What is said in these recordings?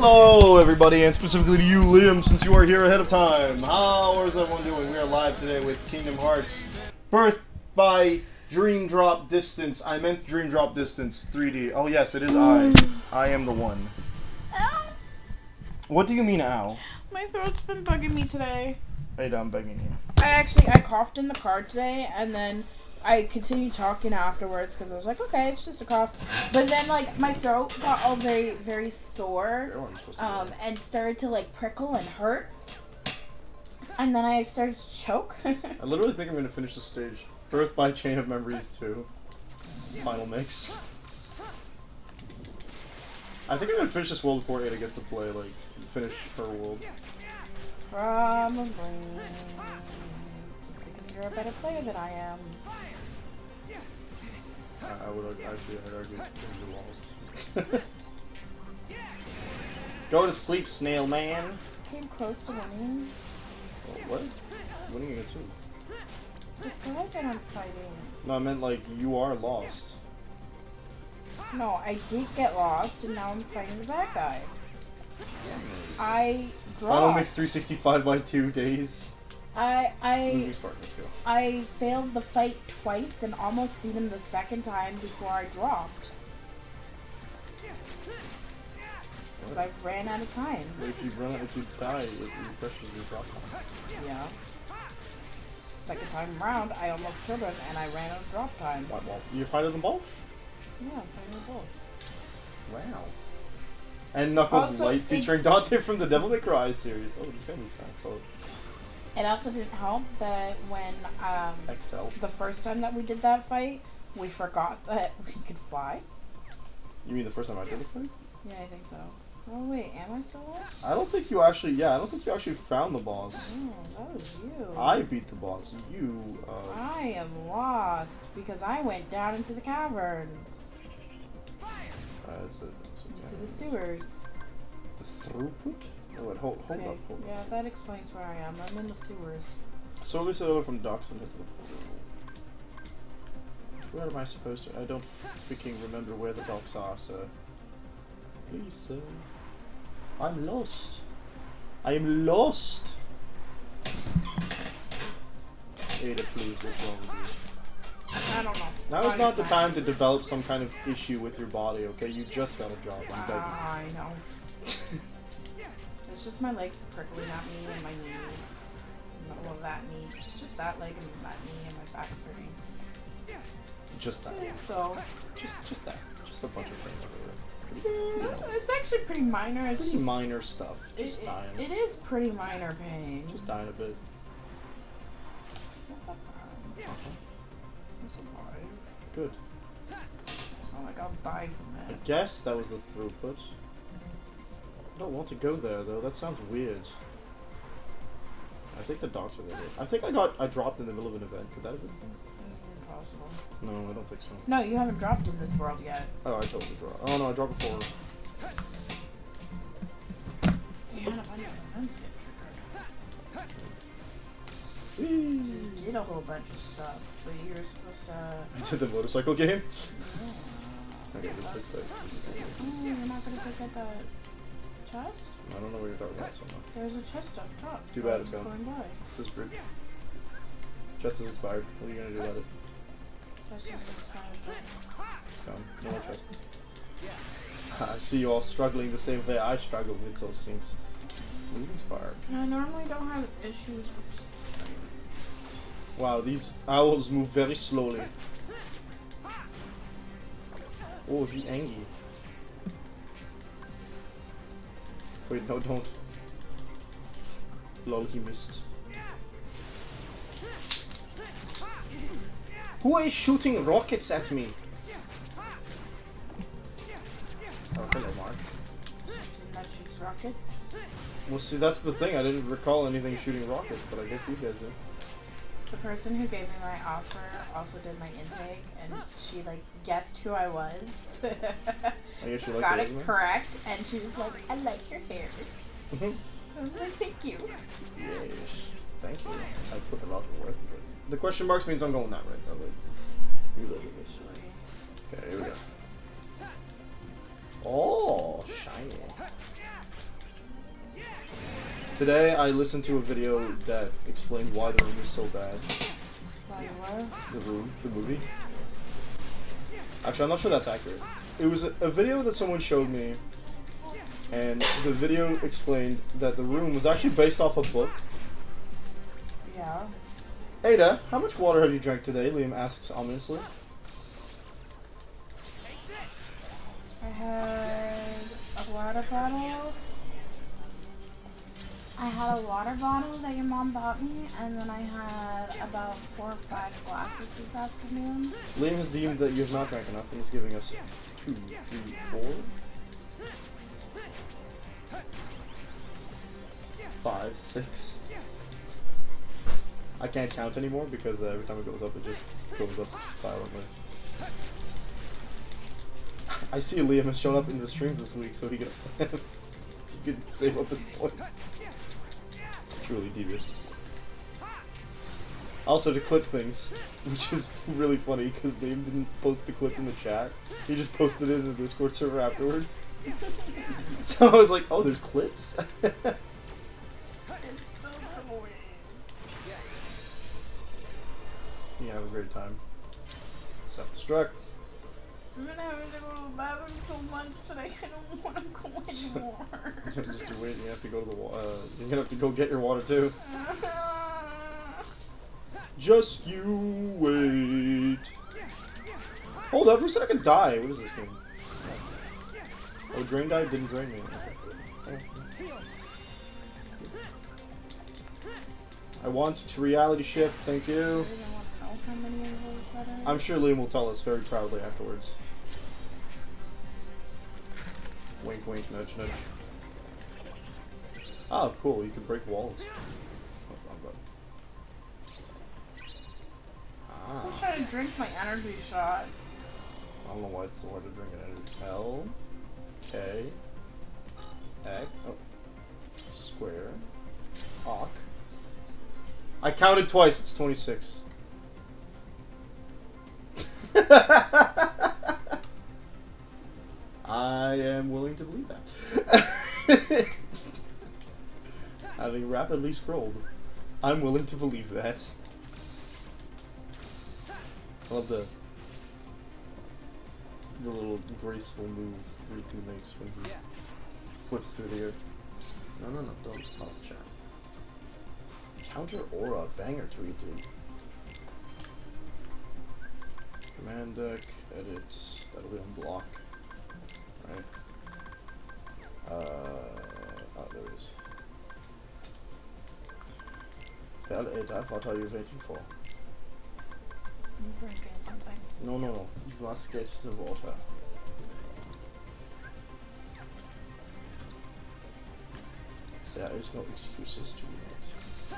Hello, everybody, and specifically to you, Liam, since you are here ahead of time. How is everyone doing? We are live today with Kingdom Hearts Birth by Dream Drop Distance. I meant Dream Drop Distance 3D. Oh, yes, it is I. I am the one. Ow. What do you mean, ow? My throat's been bugging me today. Ada, I'm begging you. I coughed in the car today, and then I continued talking afterwards because I was like, okay, it's just a cough. But then, like, my throat got all very, very sore, and started to, like, prickle and hurt. And then I started to choke. I literally think I'm going to finish the stage. Birth by Chain of Memories 2. Final mix. I think I'm going to finish this world before Ada gets to play, like, finish her world. Probably. Just because you're a better player than I am. I would actually, I'd argue you're lost. Go to sleep, snail man. Came close to winning. Oh, what? Winning against who? The guy that I'm fighting. No, I meant like you are lost. No, I did get lost, and now I'm fighting the bad guy. I dropped. Final mix 365 by 2 days. Movie Spark, let's go. I failed the fight twice and almost beat him the second time before I dropped. Because I ran out of time. But if you die, it refreshes your drop time. Yeah. Second time around, I almost killed him and I ran out of drop time. What, well, you fighting them both? Yeah, I'm fighting them both. Wow. And Knuckles Also, Light featuring Dante from the Devil May Cry series. Oh, this guy moves fast. Oh. It also didn't help that when Excel. the first time that we did that fight, we forgot that we could fly. You mean the first time I did the fight? Yeah, I think so. Oh wait, am I still lost? I don't think you actually. Yeah, I don't think you actually found the boss. Oh, that was you. I beat the boss. You. I am lost because I went down into the caverns. Into the sewers. The throughput? Oh, wait, hold Okay. up. Yeah, that explains where I am. I'm in the sewers. So we over from docks and hit the portal. Where am I supposed to? I don't freaking remember where the docks are, sir. Please, sir. I'm lost. I am lost. Ada, please, what's wrong with I don't know. you? Now is not the time to develop some kind of issue with your body, okay? You just got a job. I'm begging. I know. It's just my legs prickling at me and my knees. Well, that knee. It's just that leg and that knee and my back is hurting. Just that. So. Just that. Just a bunch of things everywhere. It's actually pretty minor. It's Pretty just, minor stuff. Just dying. It is pretty minor pain. Just dying a bit. It's not that bad. I'll survive. Good. It's not like I'll die from I it. guess that was the throughput. I don't want to go there though. That sounds weird. I think the docks are there. I think I dropped in the middle of an event. Could that have been? Impossible. No, I don't think so. No, you haven't dropped in this world yet. Oh, I totally dropped. Oh no, I dropped before. You had a bunch of events get triggered. You did a whole bunch of stuff, but you're supposed to. I did the motorcycle game. Okay, this is nice. Oh, you're not gonna go get that chest? I don't know what you're talking about. Somehow. There's a chest up top. Too bad it's gone. Going by. This is rude. Chest is expired. What are you gonna do about it? Chest is expired. It's gone. No more chest. I see you all struggling the same way I struggle with those things. Moving spark. I normally don't have issues with. Wow, these owls move very slowly. Oh, he angry. Wait, no, don't. Lol, he missed. Who is shooting rockets at me? Oh, hello, Mark. Something that shoots rockets. Well, see, that's the thing. I didn't recall anything shooting rockets, but I guess these guys do. The person who gave me my offer also did my intake, and she like guessed who I was. I guess you like Got the it resume? correct, and she was like, "I like your hair." Mhm. I was like, "Thank you." Yes, thank you. I put a lot of work into it. The question marks means I'm going that way. That way. You live with this. Okay, here we go. Oh, shiny. Today I listened to a video that explained why The Room is so bad. Why what? The Room, the movie. Actually, I'm not sure that's accurate. It was a video that someone showed me, and the video explained that The Room was actually based off a book. Yeah. Ada, how much water have you drank today? Liam asks ominously. I had a water bottle. I had a water bottle that your mom bought me, and then I had about 4 or 5 glasses this afternoon. Liam has deemed that you have not drank enough, and he's giving us 2, 3, 4, 5, 6. I can't count anymore because every time it goes up, it just goes up silently. I see Liam has shown up in the streams this week, so he can he can save up his points. Truly devious. Also, to clip things, which is really funny because Liam didn't post the clip in the chat. He just posted it in the Discord server afterwards. So I was like, oh, there's clips? It's so annoying. You have a great time. Self-destruct. I'm gonna have to go to the bathroom so much that I don't want to go anymore. Just you wait, you have to go to the you're gonna have to go get your water too. Just you wait. Hold up, who said I could die? What is this game? Oh, drain dive didn't drain me. Okay. I want to reality shift, thank you. I don't want to know how many of those that are. I'm sure Liam will tell us very proudly afterwards. Wink, wink, nudge, nudge. Oh, cool, you can break walls. Oh, wrong button. I'm still trying to drink my energy shot. I don't know why it's so hard to drink an energy. L, K, X, oh, square, awk. I counted twice, it's 26. I am willing to believe that. Having rapidly scrolled, I'm willing to believe that. I love the little graceful move Riku makes when he flips through the air. No, don't pause the chat. Counter aura, banger tweet, dude. Command deck, edit, that'll be on block. Right. Oh, there it is. Fail Ada, what are you waiting for? I'm drinking something. No, you must get the water. There is no excuses to it.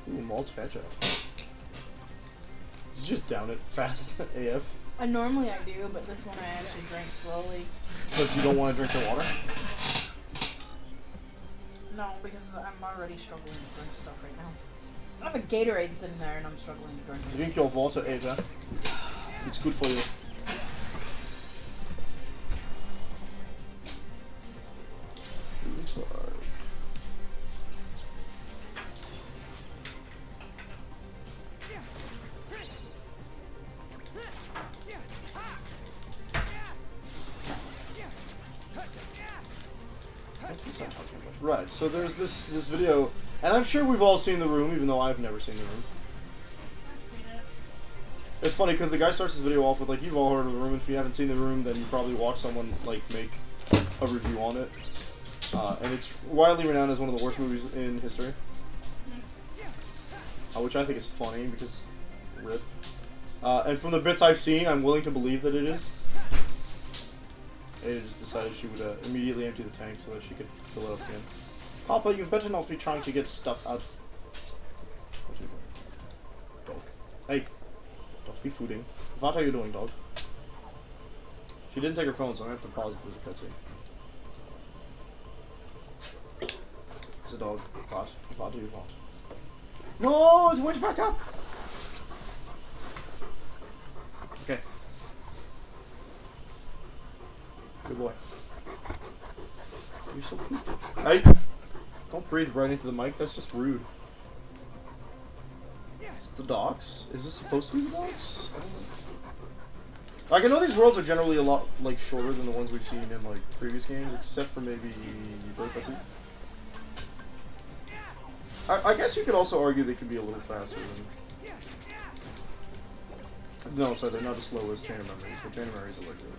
Ooh, malt ketchup. Just down it fast AF. Normally I do, but this one I actually drank slowly. Because you don't want to drink the water? No, because I'm already struggling to drink stuff right now. I have a Gatorade sitting there and I'm struggling to drink it. Drink your water, Ada. It's good for you. Right, so there's this video, and I'm sure we've all seen The Room, even though I've never seen The Room. I've seen it. It's funny because the guy starts his video off with like, you've all heard of The Room. If you haven't seen The Room, then you probably watched someone like make a review on it, and it's widely renowned as one of the worst movies in history, which I think is funny because rip. And from the bits I've seen, I'm willing to believe that it is. Ada just decided she would immediately empty the tank so that she could fill it up again. Papa, you better not be trying to get stuff out. What are you doing? Dog. Hey, don't be fooding. What are you doing, dog? She didn't take her phone, so I'm gonna have to pause if there's a cutscene. It's a dog. What do you want? No, it's went back up! Okay. Good boy. You're so cute. Hey! Don't breathe right into the mic. That's just rude. It's the docks. Is this supposed to be the docks? I don't know. Like, I know these worlds are generally a lot like shorter than the ones we've seen in like previous games, except for maybe Birth by Sleep. I guess you could also argue they could be a little faster than. No, sorry, they're not as slow as Chain of Memories, but Chain of Memories are like really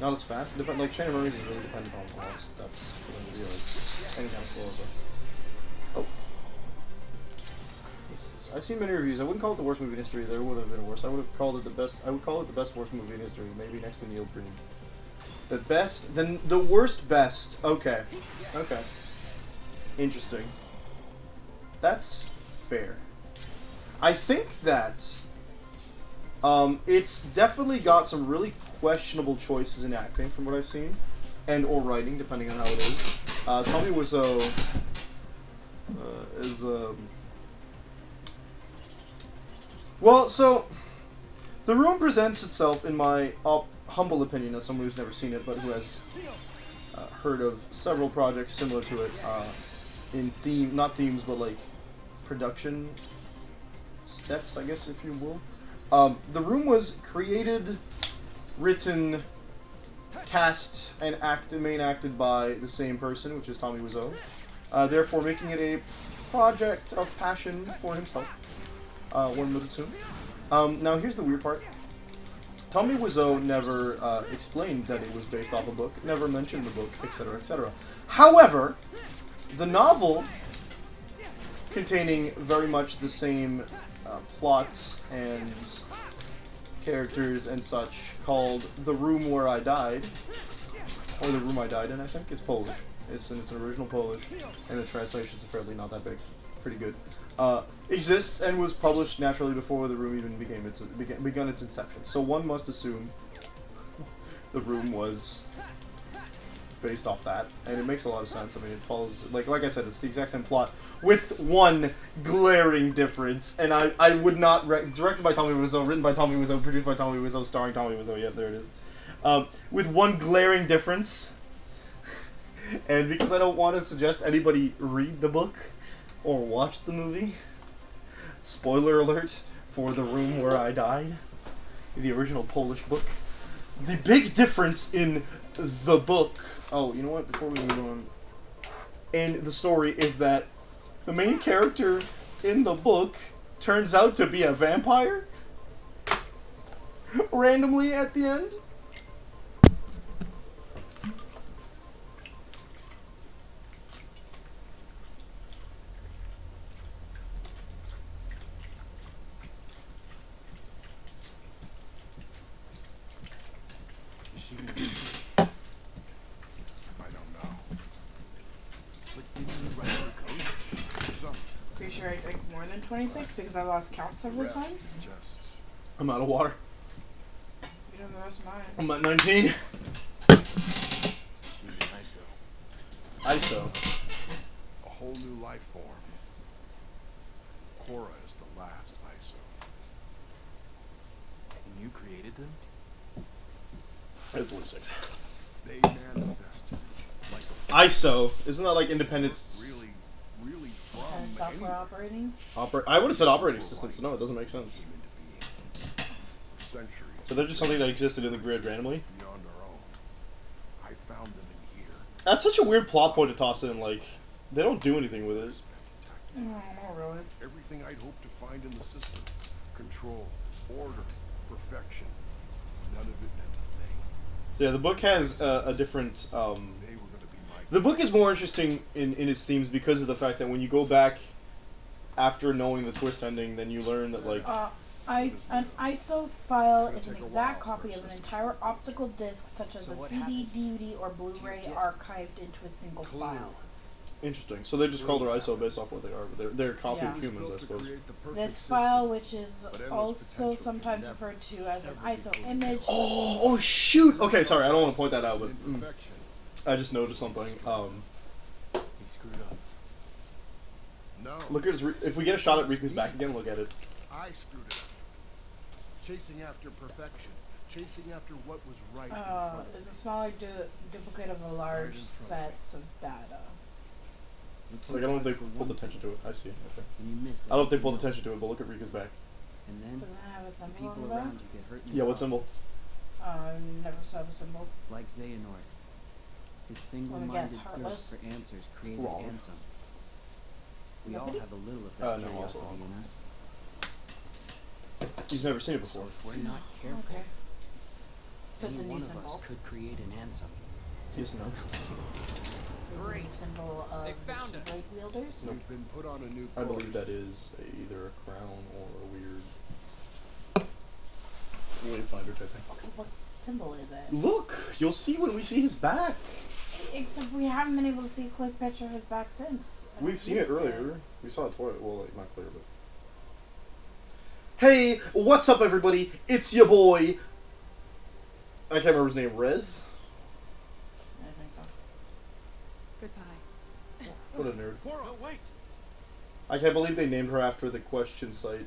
not as fast. Like Chain of Memories is really dependent on a lot of steps for them to be like any kind of slow. So. Oh. What's this? I've seen many reviews. I wouldn't call it the worst movie in history. There would have been worse. I would have called it the best. I would call it the best worst movie in history. Maybe next to Neil Green. The best. Then the worst best. Okay. Okay. Interesting. That's fair. I think that it's definitely got some really questionable choices in acting from what I've seen, and or writing, depending on how it is. Tommy Wiseau is well, so The Room presents itself, in my humble opinion, as someone who's never seen it, but who has heard of several projects similar to it, in not themes, but like production steps, I guess, if you will. The Room was created, written, cast, and main acted by the same person, which is Tommy Wiseau. Therefore, making it a project of passion for himself, one would assume. Now, here's the weird part. Tommy Wiseau never explained that it was based off a book, never mentioned the book, etc., etc. However, the novel, containing very much the same plot and characters and such, called The Room Where I Died, or The Room I Died In, I think. It's Polish. It's an original Polish, and the translation's apparently not that big. Pretty good. Exists and was published naturally before The Room even begun its inception. So one must assume The Room was based off that, and it makes a lot of sense. I mean, it follows, like I said, it's the exact same plot, with one glaring difference, and I would not, directed by Tommy Wiseau, written by Tommy Wiseau, produced by Tommy Wiseau, starring Tommy Wiseau, yeah, there it is. With one glaring difference, and because I don't want to suggest anybody read the book, or watch the movie, spoiler alert for The Room Where I Died, the original Polish book. The big difference in the book, oh, you know what, before we move on, in the story is that the main character in the book turns out to be a vampire, randomly at the end. Sure, I drink more than 26 because I lost count several times. I'm out of water. You know the rest of mine. I'm at 19. ISO. A whole new life form. Cora is the last ISO. And you created them? That's 26. They manifested like a ISO. Isn't that like Independence? really And from software operating. I would have said operating system, so no, it doesn't make sense. came into being. Centuries So they're just something that existed in the grid randomly? beyond our own. I found them in here. That's such a weird plot point to toss in, like, they don't do anything with it. No, not really. Everything I'd hoped to find in the system. Control, order, perfection. None of it meant a thing. So yeah, the book has a different, They were gonna be my the book is more interesting in its themes because of the fact that when you go back after knowing the twist ending, then you learn that, like, An ISO file is an exact copy of an entire optical disc, such as a CD, DVD, or Blu-ray, archived into a single file. interesting. So they just called her ISO based off what they are, but they're a copy of Yeah. humans, I built to suppose. create the perfect This system. file, which is But endless also potential sometimes can referred to never, as an ever ISO be fully image. Oh shoot! Okay, sorry, I don't want to point that out, but Imperfection. I just noticed something. He screwed up. No, Look at his. If we get a shot at Riku's back again, look at it. I screwed it up. Chasing after perfection. Chasing after what was right in front. Is a smaller duplicate of a large set of data. Like, I don't think we pulled attention to it. I see. Okay. And you miss I don't know if they everything pulled else. attention to it, but look at Rika's back. And then Doesn't it have a the symbol people on the back? around you get hurt. in the Yeah, what process. symbol? Never saw the symbol. Like Xehanort. His guess single-minded heartless. thirst for answers created Wrong. Ansem. We Nobody? all have a little of No, that curiosity also wrong. in us. He's never seen it So before. if we're not careful, Okay. So it's a any new one of symbol. us could create an Ansem. Yes, no. Is it a symbol of the Keyblade wielders? Nope. We've been put on a new I believe course. that is either a crown or a weird wayfinder type thing. Okay, what symbol is it? Look! You'll see when we see his back. Except we haven't been able to see a clear picture of his back since. I We've seen it missed earlier. We saw it twice. Well, like, not clear, but. Hey, what's up, everybody? It's your boy. I can't remember his name. Rez? I think so. Goodbye. What a nerd. Cora, wait! I can't believe they named her after the question site.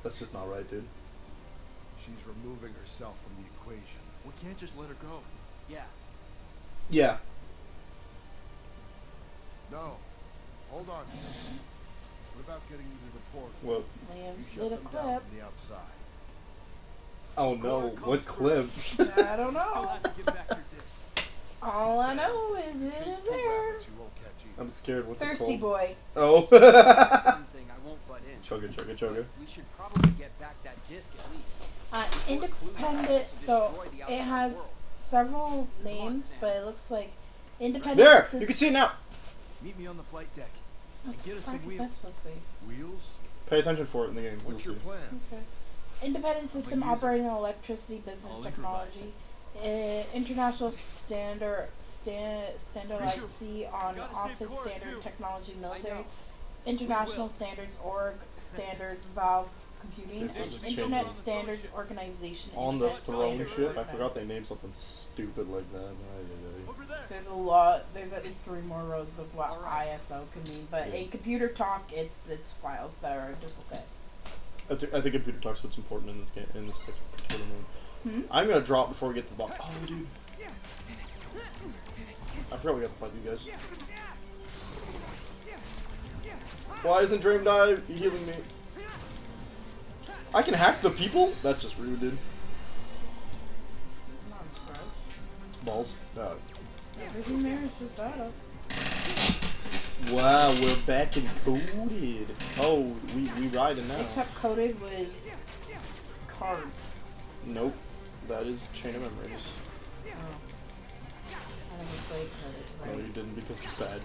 That's just not right, dude. she's removing herself from the equation. We can't just let her go. Yeah. Yeah. No. Hold on. What about getting you to the portal? Well, You Williams shut did a them down clip. from the outside. oh no, what clip? I don't know. to give back your disc. All I know is it Shoots is two there. rabbits you won't catch either. I'm scared. What's Thirsty it called? boy. Oh. Something I won't butt in. Chugga, chugga, chugga. We should probably get back that disc at least. Independent. So it has several names, but it looks like independent. There! Sys- You can see it now! Meet me on the flight deck. What the get us some fuck is that wheels. supposed to be? Wheels? Pay attention for it in the game. You'll What's see. your plan? Okay. Independent system use it. operating on electricity business I'll technology. International standardized on Gotta save office Cora, standard too. technology I military. know. International will. standards org standard valve computing Okay, so and just internet change it. standards organization. On the Internet throne standard ship, I Organization. forgot they named something stupid like that. Ay, ay, Over there. There's a lot. There's at least 3 more rows of what Alright. ISO can mean, but Yeah. in computer talk, it's files that are a duplicate. ay. I think computer talk's what's important in this game, in this particular mode. I'm gonna drop before we get to the boss. Oh, dude. I forgot we got to fight these guys. Why isn't Dream Dive healing me? I can hack the people? That's just rude, dude. Not surprised. Balls. Everything there is just data. Wow, we're back in coded. Oh, we riding now. Except coded was cards. Nope. That is Chain of Memories. Oh. I never played coded, No, right? you didn't because it's bad.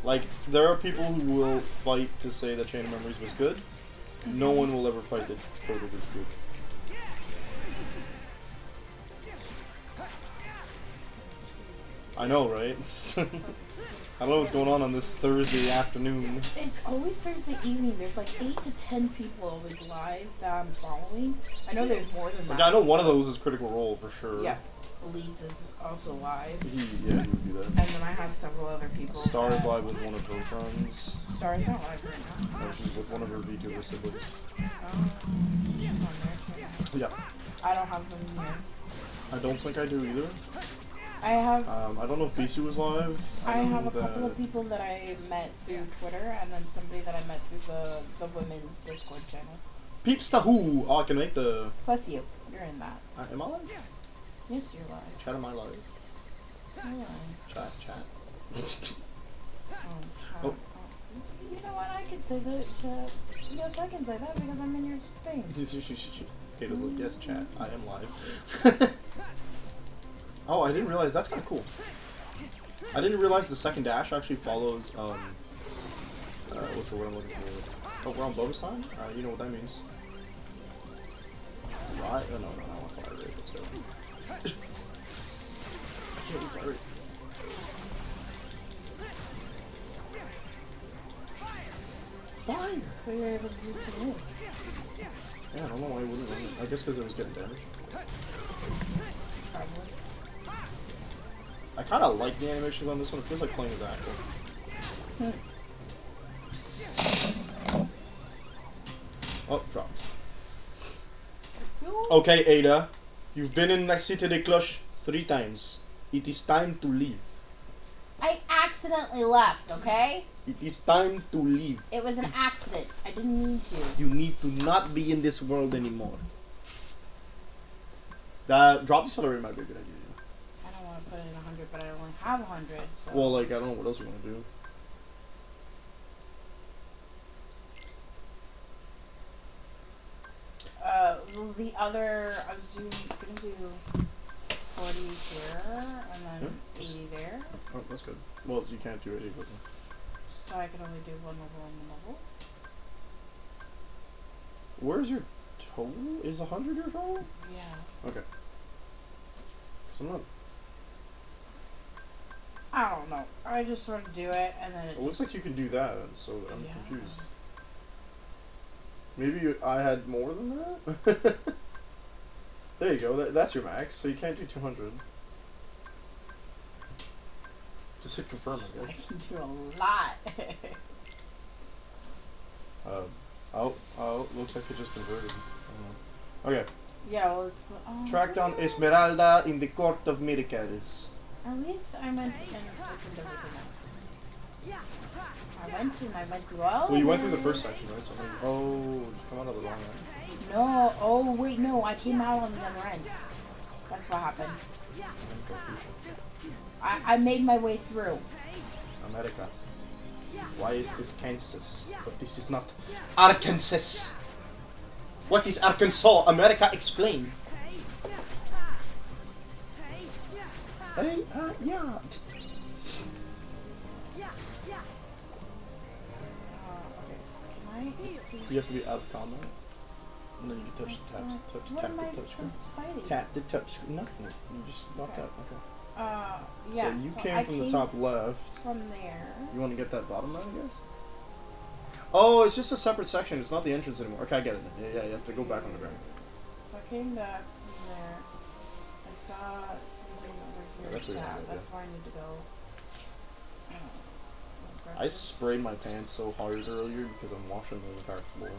Like, there are people who will fight to say that Chain of Memories was good. No one will ever fight that Coded is good. I know, right? I don't know what's going on this Thursday afternoon. It's always Thursday evening. There's like 8 to 10 people always live that I'm following. I know there's more than Like, that. I know one of those is Critical Role for sure. Yeah. Leeds is also live. He would do that. And then I have several other people. Star is that- live with one of her friends. Star's not live right now. Or she's with one of her VTuber siblings. Oh, she's on there. Yeah. I don't have them here. I don't think I do either. I have I don't know if Bisu is live. I know have a that- couple of people that I met through Twitter, and then somebody that I met through the women's Discord channel. Peeps to who? Oh, I can make the. Plus you, you're in that. Am I live? Yes, you're live. Chat, am I live? You're live. Chat. Chat. Oh. You know what? I can say that. Yes, I can say that because I'm in your things. Kato's like, yes, chat. I am live. Oh, I didn't realize that's kind of cool. I didn't realize the second dash actually follows. What's the word I'm looking for? Oh, we're on bonus time. You know what that means. Right? Oh no, I want fire rate. Let's go. I can't do fire rate. Fire! We were able to do 2 moves. Yeah, I don't know why I wouldn't run it. I guess because it was getting damaged. Probably. I kind of like the animations on this one. It feels like playing as Axel. Oh, dropped. Okay, Ada. You've been in La Cité des Cloches 3 times. It is time to leave. I accidentally left, okay? It is time to leave. It was an accident. I didn't mean to. You need to not be in this world anymore. Drop decelerate might be a good idea. I don't want to put in 100, but I only have 100, so... Well, like, I don't know what else you want to do. The other... I was gonna do 40 here, and then 80 there. Oh, that's good. Well, you can't do it either. So I can only do one level and one level. Where's your total? Is 100 your total? Yeah. Okay. Cause I'm not... I don't know. I just sort of do it, and then it It looks like you can do that, so I'm Yeah. confused. Maybe I had more than that? There you go, that's your max, so you can't do 200. Just hit confirm, I I guess. can do a lot. Looks like it just converted. Okay, Yeah, well, it's... Oh, track down Esmeralda in the Court of Miracles. At least I went and opened everything up. I went through all Well, you of went through the them. first section, right? So maybe, oh, did you come out of the wrong end? No, oh wait, no, I came out on the other end. That's what happened. Confusion. I made my way through. America. Why is this Kansas? But this is not Arkansas. What is Arkansas? America, explain. Hey, yeah. Okay, can I see? You have to be out of combat. And then you can touch the tabs. What Tap am the I touch still screen. fighting? Tap the touch screen. Nothing. You just knocked Okay. out. Okay. Yeah. So you came I from the came top left. From there. You want to get that bottom line, I guess? Oh, it's just a separate section. It's not the entrance anymore. Okay, I get it. Yeah, you have to go back on the ground. So I came back from there. I saw something over here. Yeah, that's where you wanna go, that's where I need to go. Grab I this. sprayed my pants so hard earlier because I'm washing the entire floor.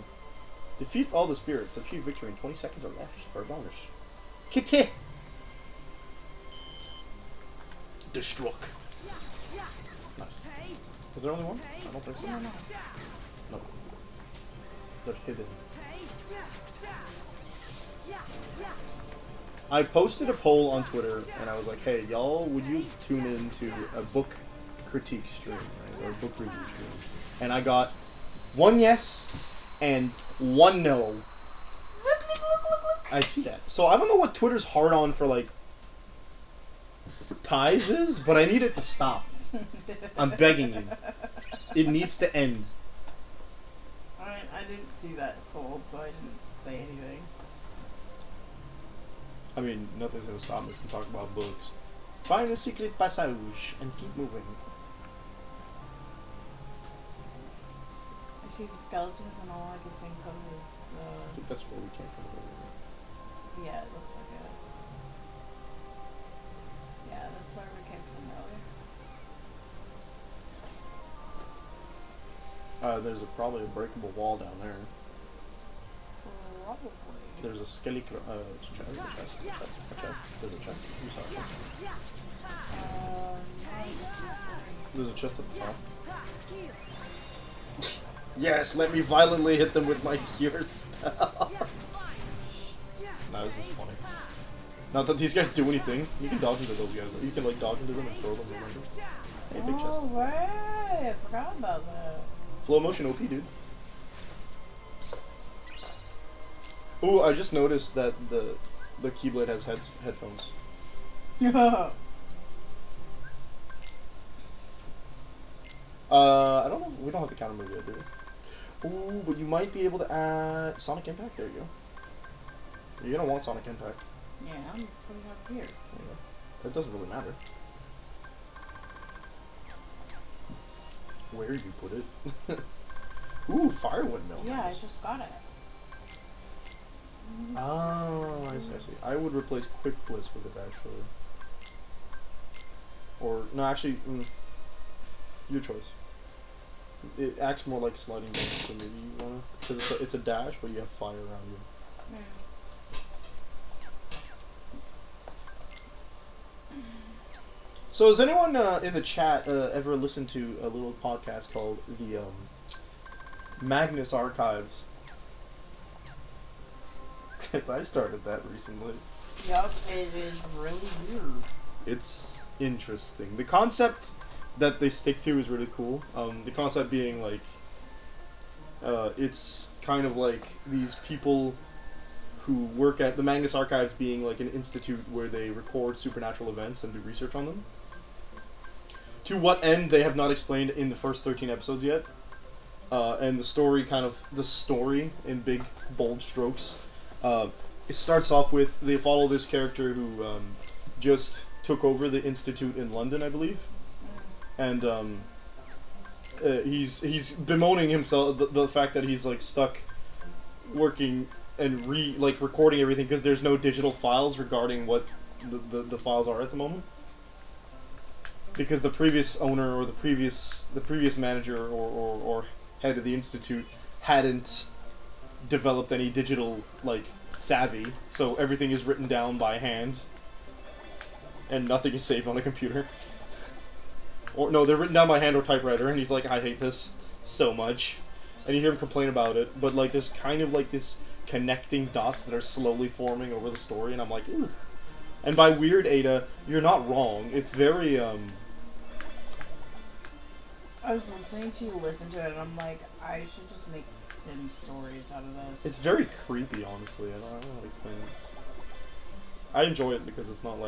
Defeat all the spirits. Achieve victory in 20 seconds or less for a bonus. Kitty! Destruct. Nice. Is there only one? I don't think so. No. No. They're hidden. I posted a poll on Twitter and I was like, hey, y'all, would you tune into a book critique stream, right? Or a book review stream? And I got 1 yes and 1 no. Look. I see that. So I don't know what Twitter's hard on for, like, ties is, but I need it to stop. I'm begging you. It needs to end. I didn't see that poll, so I didn't say anything. I mean, nothing's gonna stop me from talking about books. Find the secret passage and keep moving. I see the skeletons, and all I can think of is I think that's where we came from earlier. yeah, it looks like it. Yeah, that's where we came from earlier. There's probably a breakable wall down there. Probably. There's a skeleton. Chest. There's a chest. You saw a chest. There's a chest at the top. Yes, let me violently hit them with my cure spell. Nah, this is funny. Not that these guys do anything. You can dodge into those guys. You can like dodge into them and throw them. Hey, big chest. Oh, right. I forgot about that. Flow motion OP, dude. Ooh, I just noticed that the Keyblade has headphones. I don't know. We don't have the counter move yet, do we? Ooh, but you might be able to add Sonic Impact. There you go. You're gonna want Sonic Impact. Yeah, I'm putting it up here. There you go. It doesn't really matter where you put it. Ooh, Fire Windmill. Yeah, I Nice. just got it. Oh, I see. I would replace Quick Blitz with it, actually. Or, no, actually, your choice. It acts more like sliding damage, so maybe you wanna... Because it's a dash, but you have fire around you. So has anyone in the chat ever listened to a little podcast called the Magnus Archives? Because I started that recently. Yup, it is really weird. It's interesting. The concept that they stick to is really cool. The concept being like, it's kind of like these people who work at the Magnus Archives being like an institute where they record supernatural events and do research on them. To what end, they have not explained in the first 13 episodes yet. And the story in big, bold strokes, it starts off with, they follow this character who just took over the institute in London, I believe. And he's bemoaning himself, the fact that he's like stuck working and recording everything because there's no digital files regarding what the files are at the moment. Because the previous owner or the previous manager or head of the institute hadn't developed any digital savvy, so everything is written down by hand and nothing is saved on a computer. Or no, they're written down by hand or typewriter, and he's like, I hate this so much. And you hear him complain about it, but there's kind of this connecting dots that are slowly forming over the story, and I'm like, ugh. And by weird, Ada, you're not wrong. It's very I was listening to you listen to it, and I'm like, I should just make Sim stories out of this. It's very creepy, honestly. I don't know how to explain it. I enjoy it because it's not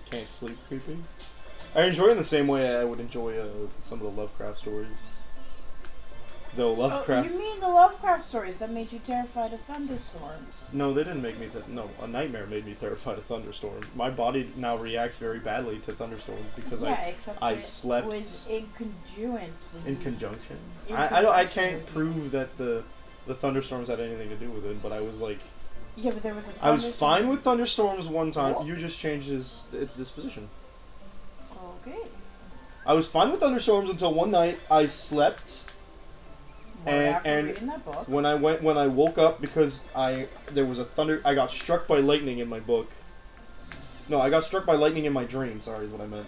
can't sleep creepy. I enjoy it in the same way I would enjoy some of the Lovecraft stories. Though Lovecraft... Oh, you mean the Lovecraft stories that made you terrified of thunderstorms? No, they didn't make me... No, a nightmare made me terrified of thunderstorms. My body now reacts very badly to thunderstorms because I slept... It was in conjunction with... In conjunction? In I conjunction can't with prove that the thunderstorms had anything to do with it, but I was like... Yeah, but there was a I was fine with thunderstorms one time. What? You just changed its disposition. Okay. I was fine with thunderstorms until one night I slept... After reading that book. When I woke up because there was a thunder. I got struck by lightning in my book. No, I got struck by lightning in my dream. Sorry, is what I meant.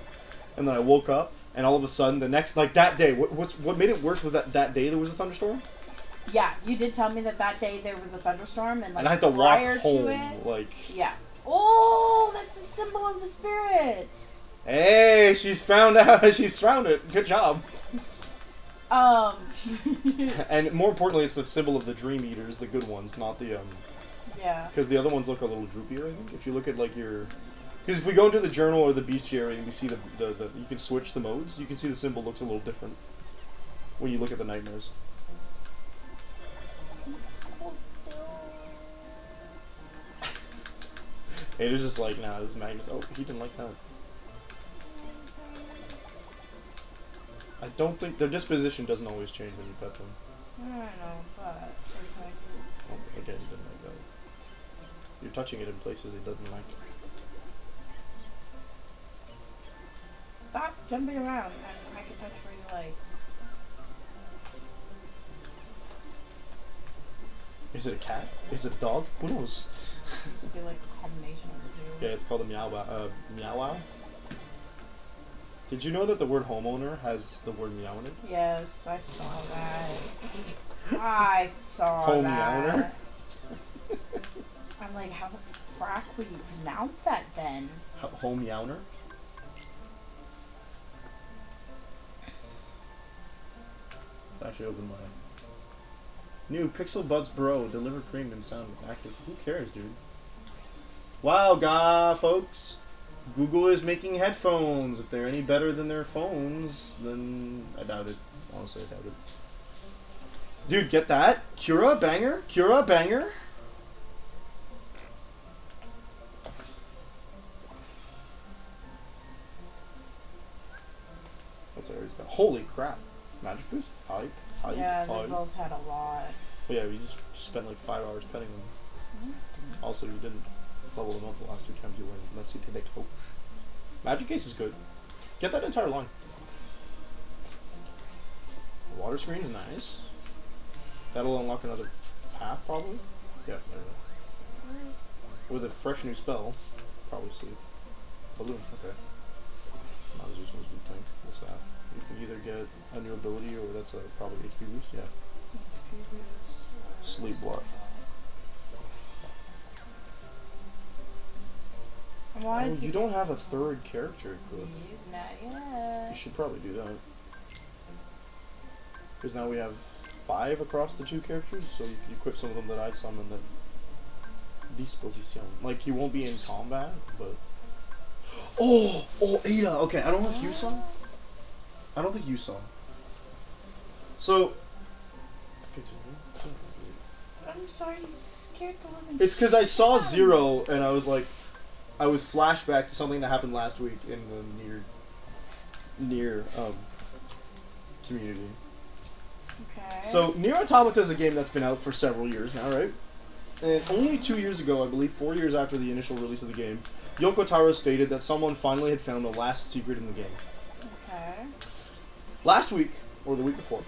And then I woke up, and all of a sudden, the next that day. What made it worse was that day there was a thunderstorm. Yeah, you did tell me that day there was a thunderstorm, and I had to walk home. Yeah. Oh, that's a symbol of the spirits. Hey, she's found out. She's found it. Good job. And more importantly, it's the symbol of the Dream Eaters, the good ones, not the Yeah. Because the other ones look a little droopier, I think. If you look at your, because if we go into the journal or the bestiary and we see the you can switch the modes, you can see the symbol looks a little different when you look at the nightmares. Hold still. It is just nah, this is Magnus. Oh, he didn't like that. I don't think their disposition doesn't always change when you pet them. I don't know, but it's like... Oh, again, he didn't like that. You're touching it in places it doesn't like. Stop jumping around, and I can touch where you like. Is it a cat? Is it a dog? Who knows? This would be like a combination of the two. Yeah, it's called a meow wow. Did you know that the word homeowner has the word meow in it? Yes, I saw that. I saw Home that. I'm like, how the frack would you pronounce that then? Home meowner? It's actually open my... New Pixel Buds Bro, deliver premium sound with active... Who cares, dude? Wow, folks. Google is making headphones. If they're any better than their phones, then I doubt it. Honestly, I doubt it. Dude, get that? Cura banger? Cura banger? What's Ares got? Holy crap. Magic boost? Hype. Yeah, they both had a lot. But yeah, we just spent 5 hours petting them. Also, you didn't level them up the last 2 times you went. Let's see, take hope. Magic Case is good. Get that entire line. The water screen's nice. That'll unlock another path, probably. Yeah, there we go. With a fresh new spell. Probably see it. Balloon, okay. Not as useful as you'd think. What's that? You can either get a new ability or that's a probably HP boost. Yeah. Sleep block. I wanted to. You don't have a third character equipped. Not You yet. should probably do that. Because now we have 5 across the 2 characters, so you can equip some of them that I summon then. Disposition. Like, you won't be in combat, but... Oh! Oh, Ada! Okay, I don't know if you saw. I don't think you saw. So... Continue. I'm sorry, you scared the living. It's because I saw Zero, and I was like... I was flashback to something that happened last week in the near community. Okay. So, Nier Automata is a game that's been out for several years now, right? And only 2 years ago, I believe 4 years after the initial release of the game, Yoko Taro stated that someone finally had found the last secret in the game. Okay. Last week, or the week before,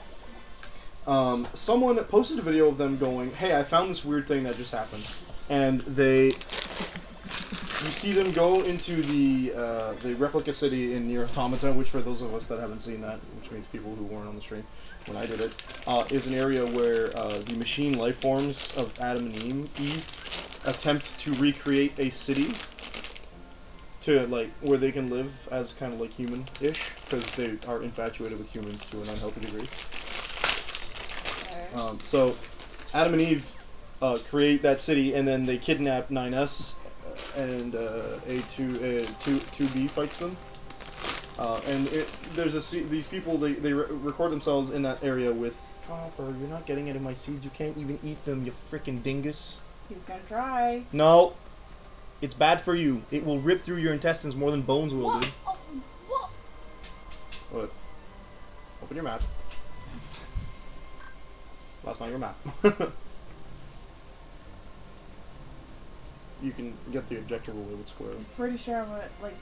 someone posted a video of them going, "Hey, I found this weird thing that just happened." And you see them go into the replica city in Nier Automata, which for those of us that haven't seen that, which means people who weren't on the stream when I did it, is an area where the machine life forms of Adam and Eve attempt to recreate a city to like where they can live as kind of like human-ish, because they are infatuated with humans to an unhealthy degree. Okay. So Adam and Eve create that city, and then they kidnap 9S, and A2B fights them. And there's these people, they record themselves in that area with, "Copper, you're not getting any of my seeds, you can't even eat them, you frickin' dingus." He's gonna try. No! It's bad for you. It will rip through your intestines more than bones will, dude. Oh, what? What? Open your map. That's not your map. You can get the objective away with square. I'm pretty sure I'm gonna, like...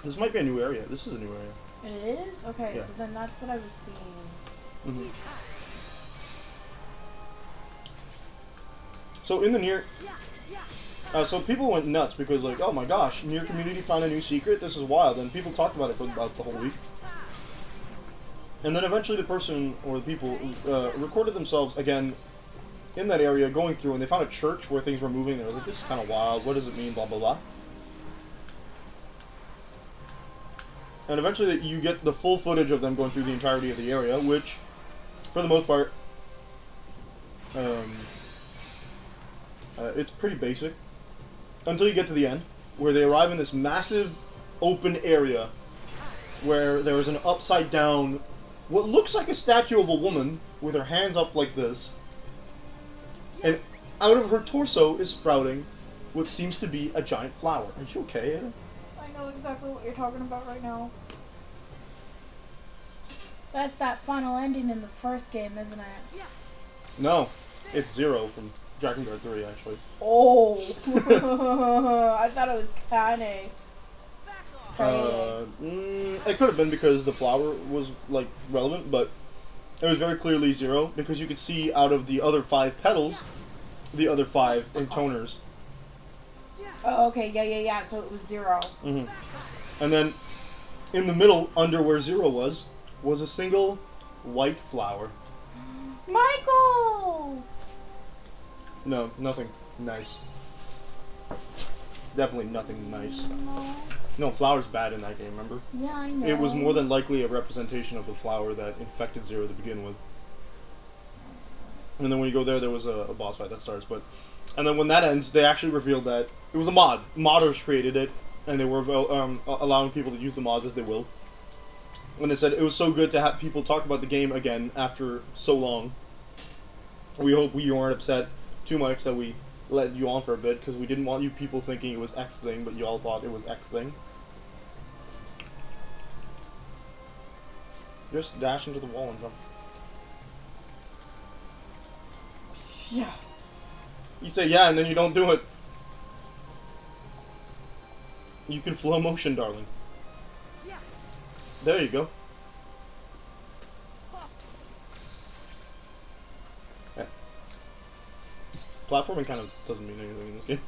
This might be a new area. This is a new area. It is? Okay, Yeah. so then that's what I was seeing. Mm-hmm. So in the Nier... so people went nuts because like, oh my gosh, Nier community found a new secret, this is wild, and people talked about it for about the whole week. And then eventually the person, or the people, recorded themselves again in that area going through, and they found a church where things were moving. They were like, this is kind of wild, what does it mean, blah blah blah. And eventually you get the full footage of them going through the entirety of the area, which, for the most part, it's pretty basic. Until you get to the end, where they arrive in this massive open area, where there is an upside down, what looks like a statue of a woman, with her hands up like this, and out of her torso is sprouting what seems to be a giant flower. Are you okay, Ada? I know exactly what you're talking about right now. That's that final ending in the first game, isn't it? No, it's Zero from Dragon Guard 3, actually. Oh! I thought it was Kane. It could have been because the flower was, like, relevant, but it was very clearly Zero, because you could see out of the other 5 petals, the other 5 intoners. Oh, okay, yeah, so it was Zero. Mm-hmm. And then, in the middle, under where Zero was a single white flower. Michael! No, nothing nice. Definitely nothing nice. No. No, flower's bad in that game, remember? Yeah, I know. It was more than likely a representation of the flower that infected Zero to begin with. And then when you go there was a boss fight that starts, but... And then when that ends, they actually revealed that it was a mod. Modders created it, and they were allowing people to use the mods as they will. And they said it was so good to have people talk about the game again after so long. We hope you weren't upset too much that we let you on for a bit, because we didn't want you people thinking it was X thing, but you all thought it was X thing. Just dash into the wall and jump. Yeah. You say yeah, and then you don't do it. You can flow motion, darling. There you go. Yeah. Platforming kind of doesn't mean anything in this game.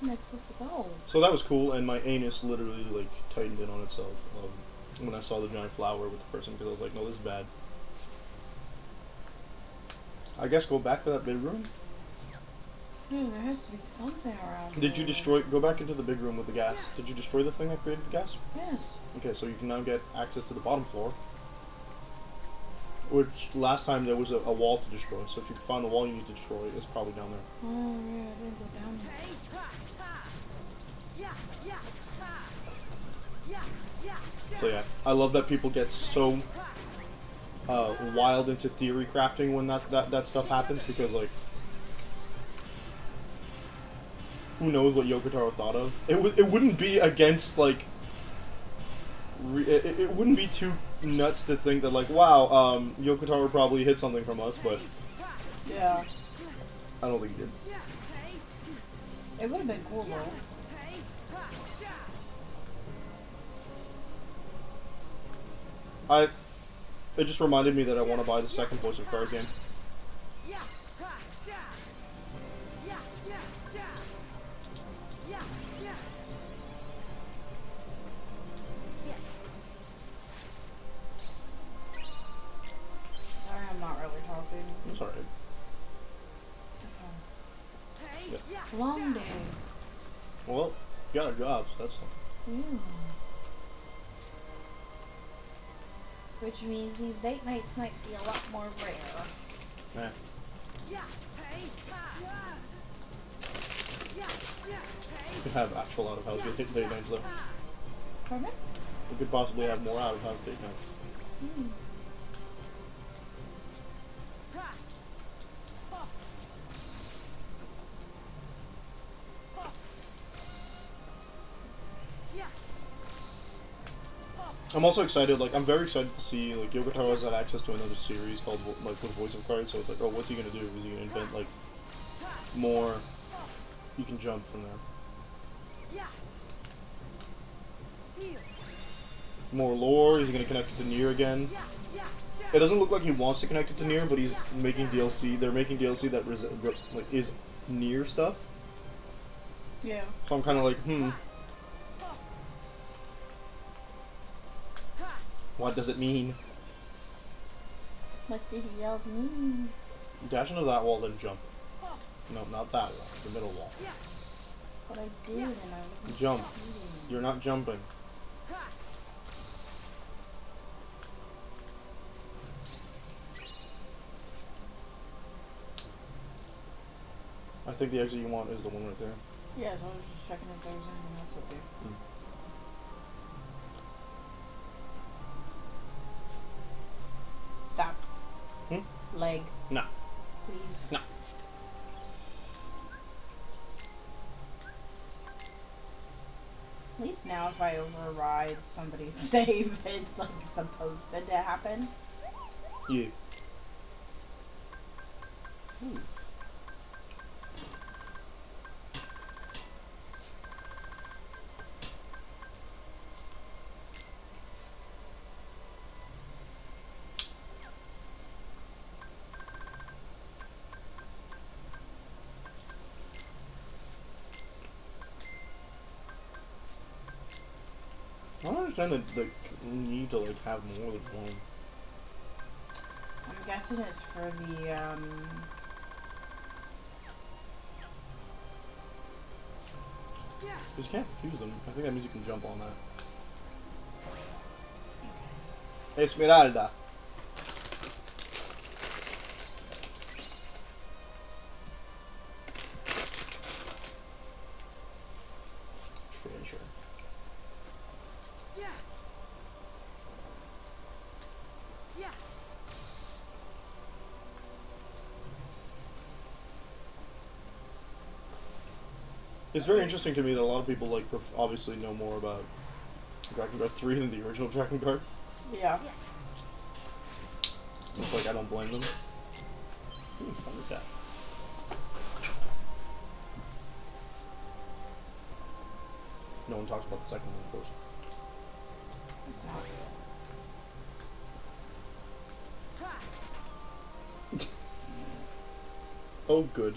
am I supposed to go? So that was cool, and my anus literally like tightened in on itself when I saw the giant flower with the person, because I was like, no, this is bad. I guess go back to that big room. Dude, there has to be something around Did you here. destroy? Go back into the big room with the gas. Did you destroy the thing that created the gas? Yes. Okay, so you can now get access to the bottom floor. Which last time there was a wall to destroy, so if you could find the wall you need to destroy, it's probably down there. Oh, yeah, I didn't go down there. So yeah, I love that people get so wild into theory crafting when that stuff happens, because like, who knows what Yoko Taro thought of? It wouldn't be against like, it wouldn't be too nuts to think that like, wow, Yoko Taro probably hid something from us, but Yeah. I don't think he did. It would have been cool, though. It just reminded me that I want to buy the second Voice of Cards game. Sorry, I'm not really talking. It's alright. Long day. Well, you got a job, so that's Mm. Which means these date nights might be a lot more rare. nah. You could have actual out-of-house date nights, though. Pardon? You could possibly have more out-of-house date nights. Mm. I'm also excited, like, I'm very excited to see, like, Yoko Taro has had access to another series called, like, with Voice of Cards, so it's like, oh, what's he gonna do? Is he gonna invent, like, more, you can jump from there. More lore, is he gonna connect it to Nier again? It doesn't look like he wants to connect it to Nier, but he's making DLC, they're making DLC that, like, is Nier stuff. Yeah. So I'm kinda like, what does it mean? What does he else mean? Dash into that wall, then jump. No, not that wall, the middle wall. But I did, and I wasn't Jump. succeeding. You're not jumping. I think the exit you want is the one right there. Yeah, so I was just checking if there was anything else up there. Stop. Leg. No. Please. No. At least now if I override somebody's save, it's like supposed to happen. Yeah. Ooh. I don't understand the need to like have more than one. I'm guessing it's for the, You just can't fuse them. I think that means you can jump on that. Esmeralda. Treasure. It's very interesting to me that a lot of people like obviously know more about Dragon Guard 3 than the original Dragon Guard. yeah. It's like I don't blame them. Ooh, Thunder Cat. No one talks about the second one, of course. What's that? Oh, good.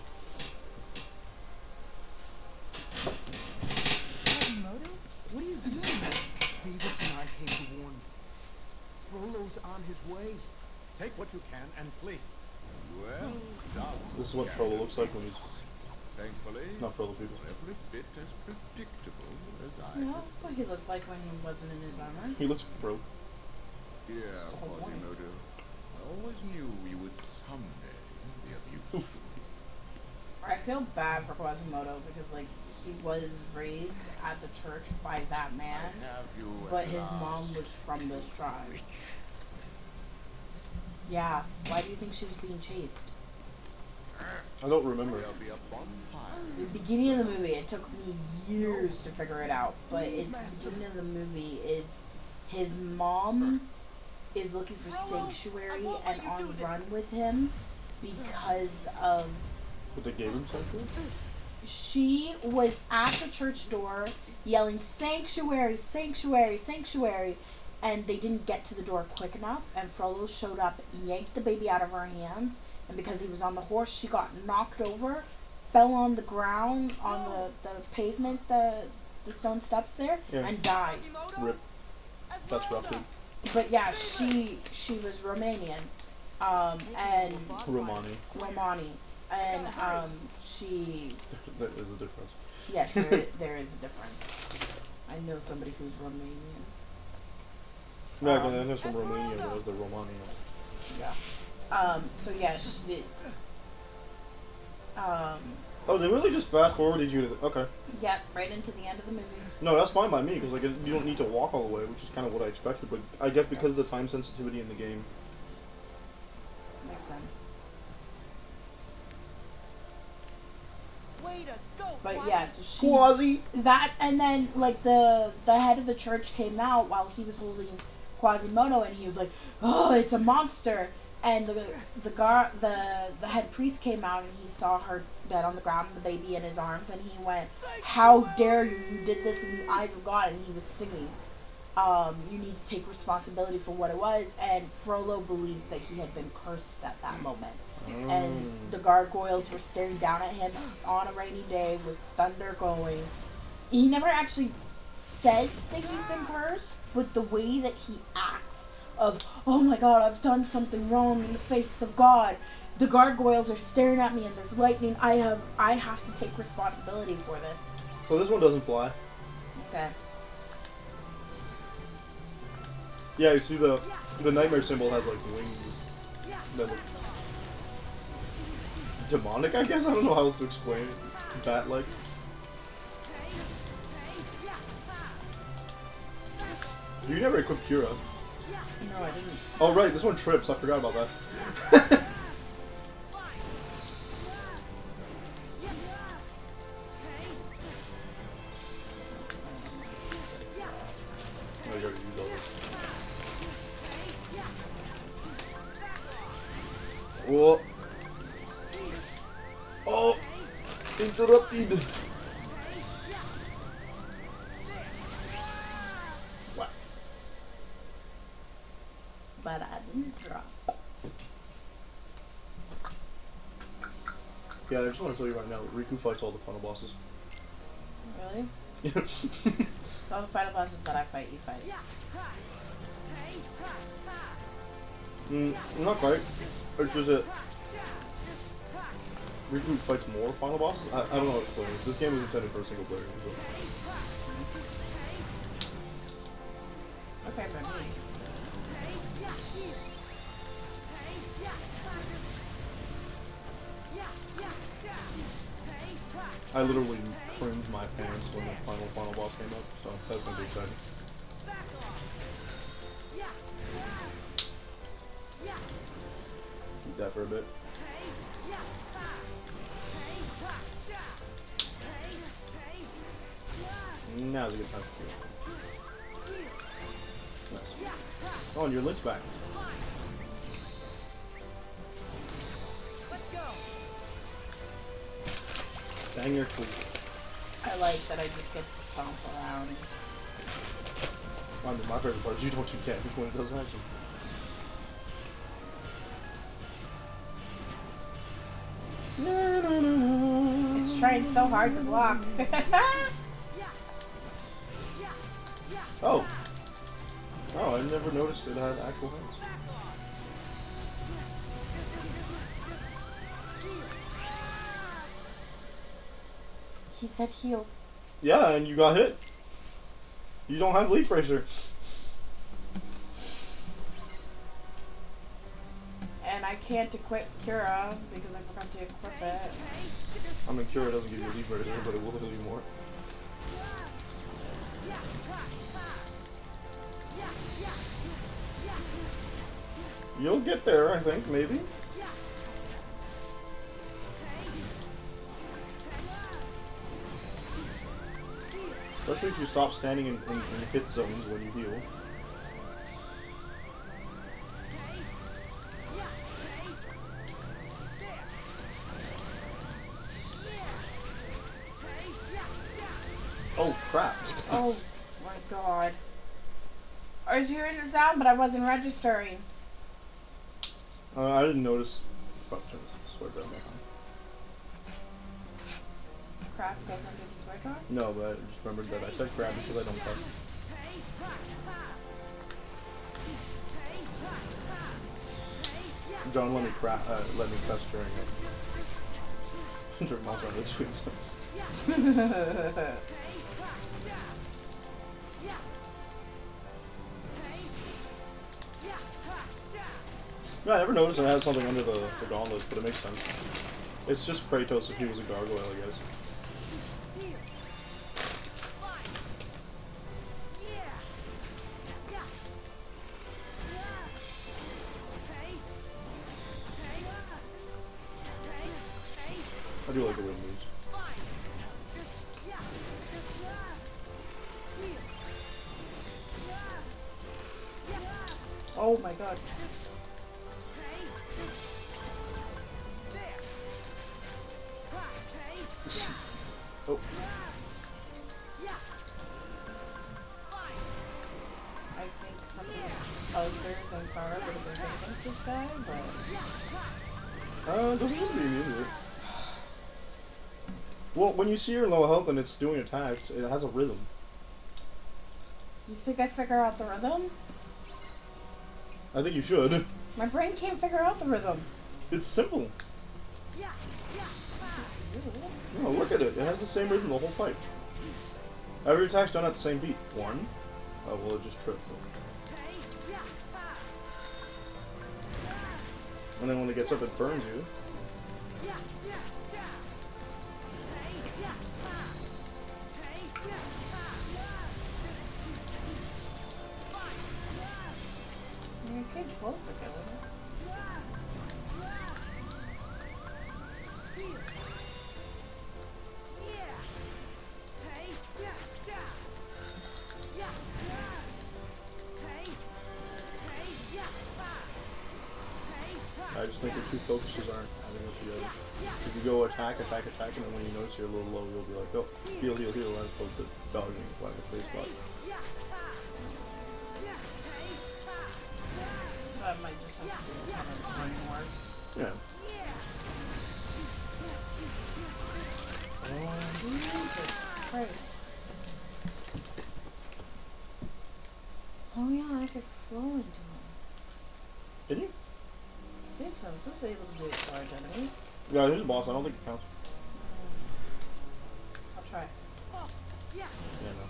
Take what you can and flee. Well done. This is what Frollo looks like when he's Thankfully, not Frollo people. every bit as predictable as I No, that's what he looked like when he wasn't in his armor. He looks broke. Yeah, the whole point. Quasimodo. I always knew you would someday be of use. Oof. I feel bad for Quasimodo because, like, he was raised at the church by that man, Have you but at his last. mom was from this tribe. Yeah, why do you think she was being chased? I don't remember. There'll be a bonfire. The beginning of the movie, it took me years to figure it out, but it's the beginning of the movie is his mom is looking for sanctuary and on run with him because of But they gave him sanctuary? she was at the church door yelling sanctuary, sanctuary, sanctuary, and they didn't get to the door quick enough, and Frollo showed up, yanked the baby out of her hands, and because he was on the horse, she got knocked over, fell on the ground, on the pavement, the stone steps there, Yeah. and died. Rip. That's rough, dude. But yeah, she was Romanian, and Romani. and she, There is a difference. yes, there is a difference. I know somebody who's Romanian. No, I know from Romania, but it was the Romani. Yeah. So yeah, she did. Oh, they really just fast forwarded you to the... Okay. Yep, right into the end of the movie. No, that's fine by me, because like, you don't need to walk all the way, which is kind of what I expected, but I guess because of the time sensitivity in the game... Makes sense. Way to go, But Quasi. yeah, so she... Quasi! That, and then, like, the head of the church came out while he was holding Quasimodo, and he was like, oh, it's a monster! And the head priest came out, and he saw her dead on the ground, and the baby in his arms, and he went, how dare you, you did this in the eyes of God, and he was singing. You need to take responsibility for what it was, and Frollo believed that he had been cursed at that moment. And the gargoyles were staring down at him on a rainy day with thunder going. He never actually says that he's been cursed, but the way that he acts of, oh my god, I've done something wrong in the face of God. The gargoyles are staring at me and there's lightning. I have to take responsibility for this. So this one doesn't fly. Okay. Yeah, you see the nightmare symbol has like wings that look demonic, I guess? I don't know how else to explain it. Bat-like. You never equipped Kira. No, I didn't. Oh right, this one trips, I forgot about that. Oh, you already used all this. Whoa. Oh! Interrupted! What? But I didn't drop. Yeah, I just want to tell you right now, Riku fights all the final bosses. Really? So all the final bosses that I fight, you fight. Not quite. It's just that Riku fights more final bosses? I don't know how to explain it. This game was intended for a single player. So. It's okay by me. I literally cringed my pants when the final boss came up, so that's gonna be exciting. Keep that for a bit. Now's a good time to kill. Nice. Oh, and your Link's back. Banger tweet. I like that I just get to stomp around. I mean, my favorite part is you don't do damage when it doesn't have some. It's trying so hard to block. Oh! Oh, I never noticed it had actual hands. He said heal. Yeah, and you got hit. You don't have Leaf Bracer. And I can't equip Cura because I forgot to equip it. I mean, Cura doesn't give you a Leaf Bracer, but it will heal you more. You'll get there, I think, maybe. Especially if you stop standing in hit zones when you heal. Oh crap. Oh my god. I was hearing the sound, but I wasn't registering. I didn't notice. Oh, swear down there. Crap goes under the sword drawer? No, but I just remembered that I said crap because I don't talk. John let me cuss during it. During Monster Hunter this week. Yeah, I never noticed it had something under the gauntlets, but it makes sense. It's just Kratos if he was a gargoyle, I guess. I do like the way it moves. Oh my god. Oh. I think something other than Farah would have been against this guy, but It doesn't have to be immune to it. Well, when you see her low health and it's doing attacks, it has a rhythm. do you think I figure out the rhythm? I think you should. My brain can't figure out the rhythm. It's simple. No, look at it. It has the same rhythm the whole fight. Every attack's done at the same beat. One. Oh, well, it just tripped. And then when it gets up, it burns you. You could both together. I just think the two focuses aren't adding up together. If you go attack, attack, attack, and then when you notice you're a little low, you'll be like, oh, heal, heal, heal, as opposed to dodging and flying a safe spot. That might just have to do with how my brain works. Yeah. Jesus Christ. Oh yeah, I could flow into him. Can you? I think so. It's supposed to be able to do it to large enemies. Yeah, here's a boss. I don't think it counts. I'll try. Yeah, no.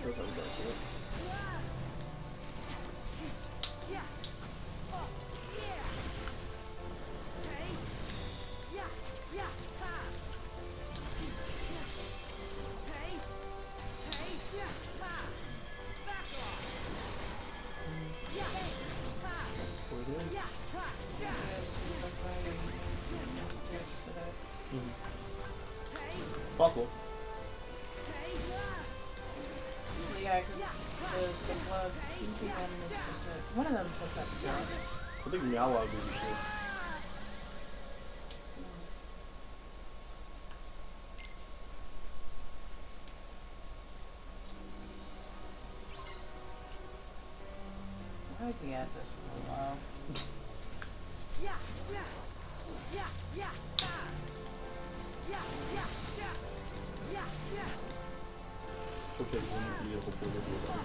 That's how you guys do it. That's what it is. Possible. Yeah, because the blood, the sleeping one is supposed to. One of them is supposed to have a cure. I think Meow would be good. be at this for a while. Okay, when you hopefully you'll be able to.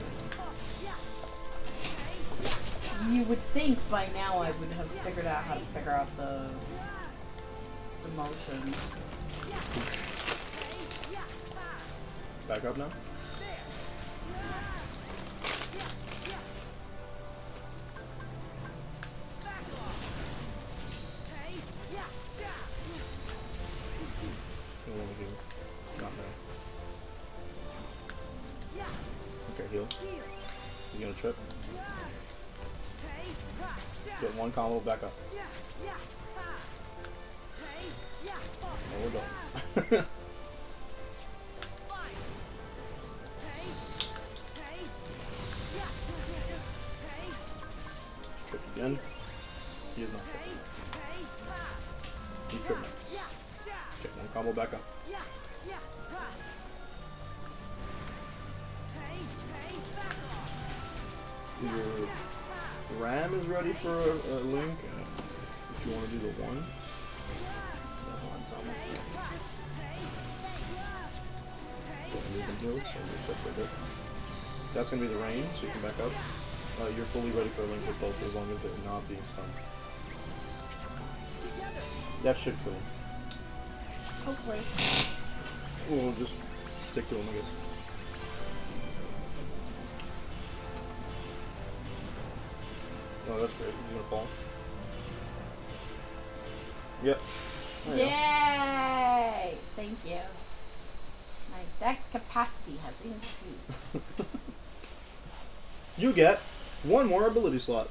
You would think by now I would have figured out how to figure out the motions. Back up now? I want to heal. Not now. Okay, heal. You gonna trip? Get one combo, back up. Oh, we're done. Trip again. He is not tripping. He's tripping. Okay, one combo, back up. Your RAM is ready for a link. If you want to do the one. That one's almost ready. Go ahead and heal, so you're set for a bit. That's going to be the rain, so you can back up. You're fully ready for a link with both as long as they're not being stunned. That should kill him. Hopefully. We'll just stick to him, I guess. Oh, that's great. He's gonna fall. Yep. There you go. Yay! Thank you. My deck capacity has increased. You get one more ability slot.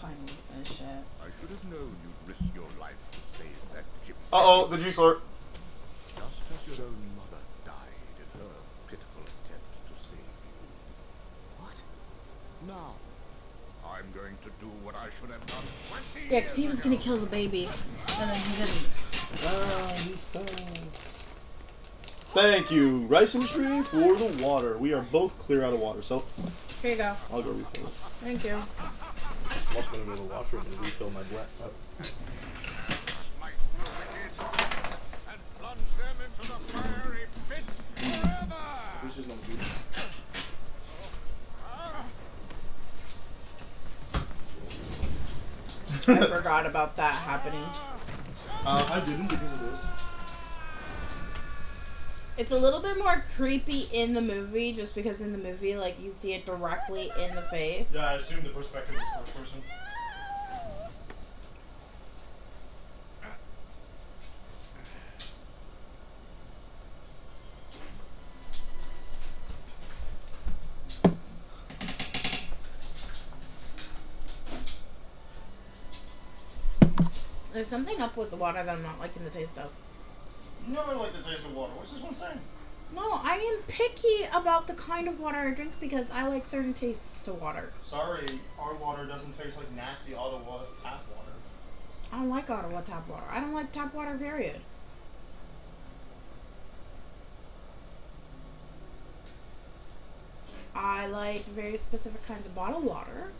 Finally finish it. I should have known you'd risk your life to save that gypsy. Uh-oh, the G-Slurp. Just as your own mother died in her pitiful attempt to save you. What? Now, I'm going to do what I should have done 20 Yeah, because he years was ago. going to kill the baby, and then he didn't. He fell. Thank you, Rice Industry, for the water. We are both clear out of water, so Here you go. I'll go refill it. Thank you. I'm also going to go to the washroom and refill my black. Smite the wicked and plunge them into the fiery pit forever. This is not good. I forgot about that happening. I didn't because of this. It's a little bit more creepy in the movie, just because in the movie, like, you see it directly in the face. Yeah, I assume the perspective is first person. There's something up with the water that I'm not liking the taste of. You never like the taste of water. What's this one saying? No, I am picky about the kind of water I drink because I like certain tastes to water. Sorry, our water doesn't taste like nasty Ottawa tap water. I don't like Ottawa tap water. I don't like tap water, period. I like very specific kinds of bottled water.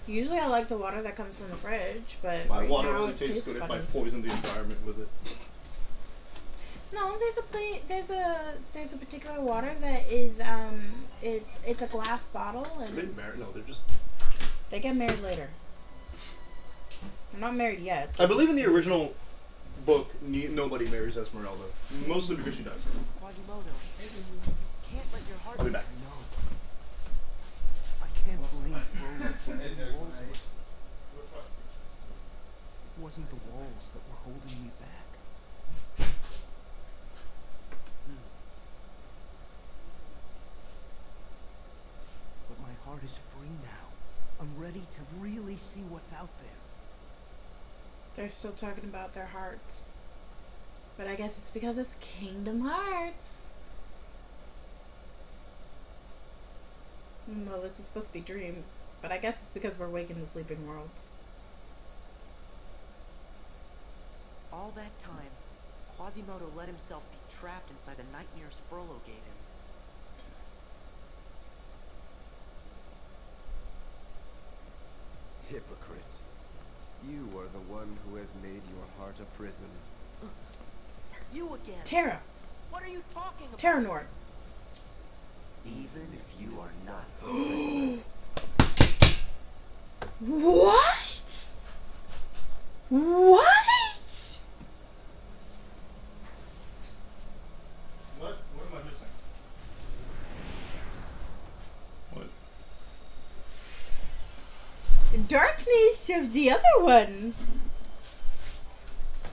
Usually I like the water that comes from the fridge, but My right water now only it tastes good if I funny. poison the environment with it. No, there's a particular water that is it's a glass bottle and They're it's, no, they're just. they get married later. They're not married yet. I believe in the original book, nobody marries Esmeralda, mostly because she dies. Quasimodo, can't let your heart. I'll be back. No. I can't believe Frodo was in the walls. It wasn't the walls that were holding me back. But my heart is free now. I'm ready to really see what's out there. They're still talking about their hearts. But I guess it's because it's Kingdom Hearts. Well, this is supposed to be dreams. But I guess it's because we're waking the sleeping worlds. All that time, Quasimodo let himself be trapped inside the nightmares Frollo gave him. Hypocrite. You are the one who has made your heart a prison. You again! Terra. What are you talking about? Terranord. Even if you are not. What? What? What? What am I missing? What? Darkness of the other one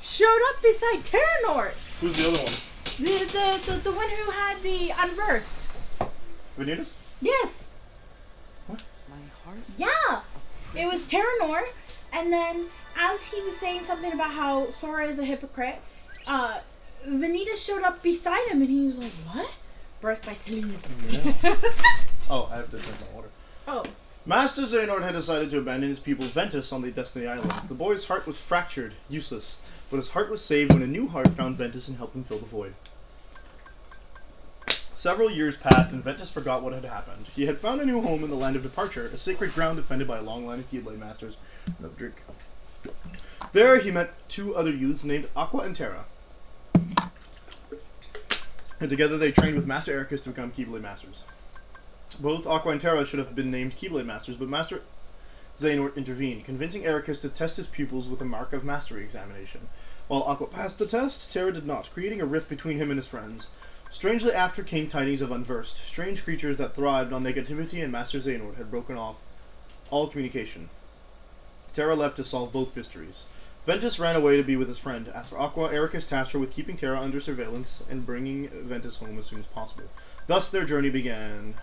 showed up beside Terranord. Who's the other one? The one who had the unversed. Vanitas? Yes. My heart? Yeah. It was Terranord, and then as he was saying something about how Sora is a hypocrite, Vanitas showed up beside him, and he was like, "What? Birth by sleep." Oh, I have to drink my water. Oh. Master Xehanort had decided to abandon his pupil Ventus on the Destiny Islands. The boy's heart was fractured, useless, but his heart was saved when a new heart found Ventus and helped him fill the void. Several years passed, and Ventus forgot what had happened. He had found a new home in the Land of Departure, a sacred ground defended by a long line of Keyblade Masters. Another drink. There he met two other youths named Aqua and Terra. And together they trained with Master Ericus to become Keyblade Masters. Both Aqua and Terra should have been named Keyblade Masters, but Master Xehanort intervened, convincing Ericus to test his pupils with a Mark of Mastery examination. While Aqua passed the test, Terra did not, creating a rift between him and his friends. Strangely after came tidings of Unversed, strange creatures that thrived on negativity, and Master Xehanort had broken off all communication. Terra left to solve both mysteries. Ventus ran away to be with his friend. As for Aqua, Ericus tasked her with keeping Terra under surveillance and bringing Ventus home as soon as possible. Thus their journey began.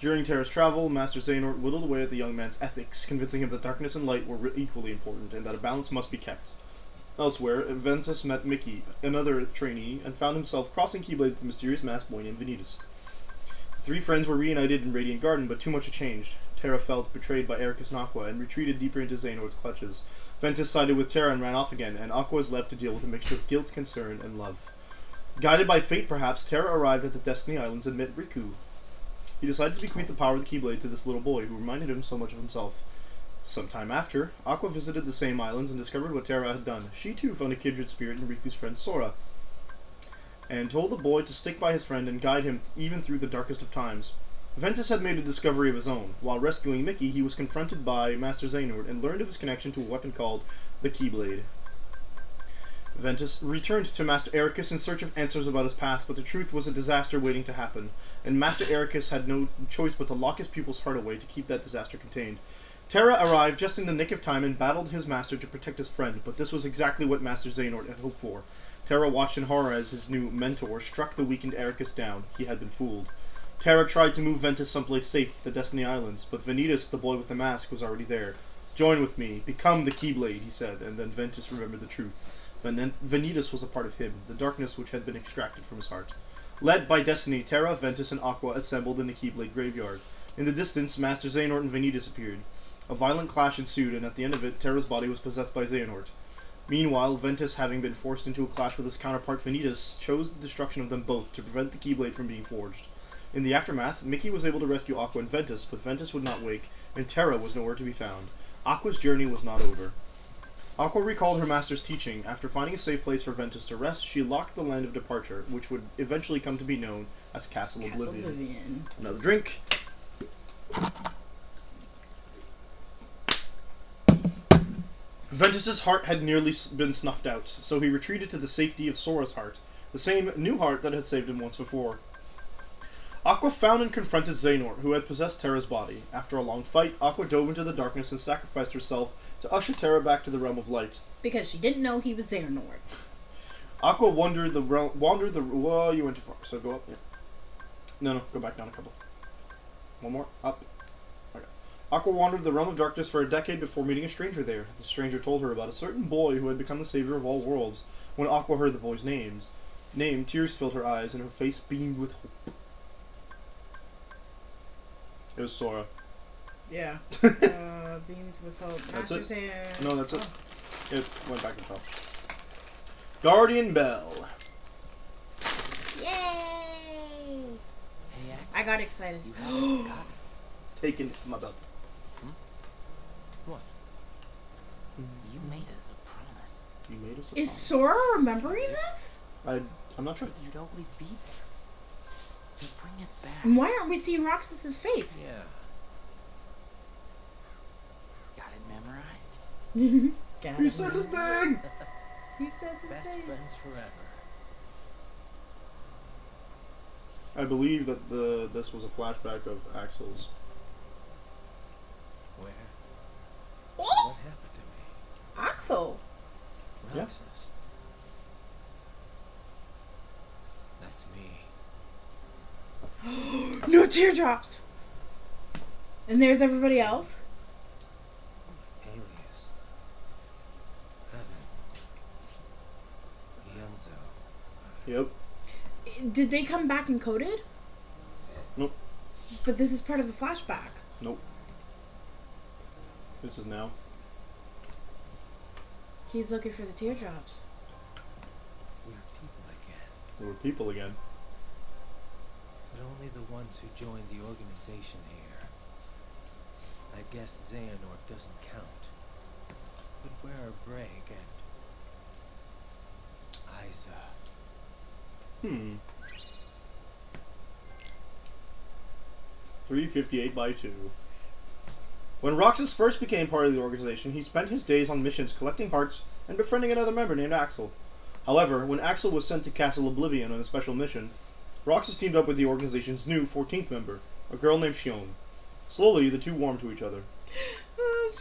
During Terra's travel, Master Xehanort whittled away at the young man's ethics, convincing him that darkness and light were equally important, and that a balance must be kept. Elsewhere, Ventus met Mickey, another trainee, and found himself crossing Keyblades with the mysterious masked boy named Vanitas. The three friends were reunited in Radiant Garden, but too much had changed. Terra felt betrayed by Ericus and Aqua, and retreated deeper into Xehanort's clutches. Ventus sided with Terra and ran off again, and Aqua was left to deal with a mixture of guilt, concern, and love. Guided by fate, perhaps, Terra arrived at the Destiny Islands and met Riku. He decided to bequeath the power of the Keyblade to this little boy, who reminded him so much of himself. Some time after, Aqua visited the same islands and discovered what Terra had done. She too found a kindred spirit in Riku's friend Sora, and told the boy to stick by his friend and guide him even through the darkest of times. Ventus had made a discovery of his own. While rescuing Mickey, he was confronted by Master Xehanort and learned of his connection to a weapon called the Keyblade. Ventus returned to Master Ericus in search of answers about his past, but the truth was a disaster waiting to happen, and Master Ericus had no choice but to lock his pupil's heart away to keep that disaster contained. Terra arrived just in the nick of time and battled his master to protect his friend, but this was exactly what Master Xehanort had hoped for. Terra watched in horror as his new mentor struck the weakened Ericus down. He had been fooled. Terra tried to move Ventus someplace safe, the Destiny Islands, but Vanitas, the boy with the mask, was already there. "Join with me. Become the Keyblade," he said, and then Ventus remembered the truth. Vanitas was a part of him, the darkness which had been extracted from his heart. Led by Destiny, Terra, Ventus, and Aqua assembled in the Keyblade graveyard. In the distance, Master Xehanort and Vanitas appeared. A violent clash ensued, and at the end of it, Terra's body was possessed by Xehanort. Meanwhile, Ventus, having been forced into a clash with his counterpart Vanitas, chose the destruction of them both to prevent the Keyblade from being forged. In the aftermath, Mickey was able to rescue Aqua and Ventus, but Ventus would not wake, and Terra was nowhere to be found. Aqua's journey was not over. Aqua recalled her master's teaching. After finding a safe place for Ventus to rest, she locked the Land of Departure, which would eventually come to be known as Castle Oblivion. Another drink. Ventus's heart had nearly been snuffed out, so he retreated to the safety of Sora's heart, the same new heart that had saved him once before. Aqua found and confronted Xehanort, who had possessed Terra's body. After a long fight, Aqua dove into the darkness and sacrificed herself to usher Terra back to the realm of light. Because she didn't know he was Xehanort. Aqua wandered the well, you went too far, so go up. Yeah. No, go back down a couple. One more, up. Okay. Aqua wandered the realm of darkness for a decade before meeting a stranger there. The stranger told her about a certain boy who had become the savior of all worlds. When Aqua heard the boy's name, tears filled her eyes and her face beamed with hope. It was Sora. Yeah. Beamed with hope. That's Master it? Xehanort. No, that's it. It went back to the top. Guardian Bell. Yay! Hey, Ax, I got excited. you haven't forgotten. Taken my belt. What? You made us a promise. You made us a Is promise. Sora remembering this? I'm not sure. That you'd always be there. To bring us back. And why aren't we seeing Roxas's face? Yeah. Got it memorized? He said the thing! He said the Best thing. friends forever. I believe that this was a flashback of Axel's. Where? Oh! What happened to me? Axel! Yeah. Roxas. That's me. No teardrops! And there's everybody else? Alias. Evan. Yunzo. Yep. Did they come back encoded? Nope. But this is part of the flashback. Nope. This is now. He's looking for the teardrops. We're people again. We were people again. But only the ones who joined the organization here. I guess Xehanort doesn't count. But where are Breg and Isa? 358 by 2. When Roxas first became part of the organization, he spent his days on missions collecting hearts and befriending another member named Axel. However, when Axel was sent to Castle Oblivion on a special mission, Roxas teamed up with the organization's new 14th member, a girl named Shion. Slowly, the two warmed to each other.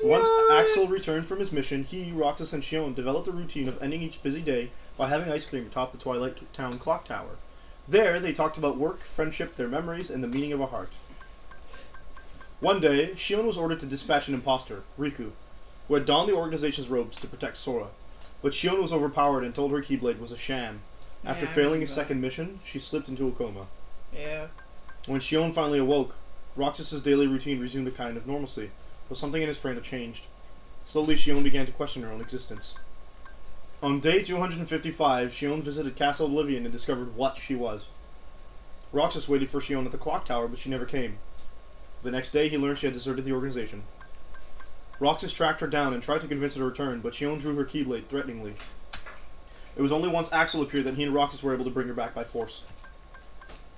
Once Axel returned from his mission, he, Roxas, and Shion developed a routine of ending each busy day by having ice cream atop the Twilight Town clock tower. There, they talked about work, friendship, their memories, and the meaning of a heart. One day, Shion was ordered to dispatch an imposter, Riku, who had donned the organization's robes to protect Sora. But Shion was overpowered and told her Keyblade was a sham. After Yeah, I failing remember his second mission, she slipped into a coma. Yeah. When Shion finally awoke, Roxas' daily routine resumed a kind of normalcy, but something in his friend had changed. Slowly, Shion began to question her own existence. On day 255, Shion visited Castle Oblivion and discovered what she was. Roxas waited for Shion at the clock tower, but she never came. The next day, he learned she had deserted the organization. Roxas tracked her down and tried to convince her to return, but Shion drew her Keyblade threateningly. It was only once Axel appeared that he and Roxas were able to bring her back by force.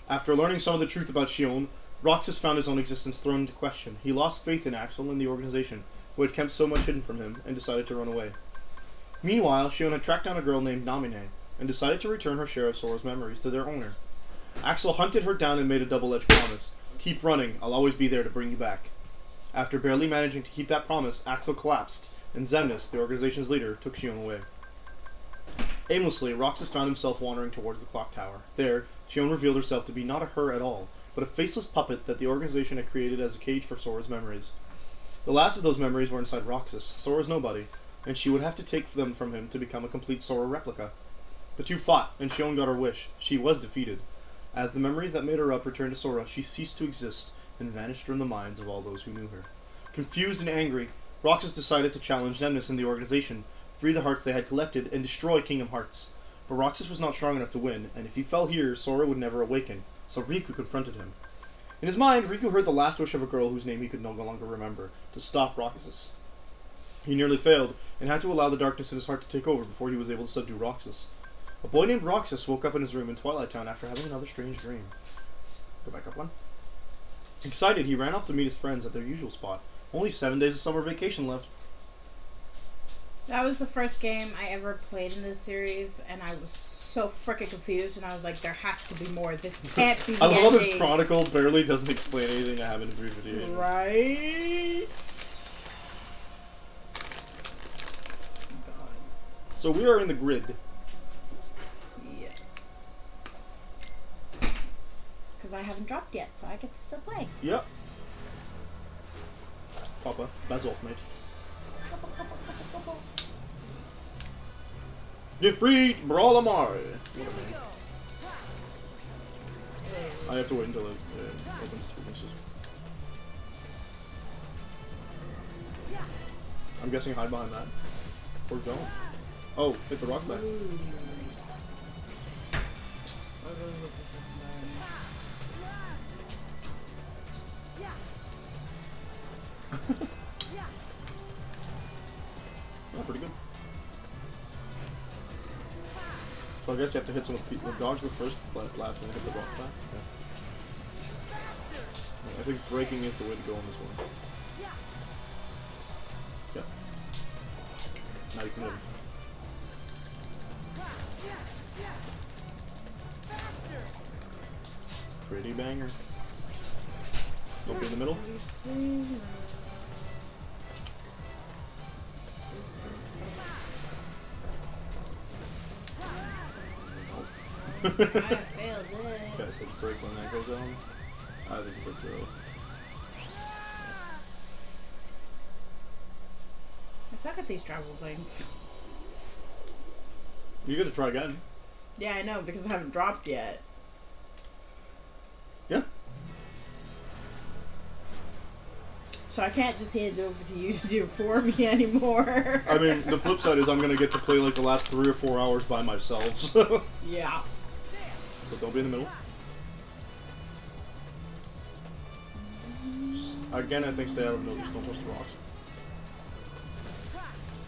After learning some of the truth about Shion, Roxas found his own existence thrown into question. He lost faith in Axel and the organization, who had kept so much hidden from him, and decided to run away. Meanwhile, Shion had tracked down a girl named Namine, and decided to return her share of Sora's memories to their owner. Axel hunted her down and made a double-edged promise. Keep running, I'll always be there to bring you back. After barely managing to keep that promise, Axel collapsed, and Xemnas, the organization's leader, took Shion away. Aimlessly, Roxas found himself wandering towards the clock tower. There, Shion revealed herself to be not a her at all, but a faceless puppet that the organization had created as a cage for Sora's memories. The last of those memories were inside Roxas, Sora's nobody, and she would have to take them from him to become a complete Sora replica. The two fought, and Shion got her wish. She was defeated. As the memories that made her up returned to Sora, she ceased to exist and vanished from the minds of all those who knew her. Confused and angry, Roxas decided to challenge Xemnas and the organization, free the hearts they had collected, and destroy Kingdom Hearts. But Roxas was not strong enough to win, and if he fell here, Sora would never awaken, so Riku confronted him. In his mind, Riku heard the last wish of a girl whose name he could no longer remember, to stop Roxas. He nearly failed, and had to allow the darkness in his heart to take over before he was able to subdue Roxas. A boy named Roxas woke up in his room in Twilight Town after having another strange dream. Go back up one. Excited, he ran off to meet his friends at their usual spot. Only 7 days of summer vacation left. That was the first game I ever played in this series, and I was so freaking confused, and I was like, there has to be more. This can't be the I love how this ending. chronicle barely doesn't explain anything I have in 358. Right? So we are in the grid. Yes. Because I haven't dropped yet, so I get to still play. Yep. Papa, that's off, mate. Defeat Brawlamari! I have to wait until it opens weaknesses. I'm guessing hide behind that. Or don't. Oh, hit the rock back. I really hope this isn't Oh, pretty good. So I guess you have to hit some of the people. Dodge the first blast and hit the rock back. Yeah. I think breaking is the way to go on this one. Yeah. Now you can win. Pretty banger. Don't be in the middle. I failed it. Okay, so break when that goes on. I think you break through. I suck at these travel things. You get to try again. Yeah, I know, because I haven't dropped yet. Yeah. So I can't just hand it over to you to do it for me anymore. I mean, the flip side is I'm gonna get to play like the last 3 or 4 hours by myself. So, Yeah. so don't be in the middle. Again, I think stay out of the middle. Just don't touch the rocks.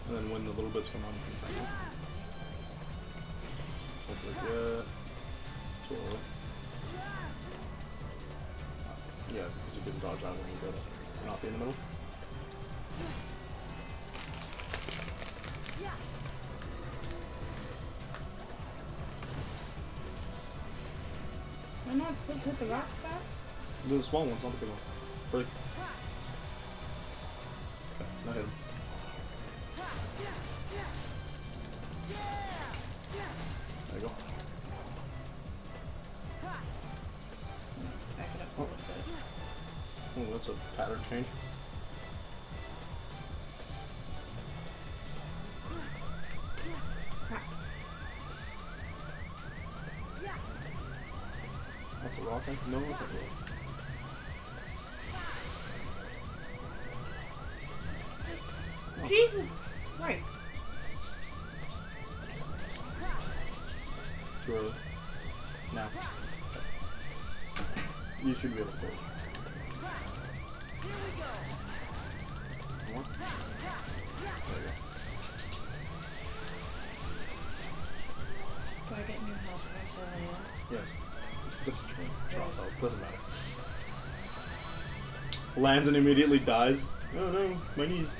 And then when the little bits come on, you can bang them. Hopefully get too early. Yeah, because you didn't dodge that when you go to not be in the middle. I'm not supposed to hit the rocks back? The small ones, not the big ones. Break. Okay, now hit him. There you go. Back it up a little bit. Oh, that's a pattern change. That's a rock, I think. No, it's not a rock. Jesus Christ. Too early. Now. You should be able to go. More? There you go. Do I get new health back to land? Yes. This train drops out. Doesn't matter. Lands and immediately dies. Oh no, my knees.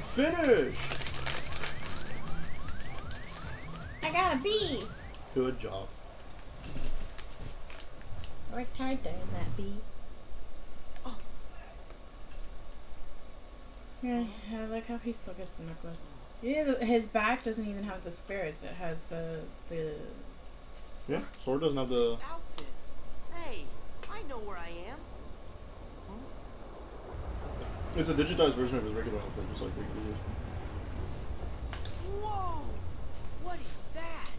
Finish! I got a B! Good job. Worked hard there in that B. Oh. Yeah, I like how he still gets the necklace. Yeah, his back doesn't even have the spirits. It has the Yeah, sword doesn't have the. Outfit. Hey, I know where I am. It's a digitized version of his regular outfit, just like regular use. Whoa! What is that?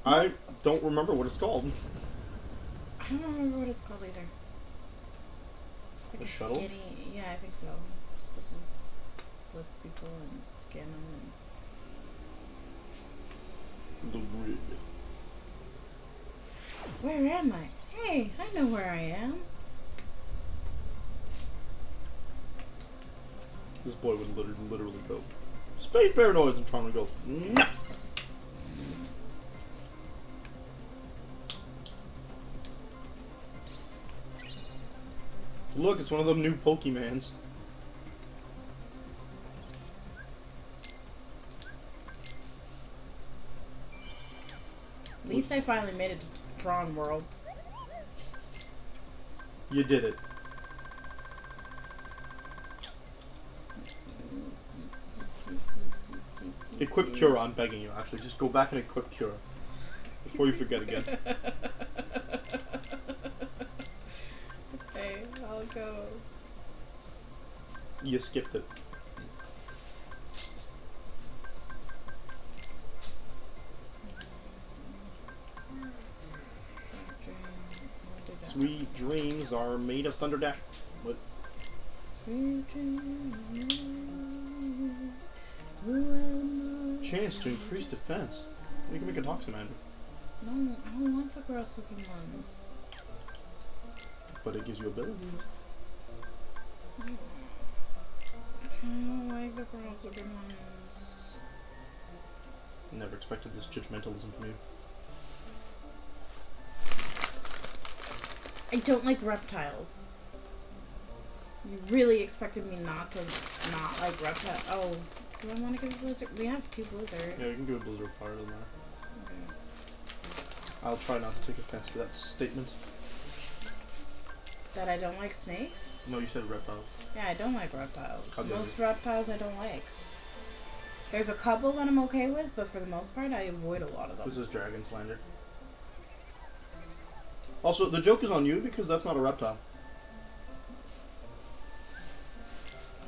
I don't remember what it's called. I don't remember what it's called either. Like A shuttle? Skinny, yeah, I think so. It's supposed to split people and scan them The grid. and... Where am I? Hey, I know where I am. This boy would literally go, space bear noise, and Tron would go, no! Look, it's one of them new Pokemans. At least I finally made it to Tron World. You did it. Equip Cura, I'm begging you, actually. Just go back and equip Cura. Before you forget again. Okay, I'll go. You skipped it. Sweet dreams. these are made of thunder dash. What? Chance to increase defense. You can make a Toximander. No, I don't want the gross looking ones. But it gives you abilities. I don't like the gross looking ones. Never expected this judgmentalism from you. I don't like reptiles. You really expected me not like reptiles. Oh, do I want to give a blizzard? We have 2 blizzards. Yeah, you can do a blizzard fire, doesn't matter. Okay. I'll try not to take offense to that statement. That I don't like snakes? No, you said reptiles. Yeah, I don't like reptiles. How dare Most you. reptiles I don't like. There's a couple that I'm okay with, but for the most part, I avoid a lot of them. This is Dragon Slander. Also, the joke is on you because that's not a reptile.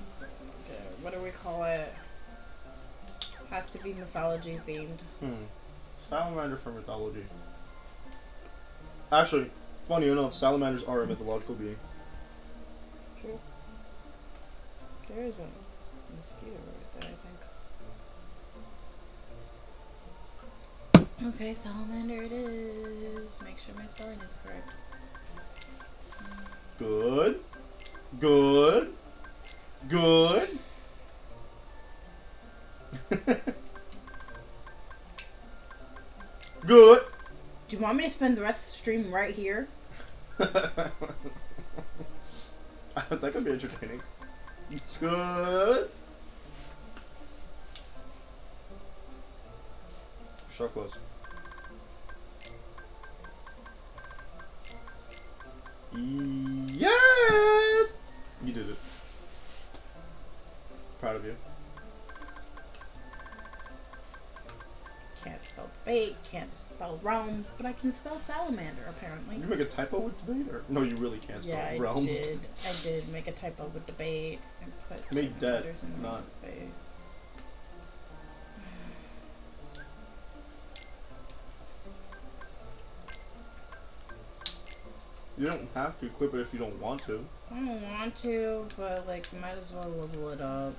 So, okay, what do we call it? Has to be mythology themed. Salamander from mythology. Actually, funny enough, salamanders are a mythological being. True. There is a mosquito right there, I think. Okay, salamander it is. Make sure my spelling is correct. Good. Good. Good. Good. Do you want me to spend the rest of the stream right here? That could be entertaining. Good. So close. Yes! You did it. Proud of you. Can't spell debate, can't spell realms, but I can spell salamander apparently. Did you make a typo with debate? Or? No, you really can't spell Yeah, realms. I did make a typo with debate and put Made some that, letters in the wrong not- space. You don't have to equip it if you don't want to. I don't want to, but like, might as well level it up.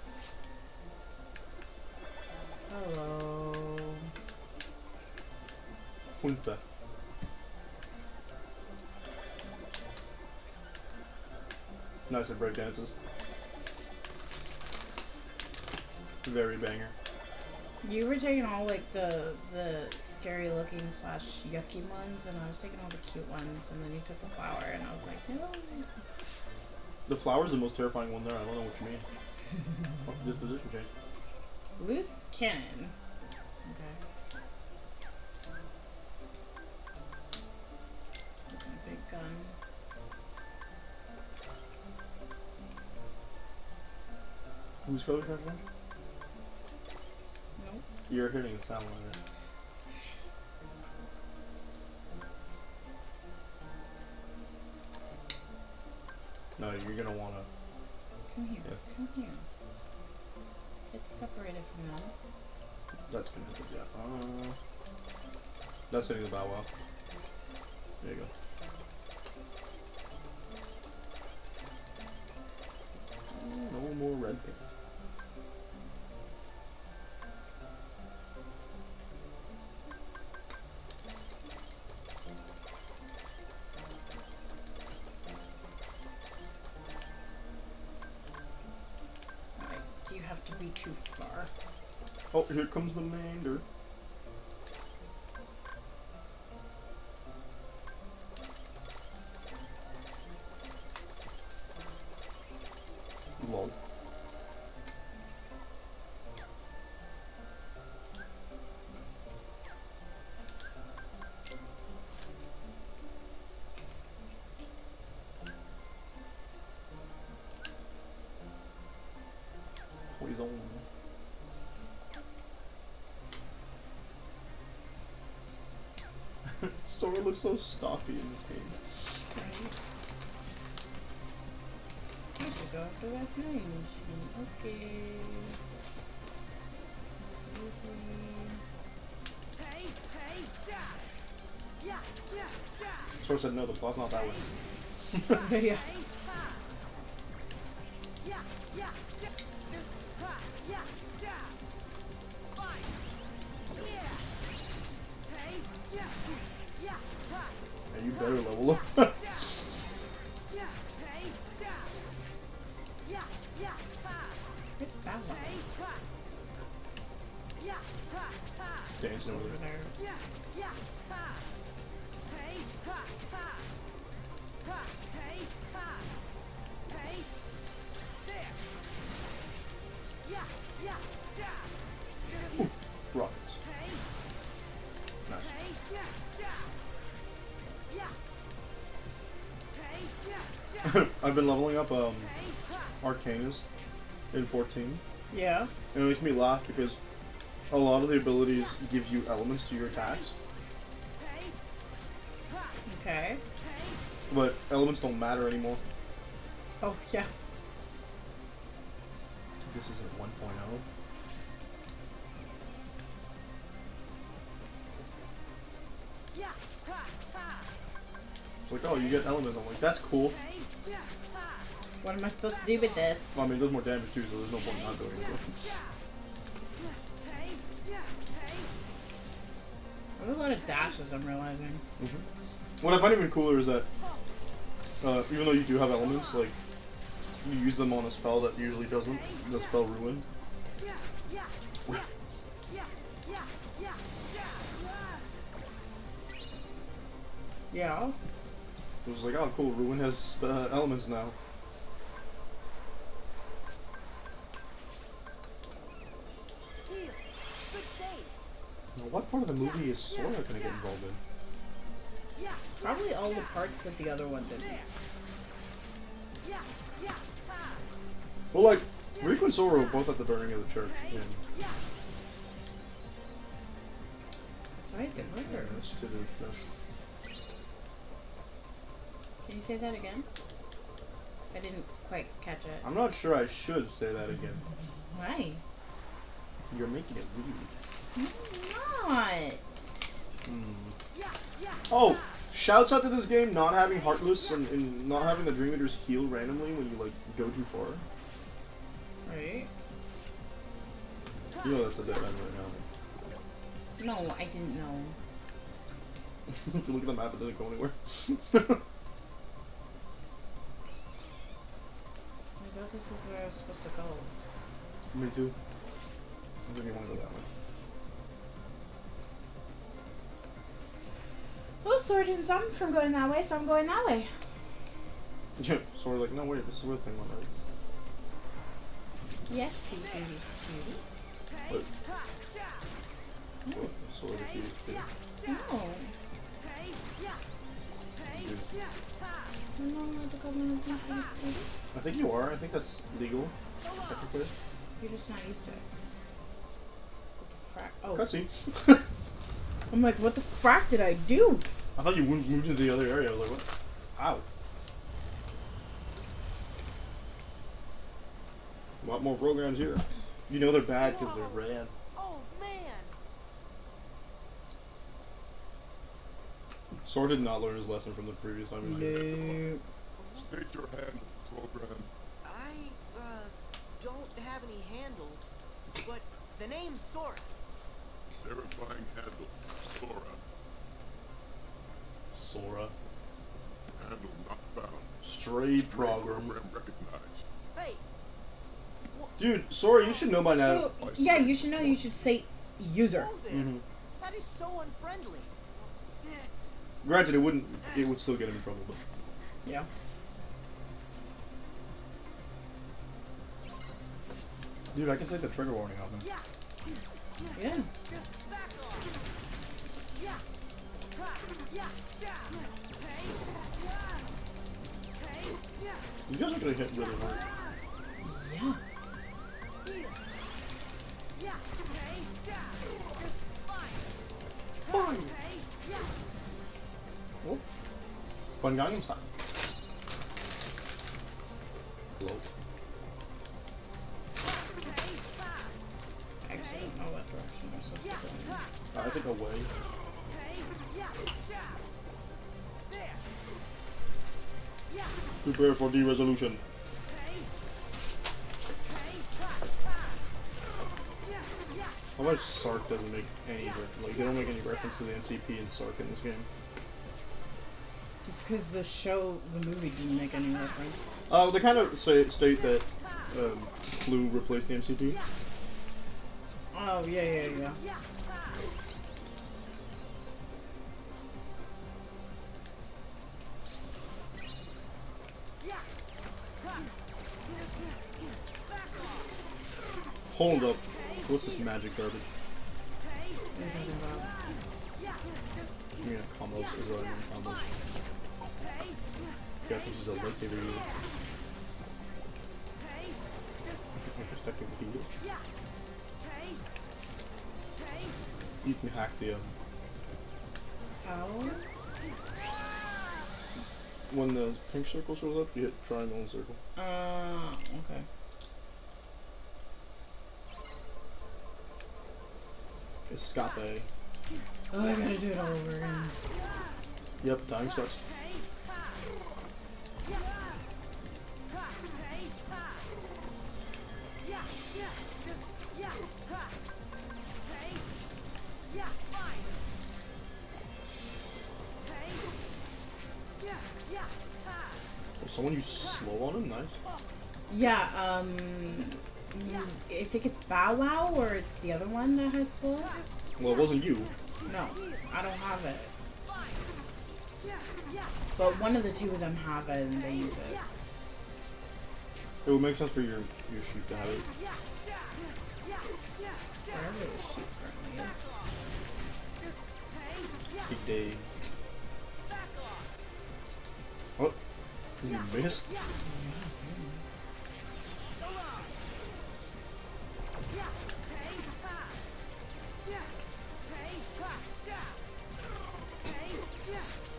Hello. Junta. Nice at break dances. Very banger. You were taking all like the scary looking / yucky ones, and I was taking all the cute ones, and then you took the flower, and I was like, no. The flower's the most terrifying one there. I don't know what you mean. Oh, disposition change. Loose cannon. Okay. That's my big gun. Who's color charge range? Nope. You're hitting a salamander. No, you're gonna wanna. Come here. Yeah. Come here. Get separated from them. That's gonna hit the that's hitting the bow wow. There you go. No more red pink. Alright, do you have to be too far? Oh, here comes the mander. Lol. Poison. Sora looks so stocky in this game. Right. Let's go after that flying machine. Okay. This way. Sora said no, the plot's not that way. Yeah. And you better level up. Where's Bella? Dancing over there. Ooh, rockets. Nice. I've been leveling up Arcanus in 14. Yeah. And it makes me laugh because a lot of the abilities give you elements to your attacks, Okay. but elements don't matter anymore. Oh, yeah. This isn't 1.0. It's like, oh, you get elements. I'm like, that's cool. What am I supposed to do with this? Well, I mean, it does more damage too, so there's no point not doing it. There's a lot of dashes, I'm realizing. What I find even cooler is that even though you do have elements, like you use them on a spell that usually doesn't, the spell Ruin. Yeah. It was like, oh cool, Ruin has elements now. Now, what part of the movie is Sora gonna get involved in? Probably all the parts that the other one did. Well, like, Riku and Sora were both at the burning of the church. And That's right, they were. Can you say that again? I didn't quite catch it. I'm not sure I should say that again. Why? You're making it weird. I'm not. Oh, shouts out to this game not having Heartless and not having the Dream Eaters heal randomly when you like go too far. Right? You know that's a dead end right now. No, I didn't know. If you look at the map, it doesn't go anywhere. I thought this is where I was supposed to go. Me too. I think you want to go that way. Well, Sword didn't stop me from going that way, so I'm going that way. Yeah, so we're like, no wait, this is where the thing went right. Yes, cutie. But, so the key is big. No. I'm not allowed to go in and think cutie. I think you are. I think that's legal, technically. You're just not used to it. What the frack? Oh. Cutscene. I'm like, what the frack did I do? I thought you moved into the other area. I was like, what? Ow. A lot more programs here. You know they're bad because they're red. Oh man! Sora did not learn his lesson from the previous time he was here. No. State your hand, program. I don't have any handles, but the name's Sora. Verifying handle, Sora. Sora. Handle not found. Stray program. Program recognized. Hey, Dude, Sora, you should know by now. So, yeah, you should know. You should say user. whoa there. Mhm. That is so unfriendly. Granted, it would still get him in trouble, but. Yeah. Dude, I can take the trigger warning off him. Yeah. These guys are gonna hit really hard. Yeah. Fun! Oh. Fun Gangnam Style. Hello. Actually, I don't know what direction I'm supposed to go in. I think away. Prepare for de-resolution. How about Sark doesn't make any like they don't make any reference to the MCP and Sark in this game? It's because the movie didn't make any reference. They kind of state that Clue replaced the MCP. Oh, yeah. Hold up. What's this magic garbage? What are you talking about? I mean, combos is what I mean, combos. Yeah, I think she's a lightsaber user. There's technically he is. You can hack the, How? when the pink circle shows up, you hit triangle and circle. Okay. Escape. Oh, I gotta do it all over again. Yep, dying sucks. Was someone use slow on him? Nice. Yeah, I think it's Bow Wow, or it's the other one that has slow. Well, it wasn't you. No, I don't have it. But one of the two of them have it, and they use it. It would make sense for your sheep to have it. Wherever the sheep currently is. Big day. Oh, you missed?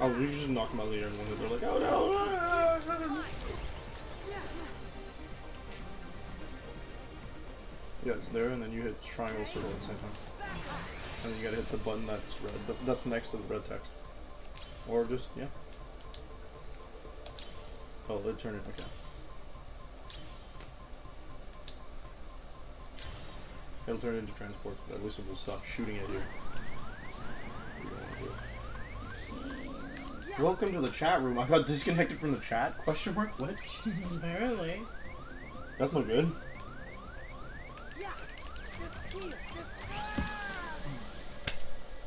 Oh, we just knock him out of the air and one hit. They're like, oh no! Yeah, it's there, and then you hit triangle circle at the same time. And then you gotta hit the button that's red. That's next to the red text. Or just, yeah. Oh, it turned it, okay. It'll turn it into transport, but at least it will stop shooting at you. Welcome to the chat room. I got disconnected from the chat? Question mark? What? Apparently. That's not good.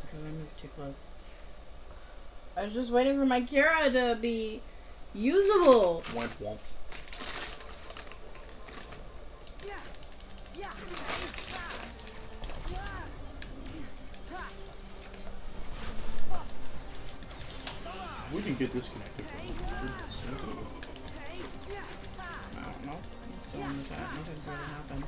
Because I moved too close. I was just waiting for my Kira to be usable. Womp womp. We can get disconnected from this. I don't know. I'm still in the chat. Nothing's really happened.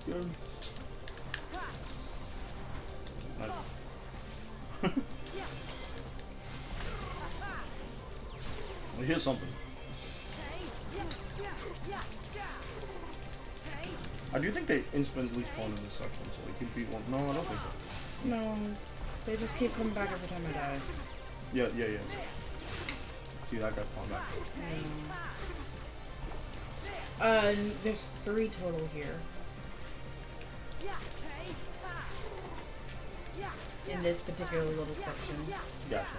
Good. Nice. We hear something. I do think they instantly spawn in this section, so you could beat one. No, I don't think so. No. They just keep coming back every time I die. Yeah. See, that guy spawned back. There's 3 total here. In this particular little section. Gotcha.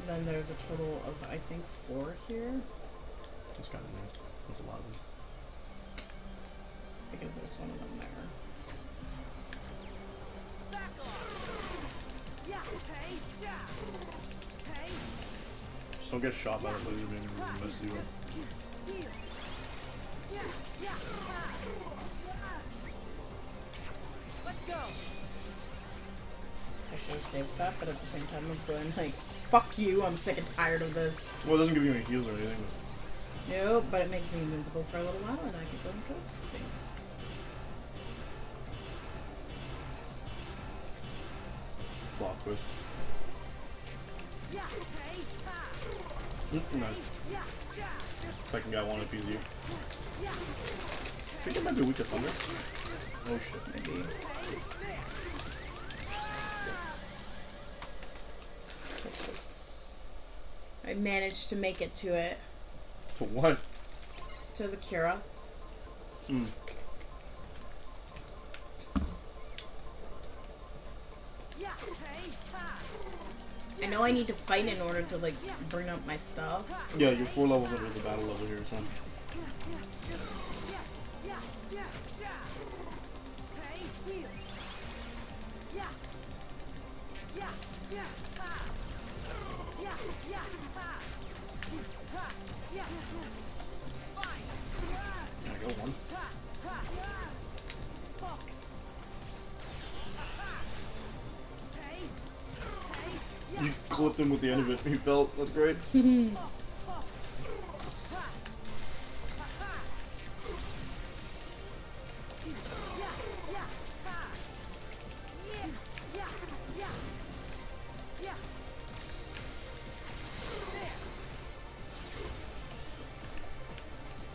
Then there's a total of, I think, 4 here. That's kind of nice. There's a lot of them. Because there's one of them there. Just don't get shot by the laser beam and mess you up. I should have saved that, but at the same time I'm going like, fuck you, I'm sick and tired of this. Well, it doesn't give you any heals or anything. Nope, but it makes me invincible for a little while and I can go and kill things. Plot twist. Nice. Second guy wanted to appease you. I think it might be weak to thunder. Oh shit. Maybe. So close. I managed to make it to it. To what? To the Cura. Mm. I know I need to fight in order to like bring up my stuff. Yeah, you're 4 levels under the battle level here, so. There we go, one. You clipped him with the end of it. He fell. That's great. You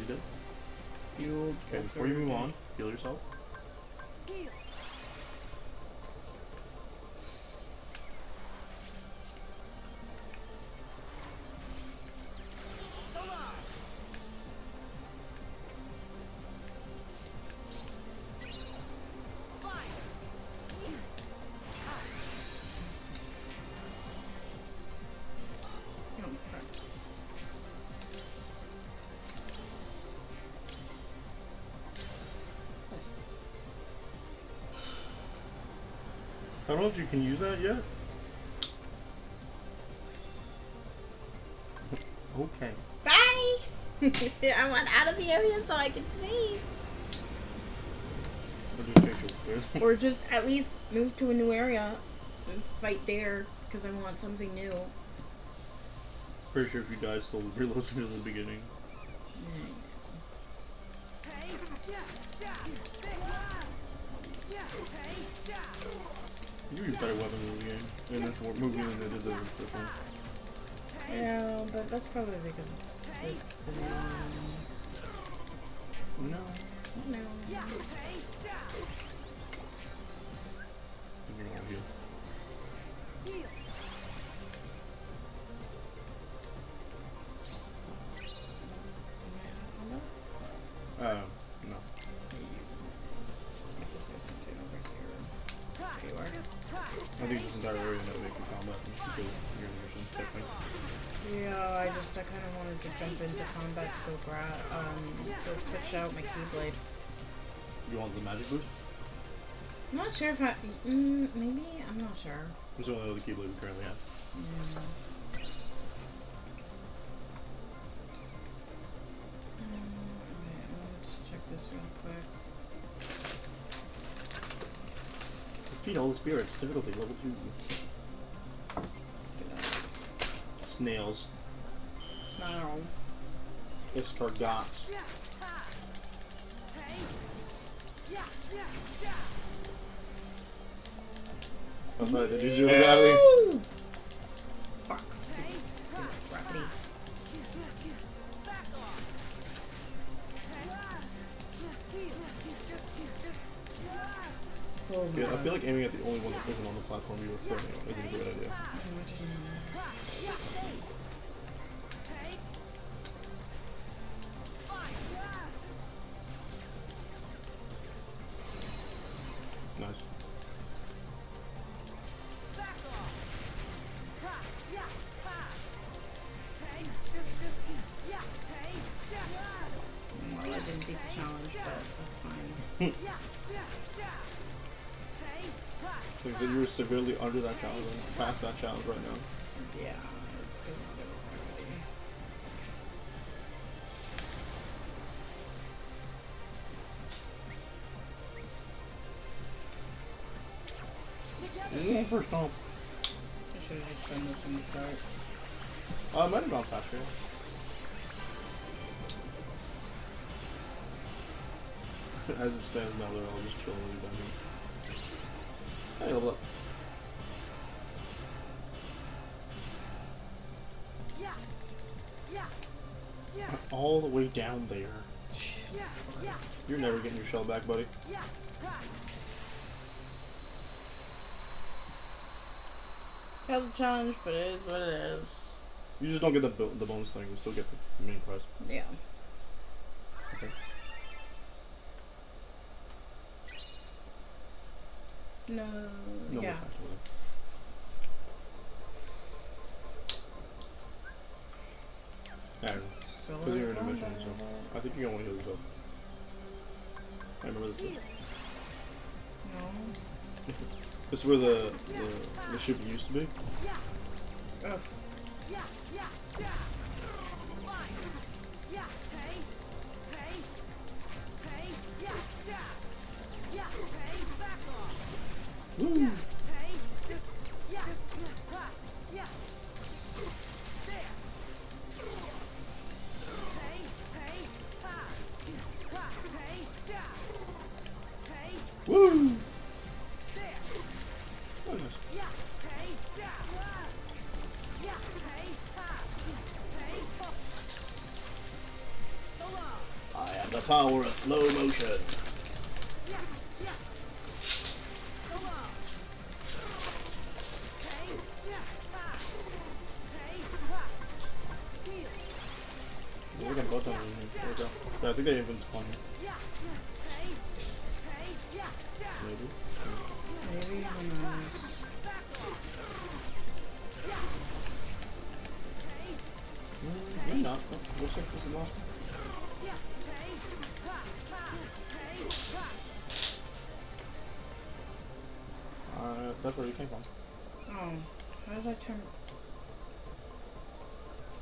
did? Healed. Okay, before you move on, heal yourself. So I don't know if you can use that yet. Okay. Bye! I want out of the area so I can save. Or just change your players. Or just at least move to a new area and fight there because I want something new. Pretty sure if you die, still reloads into the beginning. You use better weapons in the game in this movie than they did the first one. Yeah, but that's probably because it's the No. no. You're gonna heal. No. I think this entire area that make you combat just because you're in the mission type thing. Yeah, I kind of wanted to jump into combat to go to switch out my Keyblade. You want the magic boost? I'm not sure if I, maybe? I'm not sure. It's the only other Keyblade we currently have. Yeah. Okay, I'm gonna just check this real quick. Defeat all the spirits. Difficulty level 2. Snails. Snarls. Escargots. I'm sorry, did you zero gravity? Fuck, stupid zero gravity. Oh Yeah, I feel like aiming at the only one that isn't on the platform you were currently on isn't a good idea. Nice. Well, I didn't beat the challenge, but that's fine. Like that you were severely under that challenge, past that challenge right now. Yeah, it's because of zero gravity. First off. I should have just done this from the start. It might have gone faster. As it stands now, they're all just chilling down here. Hey, level up. all the way down there. Jesus Christ. You're never getting your shell back, buddy. Has a challenge, but it is what it is. You just don't get the bonus thing. You still get the main prize. Yeah. Okay. No. No Yeah. more factor. I don't know. Because you're in a mission, so I think you can only heal yourself. I remember this. No. This is where the ship used to be. Ugh. Woo! Woo! Oh, nice. I have the power of slow motion. We're gonna go down here. There we go. Yeah, I think they even spawn here. Maybe. Maybe, who knows. Maybe not. Oh, looks like this is the last one. That's where you came from. Oh, how did I turn?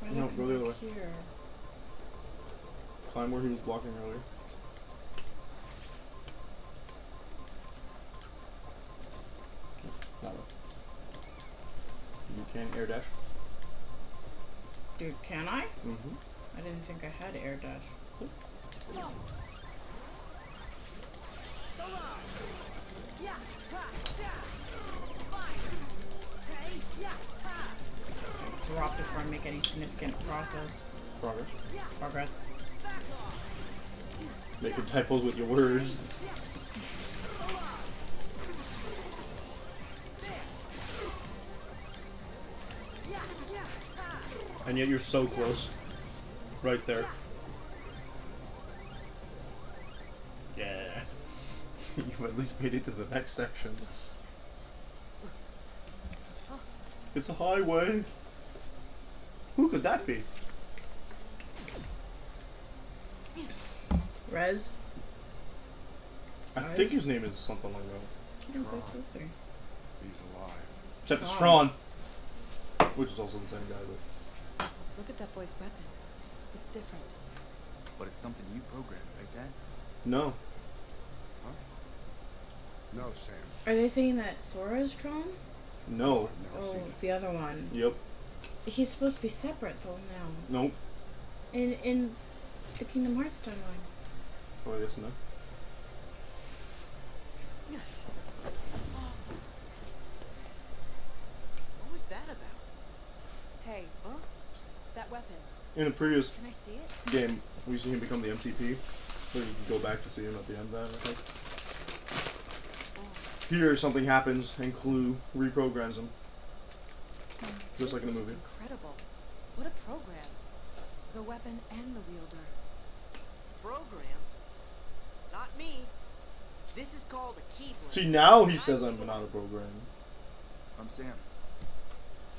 Why did No, I come go the other back here? Climb where he was blocking earlier. That way. You can air dash. Dude, can I? Mm-hmm. I didn't think I had air dash. Drop before I make any significant progress. Making typos with your words. And yet you're so close. Right there. Yeah. You've at least made it to the next section. It's a highway. Who could that be? Rez? I think his name is something like that. I think that's supposed to. He's alive. Except it's Oh. Tron. Which is also the same guy, but... Look at that boy's weapon. It's different. But it's something you programmed, right, Dad? No. No, Sam. Are they saying that Sora's Tron? No. I've never Oh, seen it. the other one. Yep. He's supposed to be separate though now. Nope. In the Kingdom Hearts timeline. Oh, I guess no. What was that about? Hey, Huh? that weapon. In a previous Can I see it? game, we see him become the MCP. So you can go back to see him at the end of that, I think. Here, something happens, and Clue reprograms him. Just like in the This is movie. Incredible. What a program. The weapon and the wielder. Program? Not me. This is called a keyblade. See, now he says I'm not a program. I'm Sam.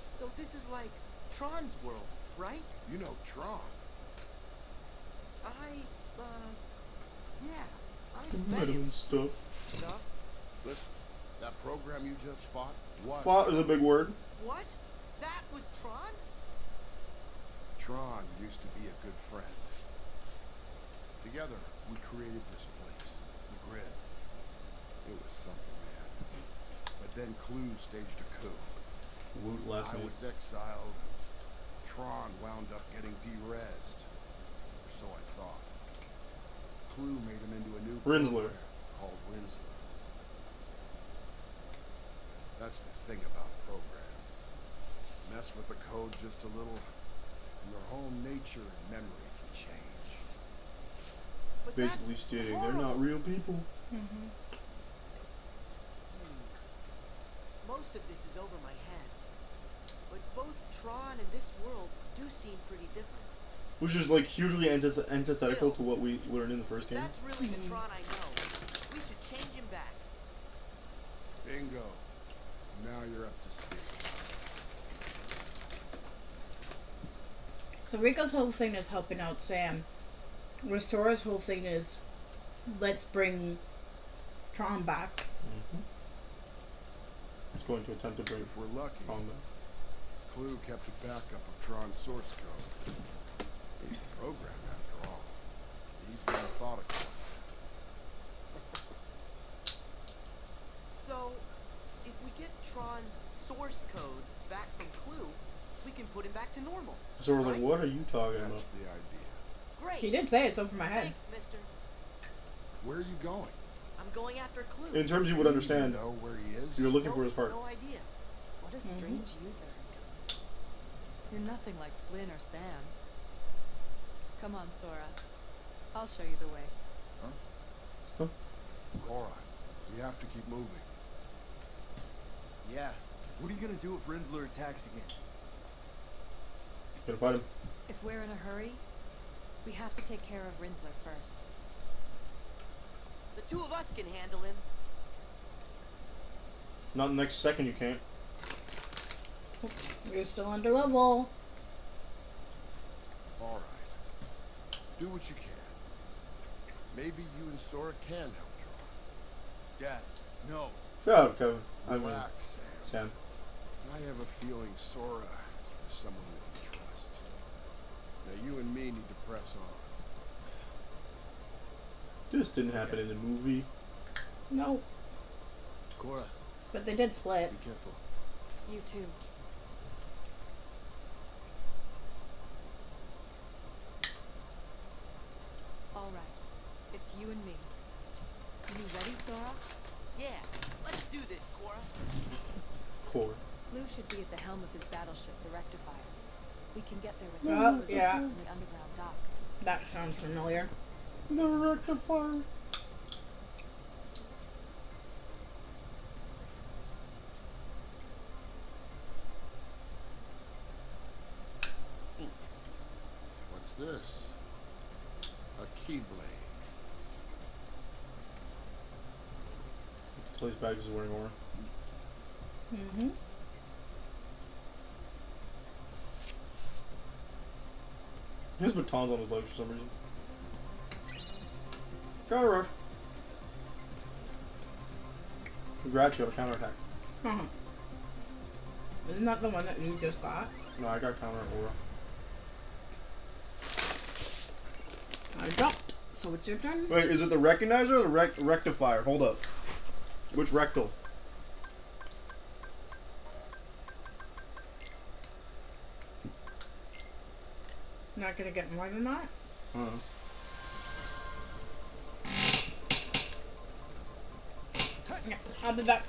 So this is like Tron's world, right? You know Tron. Yeah. I Met bet him it and stuff. stuff. Listen, that program you just fought was... Fought is a big word. What? That was Tron? Tron used to be a good friend. Together, we created this place, the Grid. It was something, man. But then Clue staged a coup. Woot last I name. was exiled. Tron wound up getting de-rezzed. Or so I thought. Clue made him into a new Rinsler. program called Rinsler. That's the thing about program. Mess with the code just a little, and their whole nature and memory can change. But Basically that's stating they're horrible. not real people. Mm-hmm. Most of this is over my head. But both Tron and this world do seem pretty different. Which is like hugely antithetical to what we learned in the first game. That's really the Tron I know. We should change him back. Bingo. Now you're up to speed. So Rico's whole thing is helping out Sam. Where Sora's whole thing is, let's bring Tron back. Mm-hmm. It's going to attempt to bring If we're lucky, Tron back. Clue kept a backup of Tron's source code. He's a program after all. He's methodical. So, if we get Tron's source code back from Clue, we can put him back to normal. So we're like, right? what are you talking about? That's the idea. Great. He did say it's over my head. Thanks, mister. Where are you going? I'm going after Clue. In terms you would understand, You know where he is? you're looking Nope, for his heart. No idea. What a strange user. You're nothing like Flynn or Sam. Come on, Sora. I'll show you the way. Alright, we have to keep moving. Yeah. What are you gonna do if Rinsler attacks again? Gonna fight him. If we're in a hurry, we have to take care of Rinsler first. The two of us can handle him. Not the next second you can't. You're still under level. Alright. Do what you can. Maybe you and Sora can help Tron. Dad, no. Shut up, Kevin. I mean, Relax, Sam. Sam. I have a feeling Sora is someone we can trust. Now you and me need to press on. This didn't happen in the movie. No, Cora, but they did split. be careful. You too. All right. It's you and me. You ready, Sora? Yeah, let's do this, Cora. Core. Blue should be at the helm of his battleship, the Rectifier. We can get there with Oh, the sailors yeah. from the underground docks. That sounds familiar. The rectifier. What's this? A keyblade. Tell his badge is wearing aura. Mm-hmm. He has batons on his legs for some reason. Counter rush. Congrats, you have a counterattack. Uh-huh. Isn't that the one that you just got? No, I got counter aura. I dropped. So it's your turn? Wait, is it the recognizer or the rectifier? Hold up. Which rectal? Not gonna get more than that? Yeah, I'll be back.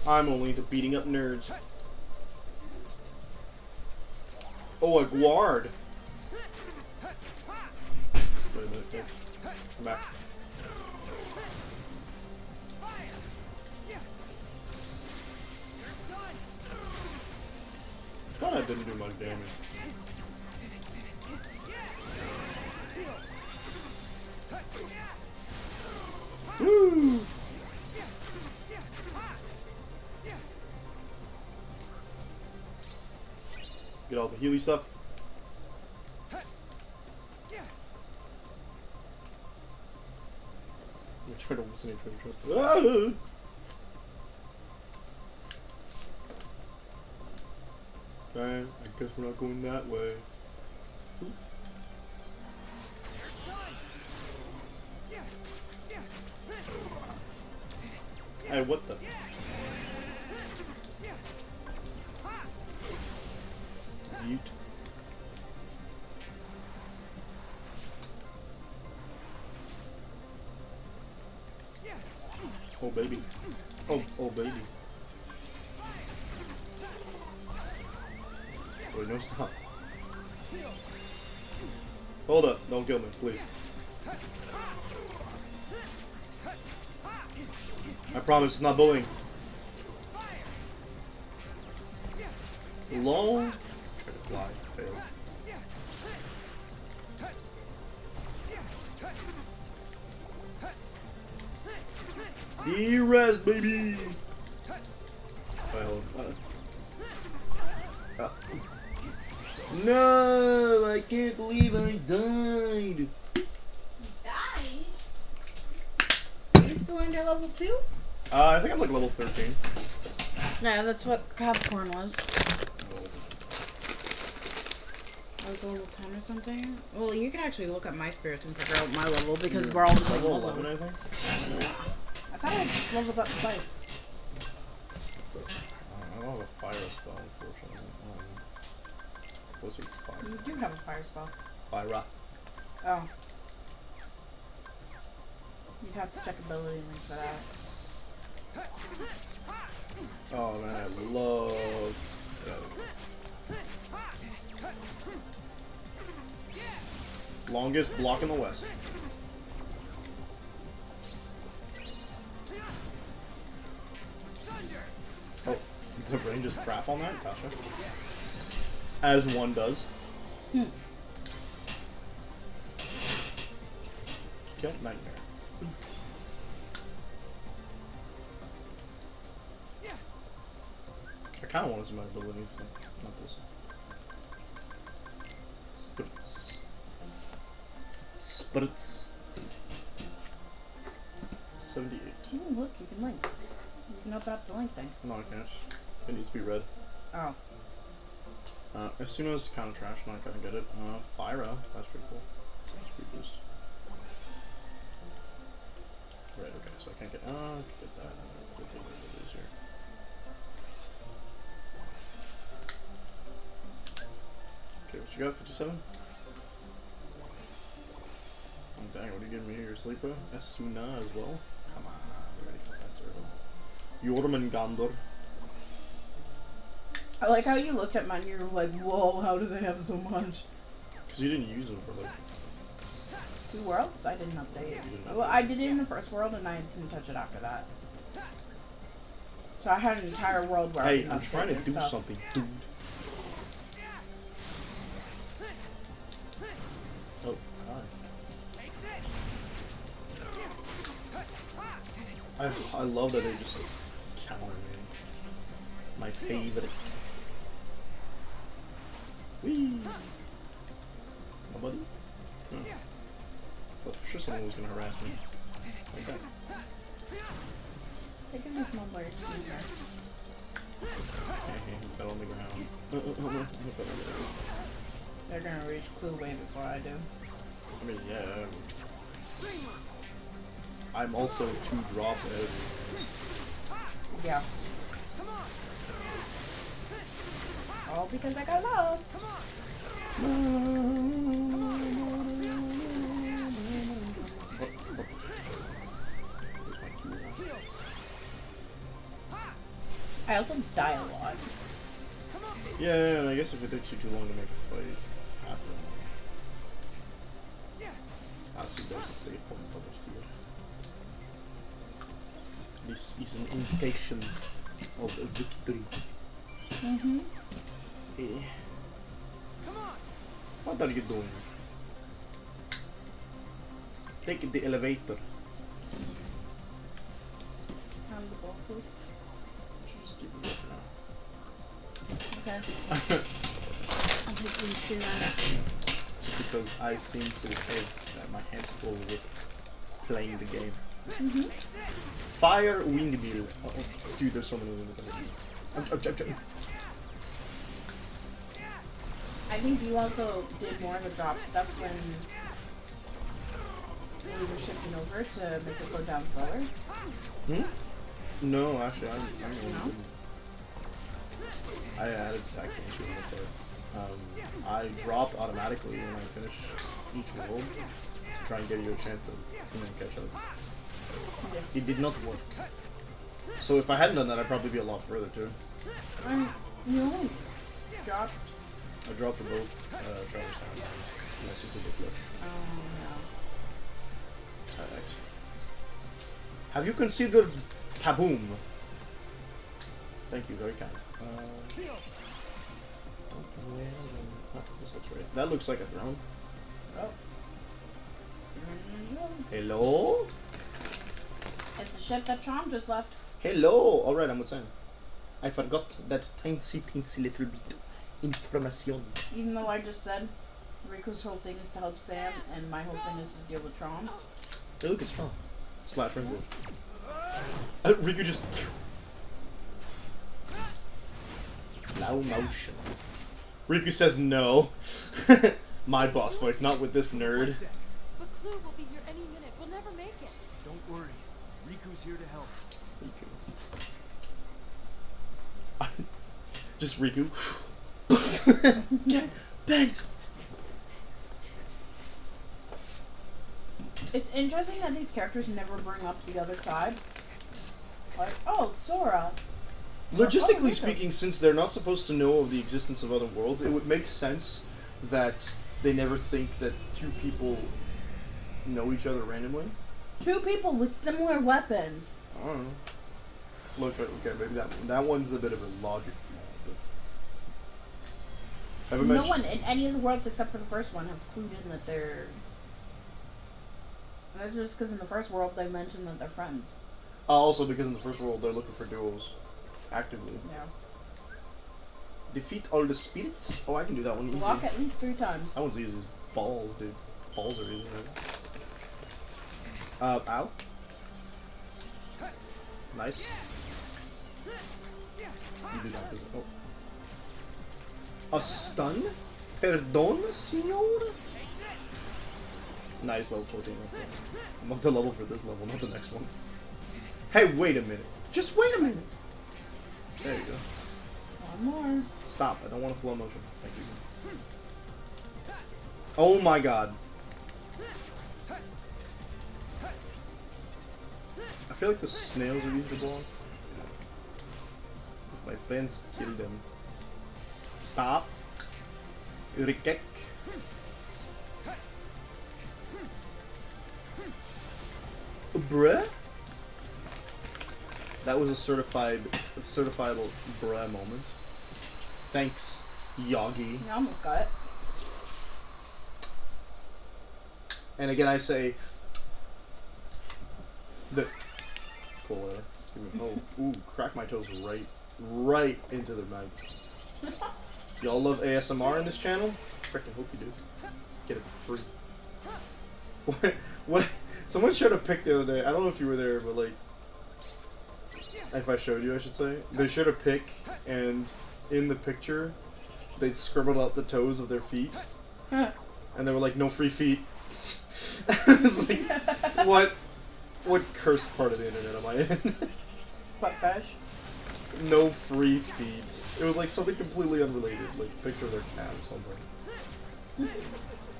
I'm only into beating up nerds. Oh, a guard. Wait a minute, Dick. Come back. God, that didn't do much damage. Woo! Get all the Healy stuff. I'm trying to listen to treasure chest. Ah! Okay, I guess we're not going that way. Hey, what the? Yeet. Oh baby. Oh baby. Wait, no stop. Hold up. Don't kill me, please. I promise it's not bullying. Lol. Try to fly. Failed. D-Res, baby! Failed. No! I can't believe I died! Died? Are you still under level 2? I think I'm like level 13. No, that's what Capricorn was. I was level 10 or something. Well, you can actually look at my spirits and figure out my level because we're all the same Level level. 11, I think? I thought I leveled up twice. I don't have a fire spell, unfortunately. What's it? Fire? You do have a fire spell. Fire. Oh. You'd have to check ability links for that. Oh man, I love. Longest block in the West. Oh, the range is crap on that? Gotcha. As one does. Okay, nightmare. I kind of want to see my ability, so not this. Spritz. Spritz. 78. Look, you can link. You can open up the link thing. No, I can't. It needs to be red. Oh. As soon as counter trash, I'm not gonna get it. Fyra, that's pretty cool. It's a speed boost. Right, okay, so I can't get. I can get that. I don't get what it is here. Okay, what you got? 57? Oh, dang, what are you giving me? Your sleeper? Esuna as well? Come on, we already got that zero. Jormungandr. I like how you looked at mine and you were like, whoa, how do they have so much? Because you didn't use them for like. 2 worlds? I didn't update it. Didn't Well, update I did it in the first world and I didn't touch it after that. So I had an entire world where I Hey, didn't I'm update trying to this do stuff. something, dude. Oh, hi. I love that they just counter me. My favorite. Whee! Nobody? No. Thought for sure someone was gonna harass me. Like that. They give me small birds in here. He fell on the ground. He fell on the ground. They're gonna reach clue way before I do. I mean, yeah. I'm also 2 drops ahead of Yeah. All because I got lost. Where's my Q now? I also die a lot. Yeah, I guess if it takes you too long to make a fight happen. I see there's a save point over here. This is an indication of a victory. Mm-hmm. Eh. What are you doing? Take the elevator. The ball, please. Should just keep it there for now. Okay. I'll take these 2 then. Just because I seem to have my hands full with playing the game. Fire windmill. Oh, dude, there's so many windmills. I think you also did more of the drop stuff when we were shifting over to make it go down slower. No, actually, I'm the one who No? didn't. I added attack into it before. I dropped automatically when I finished each world to try and give you a chance to catch up. It did not work. So if I hadn't done that, I'd probably be a lot further too. You only dropped. I dropped for both Traverse Town. Unless you take a flush. Oh Thanks. Have you considered kaboom? Thank you, very kind. Oh, this looks right. That looks like a throne. no. Hello? It's the ship that Tron just left. Hello! Alright, I'm with Sam. I forgot that teensy little bit information. Even though I just said Riku's whole thing is to help Sam, and my whole thing is to deal with Tron. Hey, look, it's strong. Slash runs it. Riku just... Flow motion. Riku says no. My boss voice, not with this nerd. But Clue will be here any minute. We'll never make it. Don't worry. Riku's here to help. Riku. Just Riku. Get bent! It's interesting that these characters never bring up the other side. Like, oh, Sora. Logistically Riku. speaking, since they're not supposed to know of the existence of other worlds, it would make sense that they never think that two people know each other randomly. Two people with similar weapons. I don't know. Look, okay, maybe that one's a bit of a logic flaw, but... Have I No mentioned- one in any of the worlds except for the first one have clued in that they're... That's just because in the first world they mentioned that they're friends. Also, because in the first world they're looking for duels. Actively. Yeah. Defeat all the spirits? Oh, I can do that one easy. Walk at least 3 times. That one's easy as balls, dude. Balls are easy, right? Ow. Nice. You did not deserve. Oh. A stun? Perdon, senor? Nice, level 14. Okay. I'm up to level for this level, not the next one. Hey, wait a minute. Just wait a minute. There you go. One more. Stop. I don't want a flow motion. Thank you. Oh my god. I feel like the snails are easy to block. If my friends kill them. Stop. Urikek. Bruh? That was a certifiable bruh moment. Thanks, Yagi. You almost got it. And again, I say the cool. Oh, ooh, crack my toes right into the mic. Y'all love ASMR in this channel? Frickin' hope you do. Get it for free. What? Someone showed a pic the other day. I don't know if you were there, but like, if I showed you, I should say. They showed a pic, and in the picture, they scribbled out the toes of their feet, and they were like, "No free feet." I was like, what cursed part of the internet am I in? Foot fetish. No free feet. It was like something completely unrelated, like a picture of their cat or something.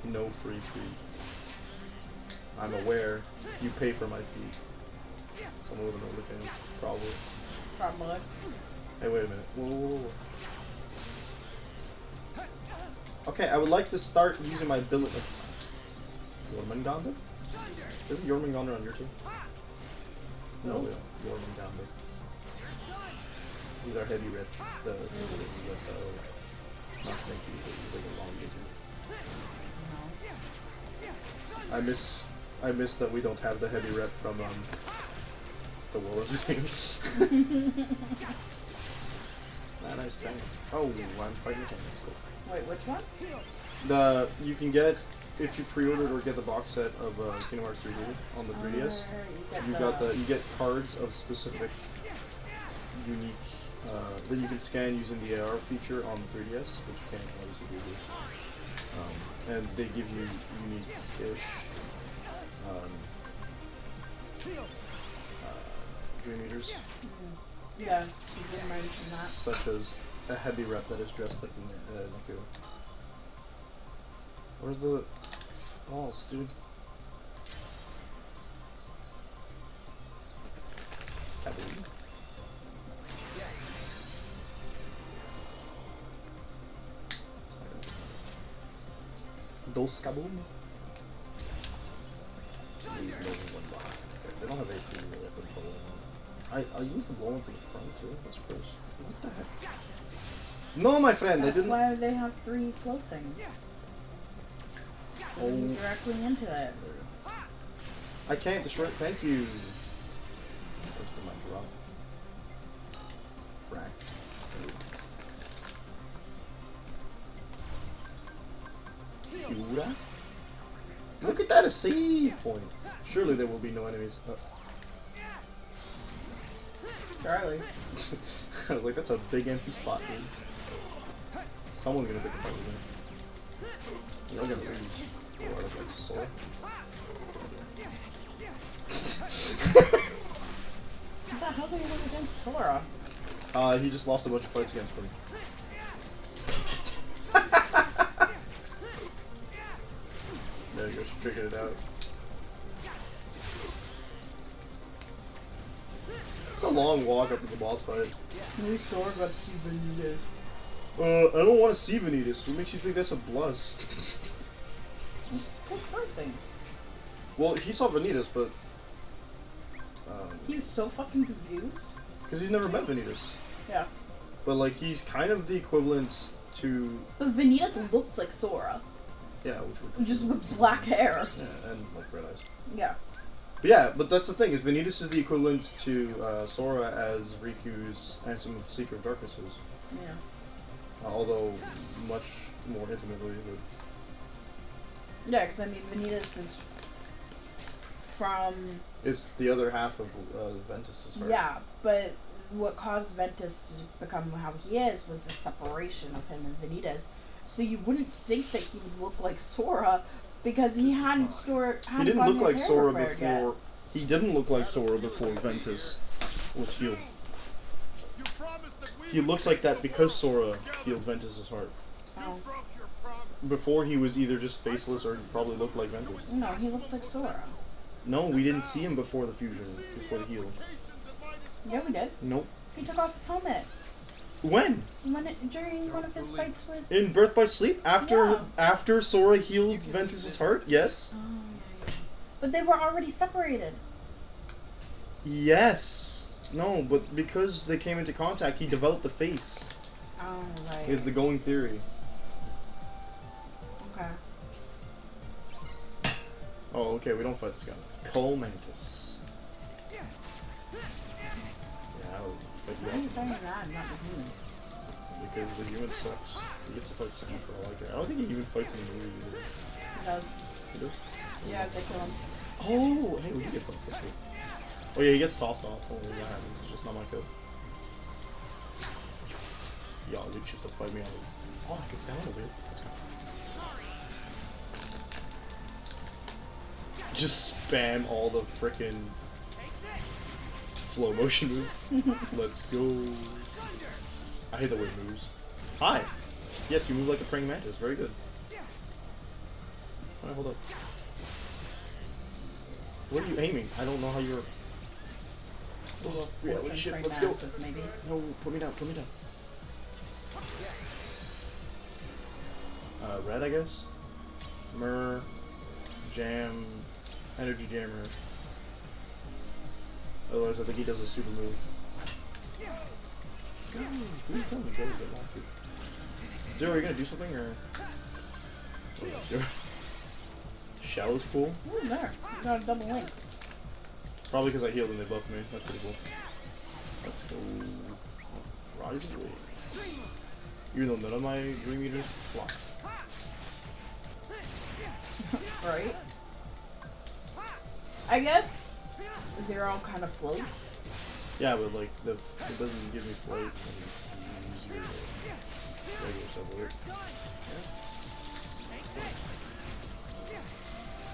No free feet. I'm aware you pay for my feet. Someone with an OnlyFans, probably. Probably. Hey, wait a minute. Whoa. Okay, I would like to start using my ability. Jormungandr? Isn't Jormungandr on your team? No, Jormungandr. He's our heavy red. Not snake beast, he's like a long lizard. I miss that we don't have the heavy rep from the Will of Things. Nice bang. Oh, I'm fighting again. That's cool. Wait, which one? You can get, if you pre-ordered or get the box set of Kingdom Hearts 3D on the 3DS. You get cards of specific unique that you can scan using the AR feature on the 3DS, which you can't obviously do here. And they give you unique-ish Dream Eaters. Yeah, she did mention that. Such as a heavy rep that is dressed like Niku. Where's the balls, dude? Kaboom. Dos kaboom. Leave no one behind. Okay, they don't have HP, you really have to pull them on. I used the blow into the front too. That's gross. What the heck? No, my friend, That's I didn't. why they have 3 flow things. Oh. Directly into it. I can't destroy it. Thank you. First of my drop. Frack. Yura? Look at that, a save point. Surely there will be no enemies. Charlie. I was like, that's a big empty spot, dude. Someone's gonna pick a fight with me. You're gonna lose. Or I look like Sora. What the hell do you look against Sora? He just lost a bunch of fights against him. There you go, she figured it out. It's a long walk up to the boss fight. New Sora got to see Vanitas. I don't want to see Vanitas. What makes you think that's a bless? What's that thing? Well, he saw Vanitas, but... He was so fucking confused. because he's never met Vanitas. Yeah. But, like, he's kind of the equivalent to... But Vanitas looks like Sora. Yeah, which would... Just with black hair. Yeah, and, like, red eyes. Yeah. But yeah, but that's the thing, is Vanitas is the equivalent to Sora as Riku's and some of Secret of Darkness is. Yeah. Although much more intimately. But Yeah, because I mean, Vanitas is from... it's the other half of Ventus's heart. Yeah, but what caused Ventus to become how he is was the separation of him and Vanitas. So you wouldn't think that he would look like Sora because he hadn't He didn't look like Sora before. He didn't look like Sora before Ventus was healed. He looks like that because Sora healed Ventus's heart. Oh. Before he was either just faceless or he probably looked like Ventus. No, he looked like Sora. No, we didn't see him before the fusion, before the heal. Yeah, we did. Nope. He took off his helmet. When? During one of his fights with... In Birth by Sleep? Yeah. After Sora healed Ventus's heart? Yes. But they were already separated. Yes. No, but because they came into contact, he developed a face. Oh, right. Is the going theory. Okay. Oh, okay, we don't fight this guy. Cole Mantis. Yeah, I was Why are you fighting that, not the human? because the human sucks. He gets to fight Sam for all I care. I don't think he even fights in the movie either. He does. He does? Yeah, they kill him. Oh, hey, we do get points. That's cool. Oh yeah, he gets tossed off. Oh, that happens. It's just not my code. Y'all did just to fight me out of... Oh, I can stand a bit. Let's go. Just spam all the frickin' flow motion moves. Let's go. I hate the way it moves. Hi! Yes, you move like a praying mantis. Very good. Alright, hold up. What are you aiming? I don't know how you're... Oh, reality shit, let's go. Maybe. No, put me down, put me down. Red, I guess? Myrrh, Jam, Energy Jammer. Otherwise, I think he does a super move. Go! Who are you telling me go? Zero, are you gonna do something, or...? Shallow's cool. Ooh, there. You got a double link. Probably because I healed and they buffed me. That's pretty cool. Let's go. Rising Wave. Even though none of my Dream Eaters fly. Right? I guess Zero kind of floats. Yeah, but like, it doesn't give me flight. It use your regular subway.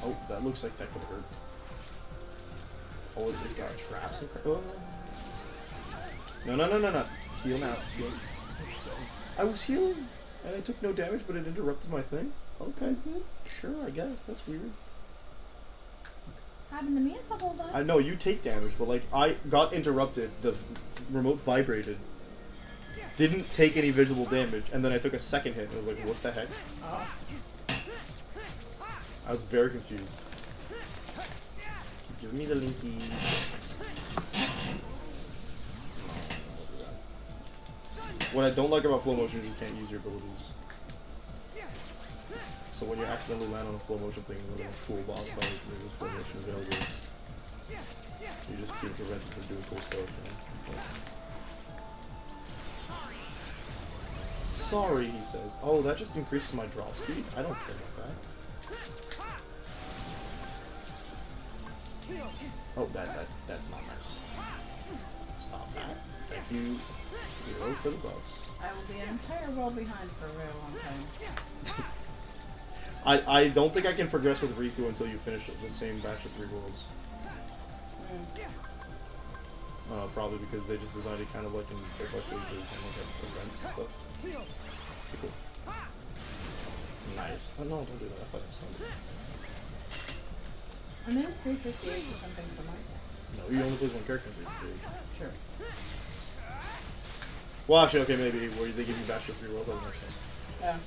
Oh, that looks like that could hurt. Oh, it's got traps and crap. Oh. No. Heal now. Heal. I was healing, and I took no damage, but it interrupted my thing? Okay. Sure, I guess. That's weird. Happened to me a couple of times. I know, you take damage, but like, I got interrupted, the remote vibrated, didn't take any visible damage, and then I took a second hit, and I was like, what the heck? Oh. I was very confused. Give me the linky. What I don't like about flow motion is you can't use your abilities. So when you accidentally land on a flow motion thing with a cool boss fight, there's flow motion available. You're just being prevented from doing cool stuff, you know? Sorry, he says. Oh, that just increases my drop speed? I don't care about that. Oh, that's not nice. Stop that. Thank you. 0 for the buffs. I will be an entire world behind for a very long time. I don't think I can progress with Riku until you finish the same batch of 3 worlds. Probably because they just designed it kind of like in Dead by Sleep, kind of like have events and stuff. Okay, cool. Nice. Oh no, don't do that. I thought it sounded. I'm in 358 or something somewhere. No, he only plays one character in 358. Sure. Well, actually, okay, maybe where they give you batch of 3 worlds, that would make sense. Yeah.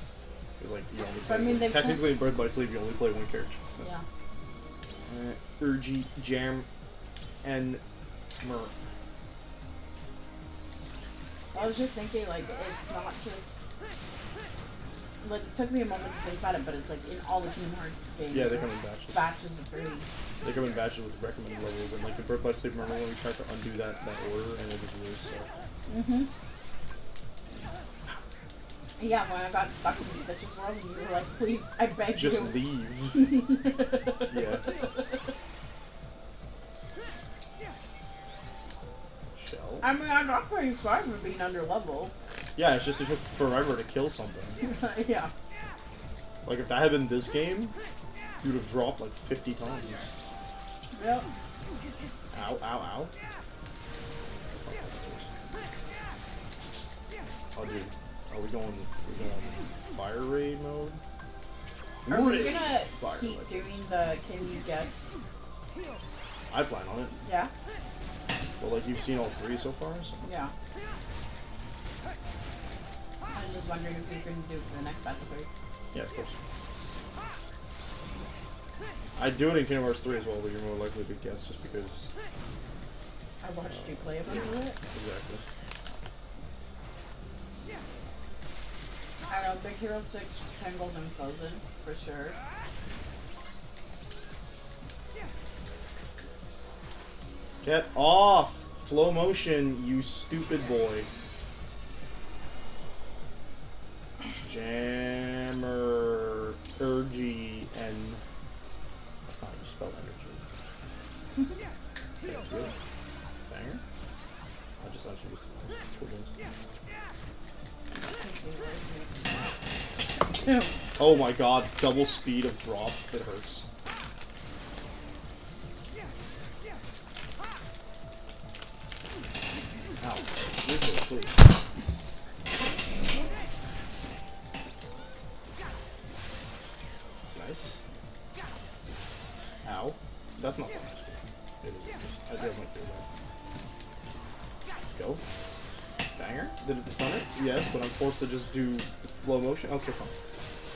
Because like you only But, I mean, play technically in Birth by Sleep, you only play one character. So. Yeah. Urgi, Jam, and Mer. I was just thinking, like, it's not just... Like, it took me a moment to think about it, but it's like in all the Kingdom Hearts games. Yeah, they come in batches. Batches of 3. They come in batches with recommended levels, and like in Birth by Sleep, remember when we tried to undo that order, and it was really sucked. Yeah, when I got stuck in the Stitches world, and you were like, please, I beg you. Just leave. Yeah. Shell. I mean, I got pretty far from being under level. Yeah, it's just it took forever to kill something. Yeah. Like if that had been this game, you'd have dropped like 50 times. Yep. Ow, ow, ow. That's not how that works. Oh dude, are we going fire raid mode? Are we gonna Fire keep raid. doing the can you guess? I plan on it. Yeah? Well, like you've seen all 3 so far, so. Yeah. I was just wondering if you're gonna do it for the next battle 3. Yeah, of course. I'd do it in Kingdom Hearts 3 as well, but you're more likely to guess just because. I watched you play a bunch of it. Exactly. I don't know, Big Hero 6, Tangled, and Frozen, for sure. Get off! Flow motion, you stupid boy. Jammer, Urgi, and that's not how you spell energy. Thank you. Banger. I just actually just cool ones. Oh my god, double speed of drop, it hurts. Ow. Please. Nice. Ow. That's not so nice. It is. I did my kill there. Go. Banger. Did it stun it? Yes, but I'm forced to just do flow motion. Okay, fine.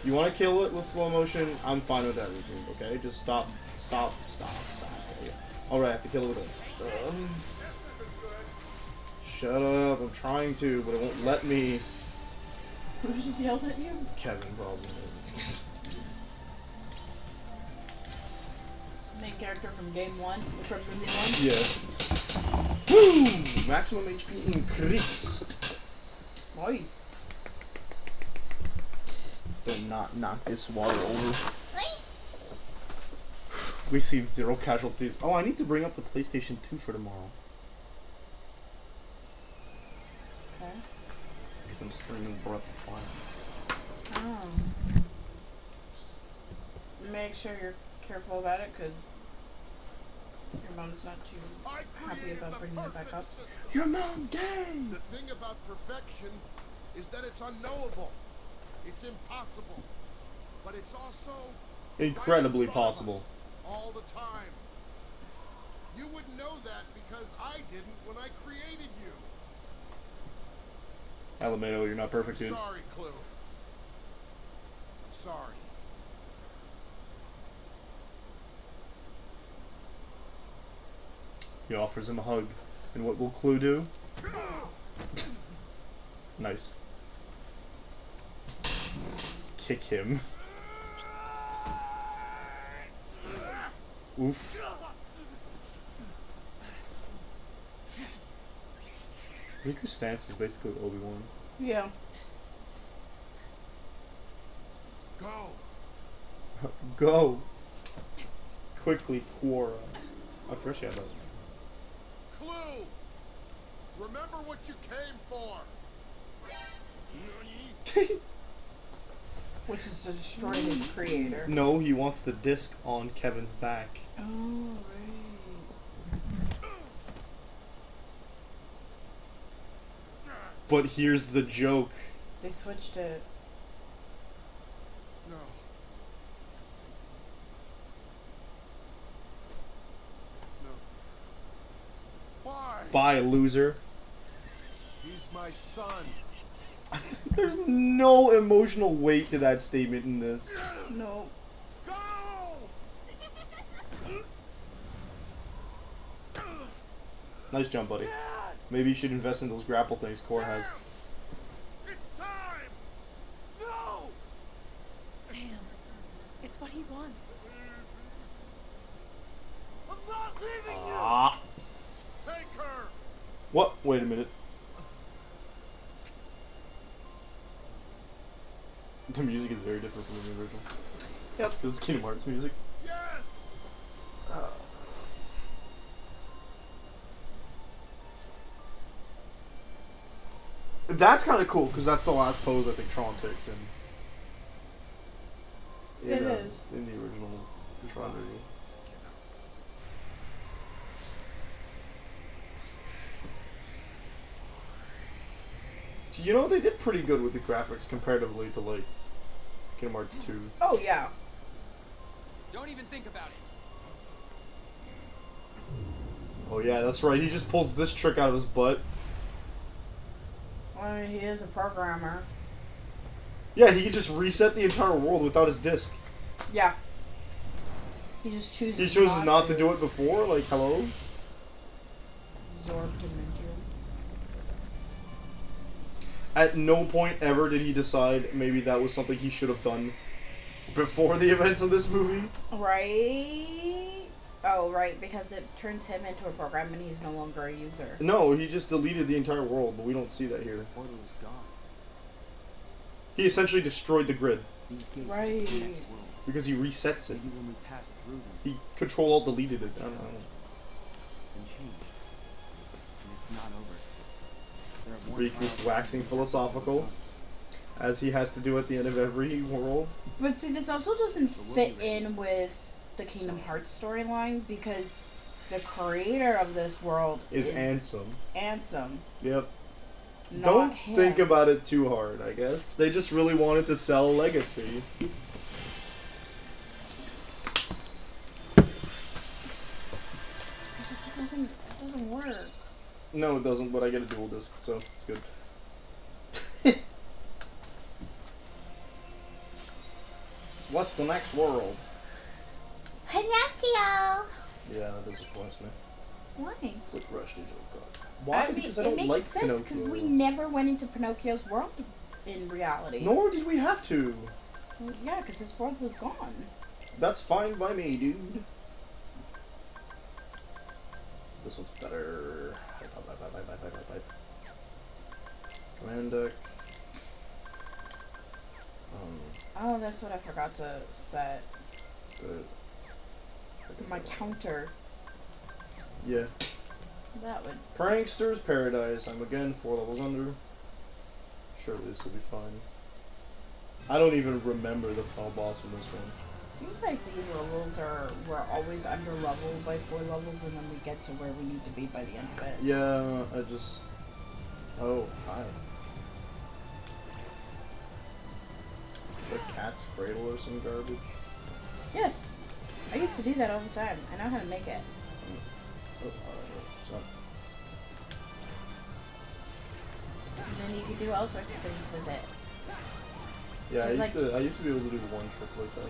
You want to kill it with slow motion? I'm fine with that, Riku. Okay, just stop. There you go. Alright, I have to kill it with it. Shut up. I'm trying to, but it won't let me. Who just yelled at you? Kevin, probably. Main character from game 1, from the new one. Yeah. Woo! Maximum HP increased. Moist. Do not knock this water over. We've seen 0 casualties. Oh, I need to bring up the PlayStation 2 for tomorrow. Okay. Because I'm streaming Breath of Fire. Oh. Just make sure you're careful about it, because your mom's not too happy about bringing it back up. Your mom gay! The thing about perfection is that it's unknowable. It's impossible. But it's also Incredibly right in front of possible. us all the time. You would know that because I didn't when I created you. Alameo, you're not perfect, dude. Sorry, Clue. I'm sorry. He offers him a hug. And what will Clue do? Nice. Kick him. Oof. Riku's stance is basically Obi-Wan. Yeah. Go. Go! Quickly, Quora. I forgot she had that. Clue. Remember what you came for. Which is to destroy his creator. No, he wants the disc on Kevin's back. Oh, right. But here's the joke. They switched it. No. No. Why? Bye, loser. He's my son. There's no emotional weight to that statement in this. No. Go! Nice jump, buddy. Maybe you should invest in those grapple things Core has. It's time! No! Sam, it's what he wants. I'm not leaving you! Ah. Take her! What? Wait a minute. The music is very different from the original. Yep. This is Kingdom Hearts music. Yes! That's kind of cool because that's the last pose I think Tron takes in. It is. In the original Tron movie. So, you know, they did pretty good with the graphics comparatively to like Kingdom Hearts 2. Oh, yeah. Don't even think about it. Oh yeah, that's right. He just pulls this trick out of his butt. I mean, he is a programmer. Yeah, he could just reset the entire world without his disc. Yeah. He just chooses. He chooses not to do it before. Like, hello. Zorb Dementor. At no point ever did he decide maybe that was something he should have done before the events of this movie. Right. Oh, right, because it turns him into a program and he's no longer a user. No, he just deleted the entire world, but we don't see that here. Portal is gone. He essentially destroyed the grid These gates Right. to the next world. because he resets it. Maybe when we pass through them, He Control-Alt-Deleted it. I don't know. and change. And it's not over. There are more Riku's trials waxing than philosophical, as he has to do at the end of every world. But see, this also doesn't fit in with the Kingdom Hearts storyline because the creator of this world Is Ansem. Ansem. Yep. Not Don't him. think about it too hard, I guess. They just really wanted to sell Legacy. It doesn't work. No, it doesn't, but I get a dual disc, so it's good. What's the next world? Pinocchio! Yeah, that disappoints me. Why? Flick Rush Digital Card. Why? mean, Because I don't it makes like sense because Pinocchio. we never went into Pinocchio's world in reality. Nor did we have to. Well, yeah, because his world was gone. That's fine by me, dude. This one's better. Hype. Command deck. Oh, that's what I forgot to set. My counter. Yeah. That would. Prankster's Paradise. I'm again 4 levels under. Surely this will be fine. I don't even remember the final boss from this one. Seems like these levels we're always under leveled by 4 levels and then we get to where we need to be by the end of it. Yeah, I just... Oh, hi. The cat's cradle or some garbage? Yes. I used to do that all the time. I know how to make it. Oh, alright, it's not. And then you can do all sorts of things with it. Yeah, It's I used to be able to do one trick like that.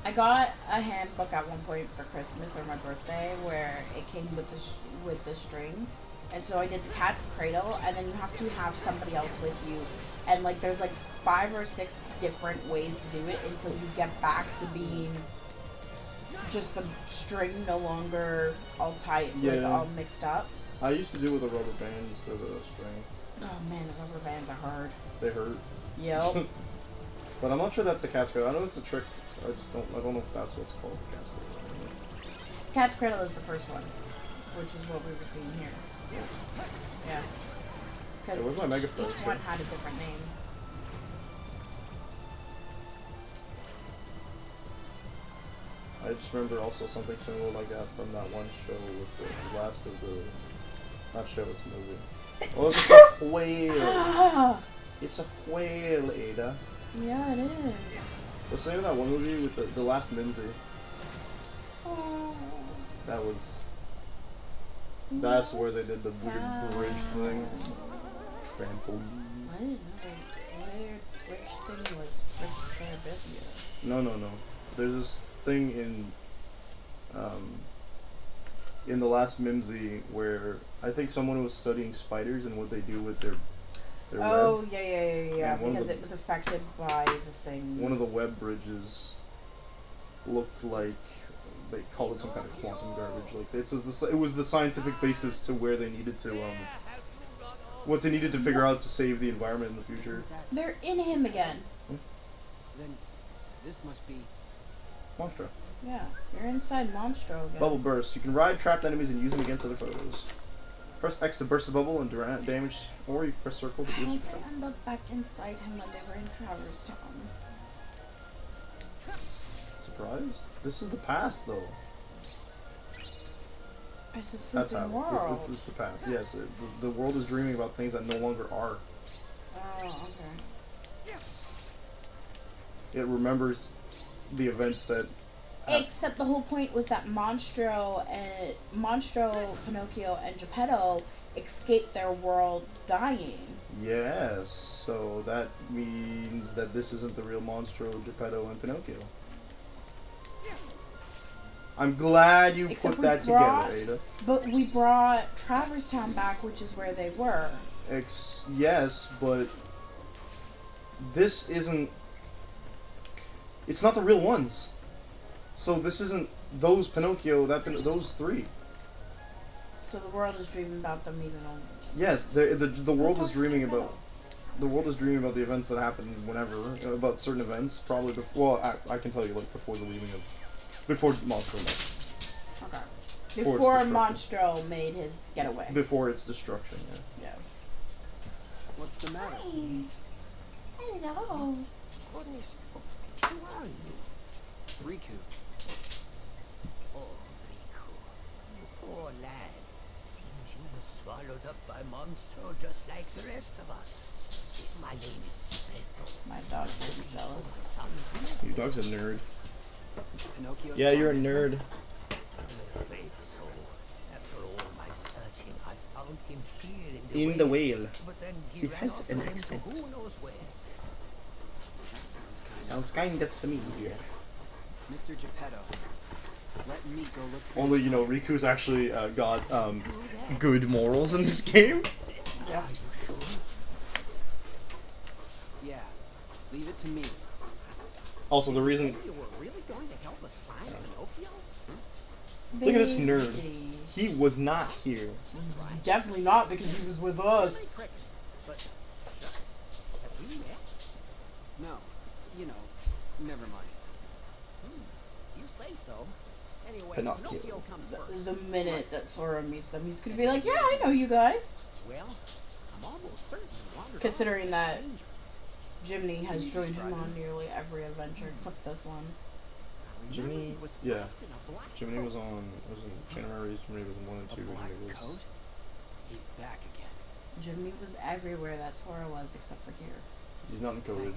I got a handbook at one point for Christmas or my birthday where it came with the string, and so I did the cat's cradle, and then you have to have somebody else with you, and like there's like 5 or 6 different ways to do it until you get back to being just the string no longer all tight, like Yeah. all mixed up. I used to do it with a rubber band instead of a string. Oh man, the rubber bands are hard. They hurt. Yep. But I'm not sure that's the cat's cradle. I know it's a trick. I don't know if that's what's called the cat's cradle. Cat's cradle is the first one, which is what we were seeing here. Yeah. Because Hey, where's my Mega each Force one go? had a different name. I just remember also something similar like that from that one show with the last of the... Not show, it's a movie. Oh, it's a whale! It's a whale, Ada. Yeah, it is. What's the name of that one movie with the last Mimsy? Oh. That was... That's where they did the weird bridge thing. Trampoline. I didn't know the weird bridge thing was Terabithia. No. There's this thing in the last Mimsy where I think someone was studying spiders and what they do with their Oh, web. yeah, And one of because the- it was affected by the thing. One of the web bridges looked like they called it some kind of quantum garbage. Like it was the scientific basis to where they needed to what they needed to figure out to save the environment in the future. They're in him again. Then this must be... Monstro. Yeah, you're inside Monstro again. Bubble burst. You can ride trapped enemies and use them against other foes. Press X to burst the bubble and damage, or you can press circle to How boost did your they end up back inside him when they were in Traverse Town? Surprise? This is the past, though. It's a That's sleeping how. world. This is the past. Yes, the world is dreaming about things that no longer are. Oh, okay. It remembers the events that. Except the whole point was that Monstro, Pinocchio, and Geppetto escaped their world dying. Yes, so that means that this isn't the real Monstro, Geppetto, and Pinocchio. I'm glad you Except put we that brought- together, Ada. But we brought Traverse Town back, which is where they were. Yes, but this isn't. It's not the real ones. So this isn't those Pinocchio. Those 3. So the world is dreaming about them even though... Yes, the world is dreaming about. The world is dreaming about the events that happened whenever, about certain events, probably before. Well, I can tall you, like, before the leaving of. Before Monstro Okay. Before Before its Monstro made his getaway. before its destruction, yeah. Yeah. What's the matter? Hello. Goodness, who are you? Riku. Oh, Riku, you poor lad. Seems you were swallowed up by Monstro just like the rest of us. My name is Geppetto. My dog would be jealous. Your dog's a nerd. Pinocchio? Yeah, you're a nerd. I'm afraid so. After all my searching, I found him here In the whale. But then He he ran has off an into accent. who knows where. Sounds kind of to me. Yeah. Mr. Geppetto, let me go look for Only, Riku's actually got good morals in this game. Yeah. Yeah, leave it to me. Also, the reason. You were really going to help us find Pinocchio? Look at this nerd. Baby. He was not here. Definitely not because he was with us. But have we met? No, never mind. You say so. Anyway, Pinocchio. Pinocchio comes first. The minute that Sora meets them, he's gonna be like, yeah, I know you guys. Well, I'm almost certain you wandered Considering off that into danger. Jimny has joined him on nearly every adventure except this one. Jiminy, He was yeah. dressed in a black Jiminy coat. was in Chain of Memories. Jiminy was in 1 and 2. A black Jiminy was. coat? He's back again. Jimny was everywhere that Sora was except for here. He's not encoded,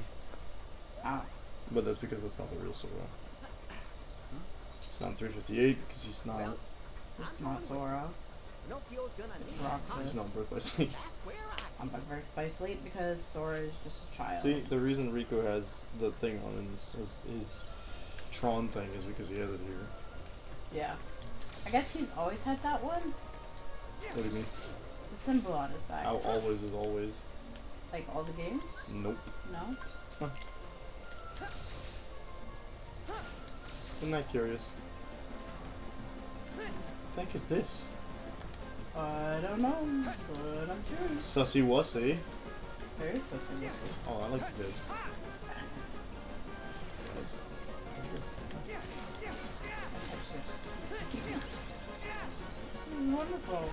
Oh. but that's because that's not the real Sora. It's not 358 because he's not. Well, It's not Sora. Pinocchio's gonna It's need Roxas. He's not birth by sleep. That's where I'm by Birth by Sleep because Sora is just a child. See, the reason Riku has the thing on his Tron thing is because he has it here. Yeah. I guess he's always had that one. What do you mean? The symbol on his back. How always is always. Like all the games? Nope. No? Huh. Isn't that curious? What the heck is this? I don't know, but I'm curious. Sussy Wussy. There is such a mystery. Oh, I like these guys. Nice. This is wonderful.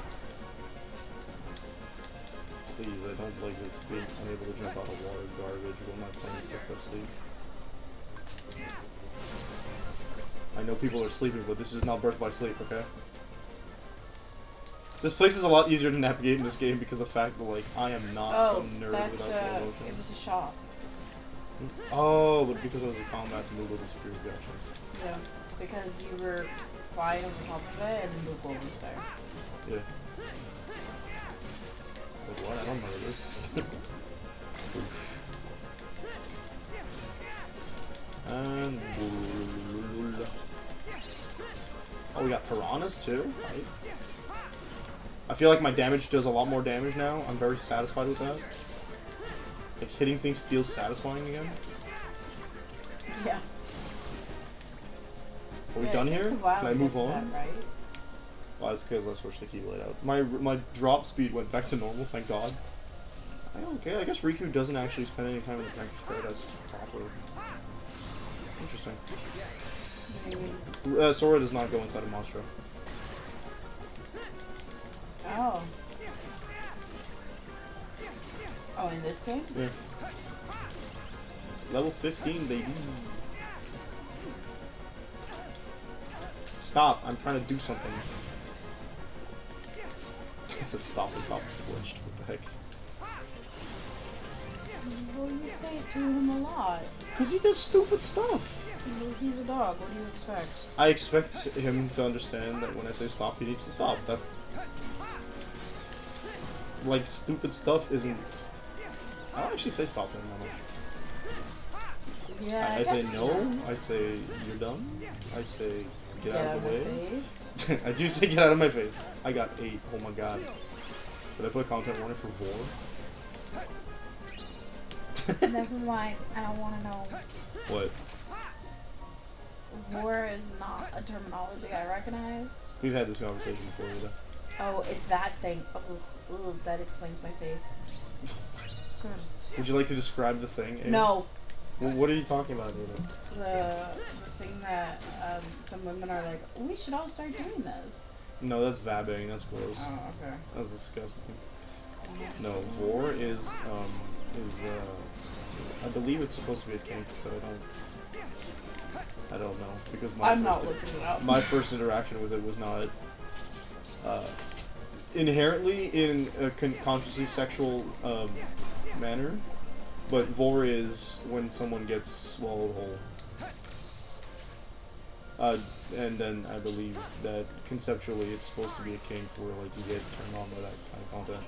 Please, I don't like this being unable to jump out of water garbage. What am I playing for this league? I know people are sleeping, but this is not Birth by Sleep, okay? This place is a lot easier to navigate in this game because of the fact that, like, I am not some nerd that's, without full motion. it was a shop. Oh, but because I was a combat, Moogle disappeared, gotcha. Yeah, because you were flying over top of it and Moogle was there. Yeah. I was like, what? I don't know this. And... oh, we got piranhas too? Right. I feel like my damage does a lot more damage now. I'm very satisfied with that. Like, hitting things feels satisfying again. Yeah. Are we done here? Can I move on? That, right? Well, that's because I switched the key layout. My drop speed went back to normal, thank God. Okay, I guess Riku doesn't actually spend any time in the Prankster's Paradise properly. Interesting. Sora does not go inside a monster. Oh. Oh, in this game? Yeah. Level 15, baby. Stop, I'm trying to do something. I said stop and Pop flinched, what the heck? Well, you say it to him a lot. Because he does stupid stuff. He's a dog, what do you expect? I expect him to understand that when I say stop, he needs to stop. That's... like, stupid stuff isn't... I don't actually say stop to him that much. Yeah, I say no, I say you're dumb, I say get out of the way. I do say get out of my face. I got 8, oh my god. Did I put a content warning for Vor? Never mind, I don't want to know. What? Vor is not a terminology I recognized. We've had this conversation before, either. Oh, it's that thing. Oh, that explains my face. Would you like to describe the thing? Aiden? No. Well, what are you talking about, Aiden? The thing that some women are like, we should all start doing this. No, that's vabbing. That's gross. Oh, okay. That's disgusting. No, Vor is I believe it's supposed to be a kink, but I don't know because my first interaction with it was not inherently in a consciously sexual manner, but Vor is when someone gets swallowed whole. And then I believe that conceptually it's supposed to be a kink where like you get turned on by that kind of content.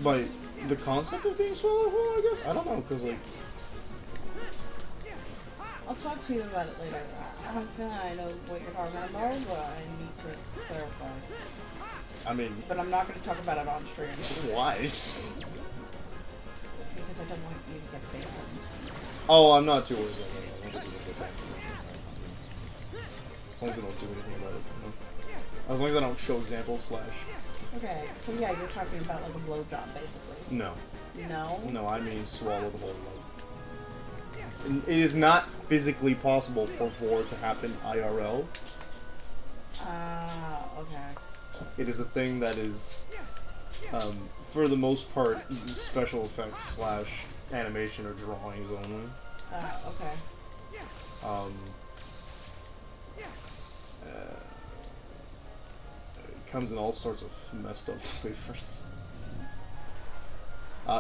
By the concept of being swallowed whole, I guess? I don't know, because like... I'll talk to you about it later. I have a feeling I know what you're talking about, but I need to clarify. I mean... But I'm not going to talk about it on stream. Why? Because I don't want you to get banned. Oh, I'm not too worried about that. I don't think we'll get banned. As long as we don't do anything about it. You know? As long as I don't show examples slash... Okay, so yeah, you're talking about like a blowjob, basically. No. No? No, I mean swallowed whole. Like, it is not physically possible for Vor to happen IRL. Okay. It is a thing that is, for the most part, special effects slash animation or drawings only. Okay. Comes in all sorts of messed up flavors.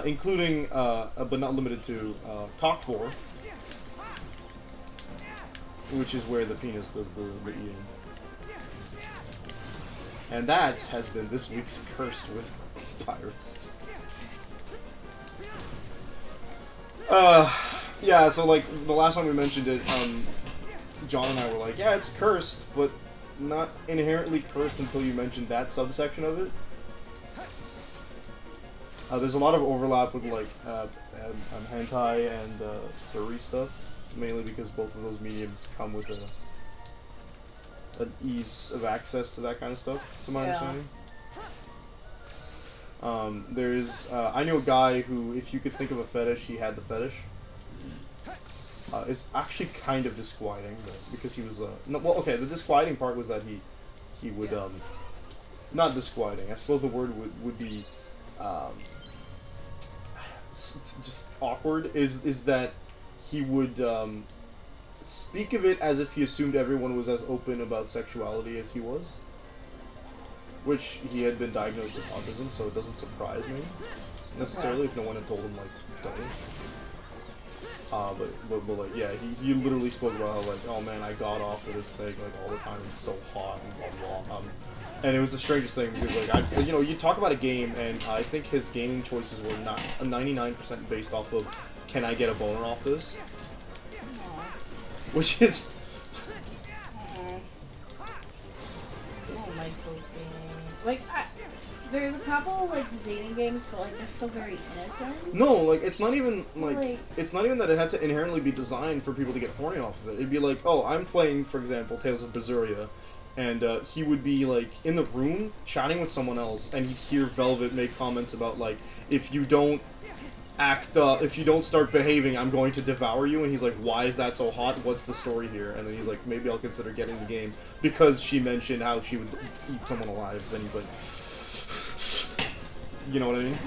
Including, but not limited to, cock Vor, which is where the penis does the eating. And that has been this week's Cursed with Pirates. Yeah, so like the last time we mentioned it, John and I were like, yeah, it's cursed, but not inherently cursed until you mentioned that subsection of it. There's a lot of overlap with like hentai and furry stuff, mainly because both of those mediums come with an ease of access to that kind of stuff, to my understanding. I knew a guy who, if you could think of a fetish, he had the fetish. It's actually kind of disquieting, though, because he was, no, well, okay, the disquieting part was that he would, not disquieting, I suppose the word would be, just awkward, is that he would, speak of it as if he assumed everyone was as open about sexuality as he was. Which he had been diagnosed with autism, so it doesn't surprise me necessarily if no one had told him, like, don't. But like, yeah, he literally spoke about how, like, oh man, I got off to this thing, like, all the time, it's so hot, and blah blah. And it was the strangest thing, because, like, you talk about a game, and I think his gaming choices were not 99% based off of, can I get a boner off this? Which is... Like, there's a couple, like, dating games, but, like, they're still very innocent. No, like, it's not even, like, it's not even that it had to inherently be designed for people to get horny off of it. It'd be like, oh, I'm playing, for example, Tales of Berseria, and he would be, like, in the room, chatting with someone else, and he'd hear Velvet make comments about, like, if you don't start behaving, I'm going to devour you, and he's like, why is that so hot? What's the story here? And then he's like, maybe I'll consider getting the game, because she mentioned how she would eat someone alive. Then he's like, you know what I mean?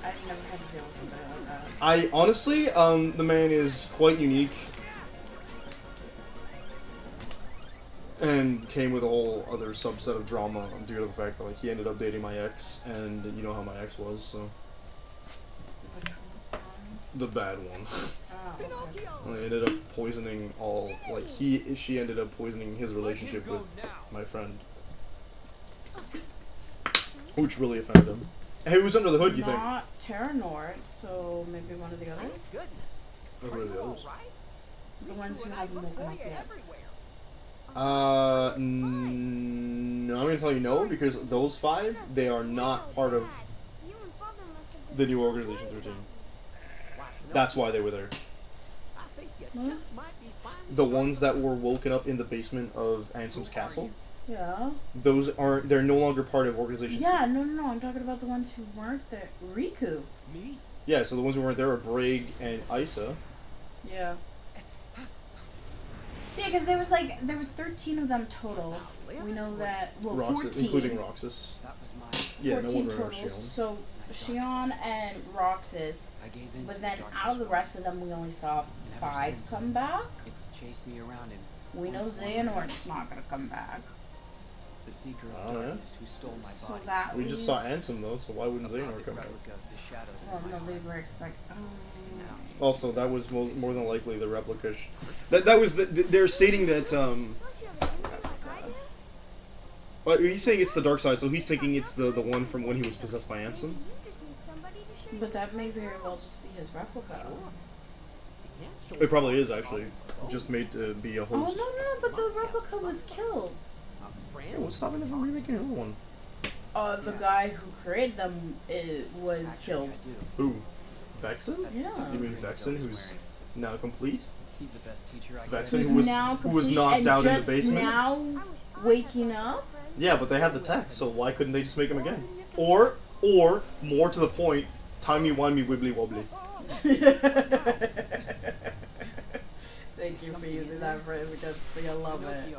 I've never had to deal with somebody like that. I, honestly, the man is quite unique. And came with a whole other subset of drama due to the fact that, like, he ended up dating my ex, and you know how my ex was, so... The bad one. And they ended up poisoning all, like, she ended up poisoning his relationship with my friend. Which really offended him. Hey, who's under the hood, you think? Not Terra Nord, so maybe one of the others? Who are the others? The ones who haven't woken up yet. No, I'm gonna tell you no, because those 5, they are not part of the new Organization 13. That's why they were there. Huh? The ones that were woken up in the basement of Ansem's castle? Yeah. They're no longer part of Organization 13. Yeah, no, I'm talking about the ones who weren't there. Riku. Me? Yeah, so the ones who weren't there are Braig and Isa. Yeah. Yeah, because there was 13 of them total. We know that, well, Roxas, 14. Including Roxas. That was my... Yeah, 14 no one total. remembers Shion. So, Shion and Roxas, but then out of the rest of them, we only saw 5 come back. It's chased me around and... We know Xehanort's not gonna come back. The Seeker of Oh, yeah? Darkness who stole my So body. that We just saw leaves- Ansem, though, so why wouldn't Xehanort come back? Replica of the shadows in Well, my no, they heart. were expecting. Also, that was more than likely the replica. That was they're stating that well, he's saying it's the dark side, so he's thinking it's the one from when he was possessed by Ansem. But that may very well just be his replica. It probably is actually just made to be a Oh host. no, but the replica was killed. Yeah, what's stopping them from remaking another one? The guy who created them was killed. Who? Vexen? Yeah. You mean Vexen, who's now complete? He's the best teacher I Vexen, Who's who was now complete knocked and out in the just basement. now waking up. Yeah, but they have the tech, so why couldn't they just make him again? Or more to the point, timey-wimey wibbly wobbly. Thank you for using that phrase against me. I love it.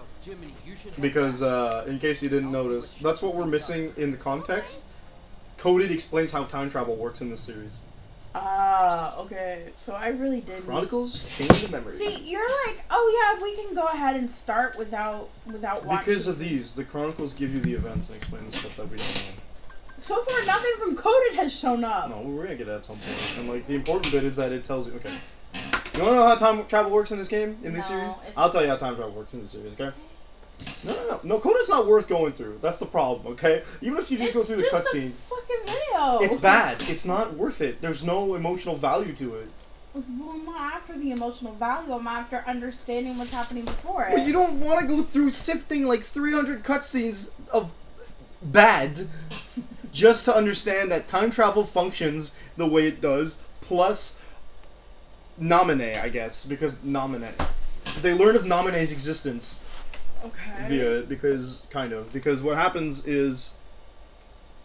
Because, in case you didn't notice, that's what we're missing in the context. Coded explains how time travel works in this series. Okay. So I really did. Chronicles change the memory. See, you're like, oh yeah, we can go ahead and start without watching. Because of these, the Chronicles give you the events and explain the stuff that we don't know. So far, nothing from Coded has shown up. No, we're gonna get it at some point. And, like, the important bit is that it tells you, okay. You wanna know how time travel works in this game, in this series? I'll tell you how time travel works in this series, okay? No, Code's not worth going through. That's the problem, okay? Even if you just go through the Just cutscene. fucking video. It's bad. It's not worth it. There's no emotional value to it. Well, I'm not after the emotional value. I'm after understanding what's happening before it. Well, you don't want to go through sifting like 300 cutscenes of bad just to understand that time travel functions the way it does, plus Naminé, I guess, because Naminé. They learn of Naminé's existence via it, because what happens is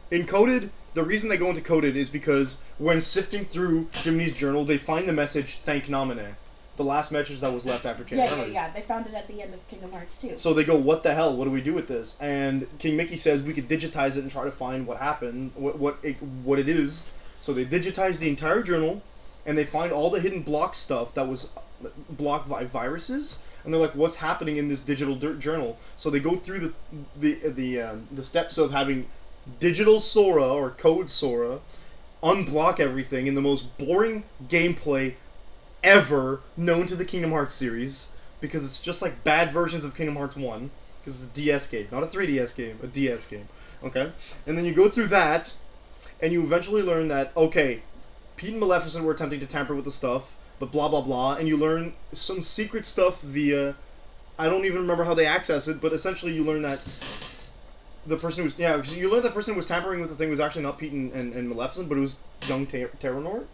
in Coded, the reason they go into Coded is because when sifting through Jiminy's journal, they find the message, thank Naminé. The last message that was left after Chain of Memories. Yeah. They found it at the end of Kingdom Hearts 2. So they go, what the hell? What do we do with this? And King Mickey says we could digitize it and try to find what happened, what it is. So they digitize the entire journal, and they find all the hidden block stuff that was blocked by viruses. And they're like, what's happening in this digital journal? So they go through the steps of having digital Sora or code Sora unblock everything in the most boring gameplay ever known to the Kingdom Hearts series, because it's just like bad versions of Kingdom Hearts 1, because it's a DS game, not a 3DS game, a DS game, okay? And then you go through that, and you eventually learn that, okay, Pete and Maleficent were attempting to tamper with the stuff, but blah blah blah, and you learn some secret stuff via, I don't even remember how they access it, but essentially you learn that the person who's, because you learn the person who was tampering with the thing was actually not Pete and Maleficent, but it was young Terranort.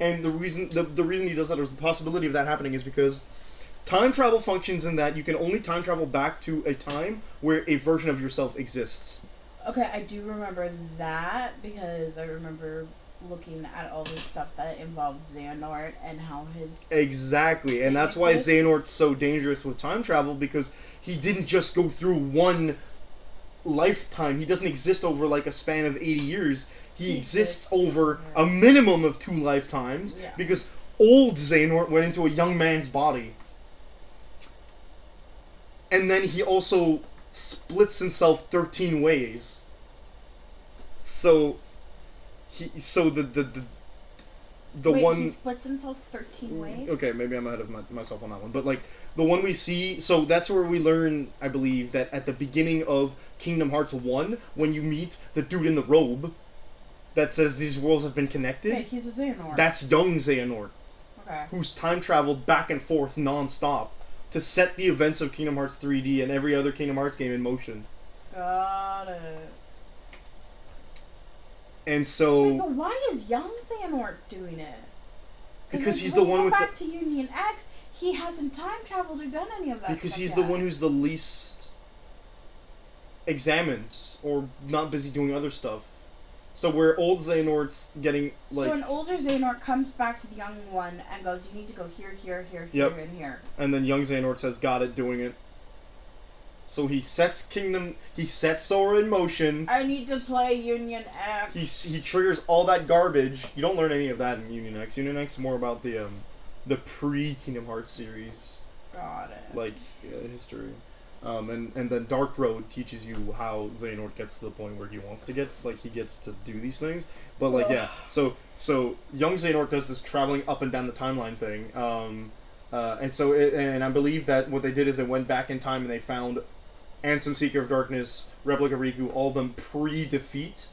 And the reason he does that, or the possibility of that happening, is because time travel functions in that you can only time travel back to a time where a version of yourself exists. Okay, I do remember that, because I remember looking at all this stuff that involved Xehanort and how his... Exactly, and that's why Xehanort's so dangerous with time travel, because he didn't just go through one lifetime. He doesn't exist over like a span of 80 years. He exists over a minimum of 2 lifetimes, because old Xehanort went into a young man's body. And then he also splits himself 13 ways. So he splits himself 13 ways? Okay, maybe I'm ahead of myself on that one. But like the one we see, so that's where we learn, I believe, that at the beginning of Kingdom Hearts 1, when you meet the dude in the robe that says these worlds have been connected. Yeah, he's a Xehanort. That's young Xehanort. Okay. Who's time traveled back and forth non-stop to set the events of Kingdom Hearts 3D and every other Kingdom Hearts game in motion. Got it. And so... But why is young Xehanort doing it? Because he's the one with back to Union X, he hasn't time traveled or done any of that because stuff he's yet. the one who's the least examined or not busy doing other stuff. So where old Xehanort's getting like... So an older Xehanort comes back to the young one and goes, you need to go here, here, here, here, and here. And then young Xehanort says, got it, doing it. So he sets Sora in motion. I need to play Union X. He triggers all that garbage. You don't learn any of that in Union X. Union X is more about the pre-Kingdom Hearts series. Got it. Like, history. And then Dark Road teaches you how Xehanort gets to the point where he wants to get, like, he gets to do these things. But, like, so young Xehanort does this traveling up and down the timeline thing. And I believe that what they did is they went back in time and they found Ansem, Seeker of Darkness, Replica Riku, all of them pre-defeat.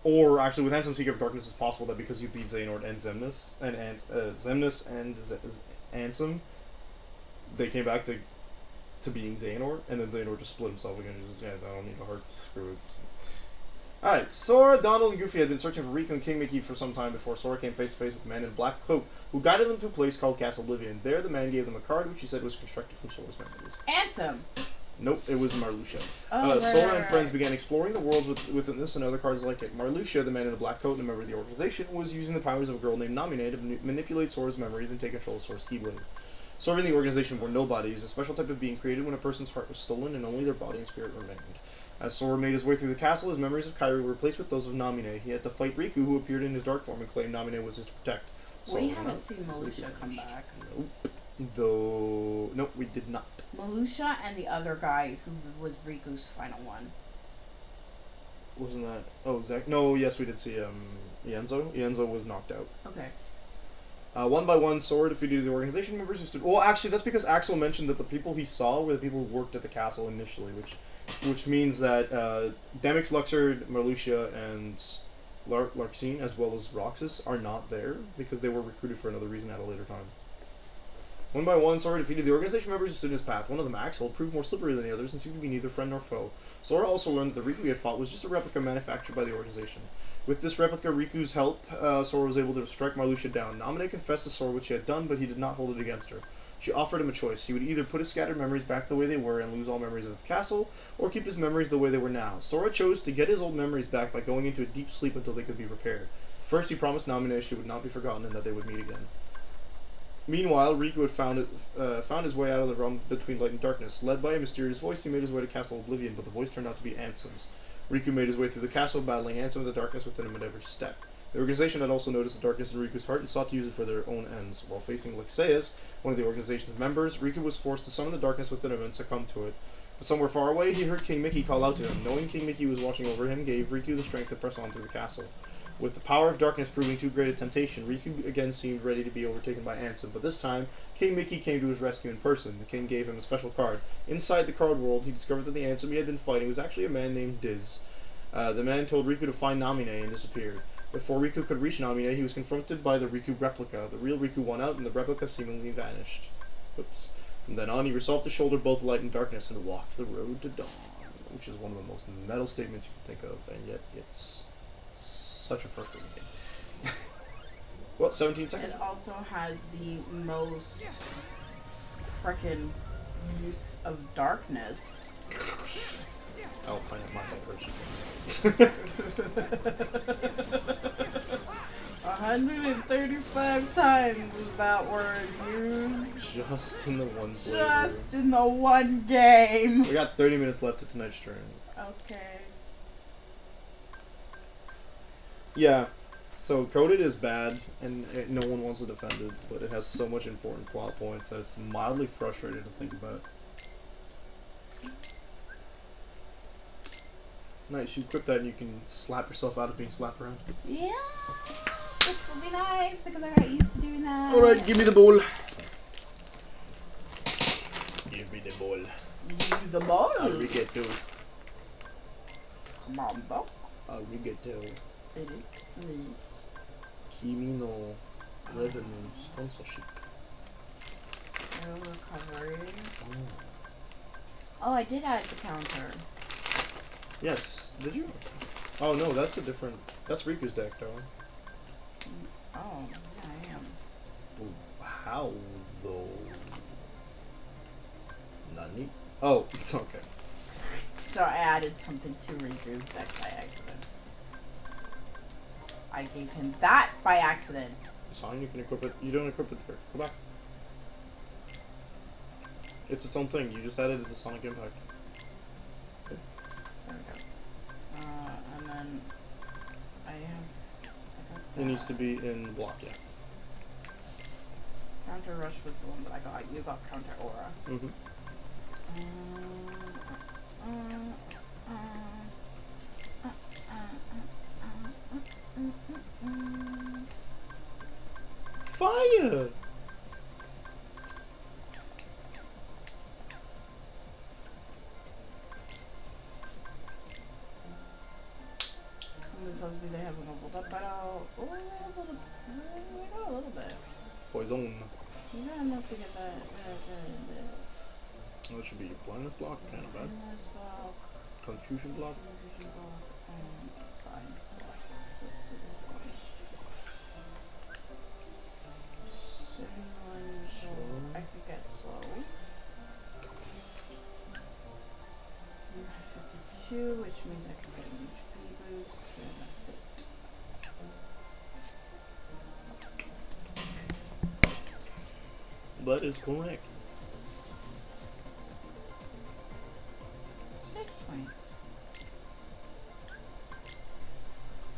Or, actually, with Ansem, Seeker of Darkness, it's possible that because you beat Xehanort and Xemnas, and Ansem, they came back to being Xehanort, and then Xehanort just split himself again. He's just, I don't need a heart, screw it. Alright, Sora, Donald, and Goofy had been searching for Riku and King Mickey for some time before Sora came face to face with a man in a black cloak, who guided them to a place called Castle Oblivion. There, the man gave them a card, which he said was constructed from Sora's memories. Ansem! Nope, it was Marluxia. Oh, Sora and friends began exploring the worlds within this and other cards like it. Marluxia, the man in the black coat and a member of the organization, was using the powers of a girl named Naminé to manipulate Sora's memories and take control of Sora's Keyblade. Serving the organization were nobodies, a special type of being created when a person's heart was stolen and only their body and spirit remained. As Sora made his way through the castle, his memories of Kairi were replaced with those of Naminé. He had to fight Riku, who appeared in his dark form and claimed Naminé was his to protect. We haven't seen Marluxia come back. Nope. Nope, we did not. Marluxia and the other guy who was Riku's final one. Wasn't that... Oh, Zach? No, yes, we did see Ienzo. Ienzo was knocked out. Okay. One by one, Sora defeated the organization members who stood... Well, actually, that's because Axel mentioned that the people he saw were the people who worked at the castle initially, which means that Demyx, Luxord, Marluxia, and Larxene, as well as Roxas, are not there because they were recruited for another reason at a later time. One by one, Sora defeated the organization members who stood in his path. One of them, Axel, proved more slippery than the others and seemed to be neither friend nor foe. Sora also learned that the Riku he had fought was just a replica manufactured by the organization. With this replica Riku's help, Sora was able to strike Marluxia down. Naminé confessed to Sora what she had done, but he did not hold it against her. She offered him a choice. He would either put his scattered memories back the way they were and lose all memories of the castle, or keep his memories the way they were now. Sora chose to get his old memories back by going into a deep sleep until they could be repaired. First, he promised Naminé she would not be forgotten and that they would meet again. Meanwhile, Riku had found his way out of the realm between light and darkness. Led by a mysterious voice, he made his way to Castle Oblivion, but the voice turned out to be Ansem's. Riku made his way through the castle, battling Ansem and the darkness within him at every step. The organization had also noticed the darkness in Riku's heart and sought to use it for their own ends. While facing Lexaeus, one of the organization's members, Riku was forced to summon the darkness within him and succumb to it. But somewhere far away, he heard King Mickey call out to him. Knowing King Mickey was watching over him gave Riku the strength to press on through the castle. With the power of darkness proving too great a temptation, Riku again seemed ready to be overtaken by Ansem, but this time, King Mickey came to his rescue in person. The king gave him a special card. Inside the card world, he discovered that the Ansem he had been fighting was actually a man named Diz. The man told Riku to find Naminé and disappeared. Before Riku could reach Naminé, he was confronted by the Riku replica. The real Riku won out, and the replica seemingly vanished. Oops. From then on, he resolved to shoulder both light and darkness and walked the road to dawn, which is one of the most metal statements you can think of, and yet it's such a frustrating game. What, 17 seconds? It also has the most frickin' use of darkness. Oh, my head hurts just 135 times was that word used. Just in the one playthrough. Just in the one game. We got 30 minutes left to tonight's turn. Okay. Yeah, so Coded is bad, and no one wants to defend it, but it has so much important plot points that it's mildly frustrating to think about. Nice, you equip that and you can slap yourself out of being slapped around. Yeah, which will be nice because I got used to doing that. Alright, give me the ball. Give me the ball. Give me the ball. Arigato. Come on, Doc. Arigato. Please. Kimi no revenue sponsorship. Recovery. Oh, I did add the counter. Yes, did you? Oh no, that's a different. That's Riku's deck, though. Oh, yeah, I am. Ooh, how though? Nani? Oh, it's okay. So I added something to Riku's deck by accident. I gave him that by accident. It's fine, you can equip it. You don't equip it there. Go back. It's its own thing. You just added it to Sonic Impact. Okay. There we go. And then I got that. It needs to be in block, yeah. Counter Rush was the one that I got. You got Counter Aura. Mm-hmm. Fire! Something tells me they haven't leveled up at all. Oh, they leveled up. We got a little bit. Poison. We got enough to get that. That should be blindness block, kind of bad. Blindness block. Confusion block. Confusion block. Fine. Let's do this one. So I could get slow. You have 52, which means I can get an HP boost, and that's it. That is correct. 6 points.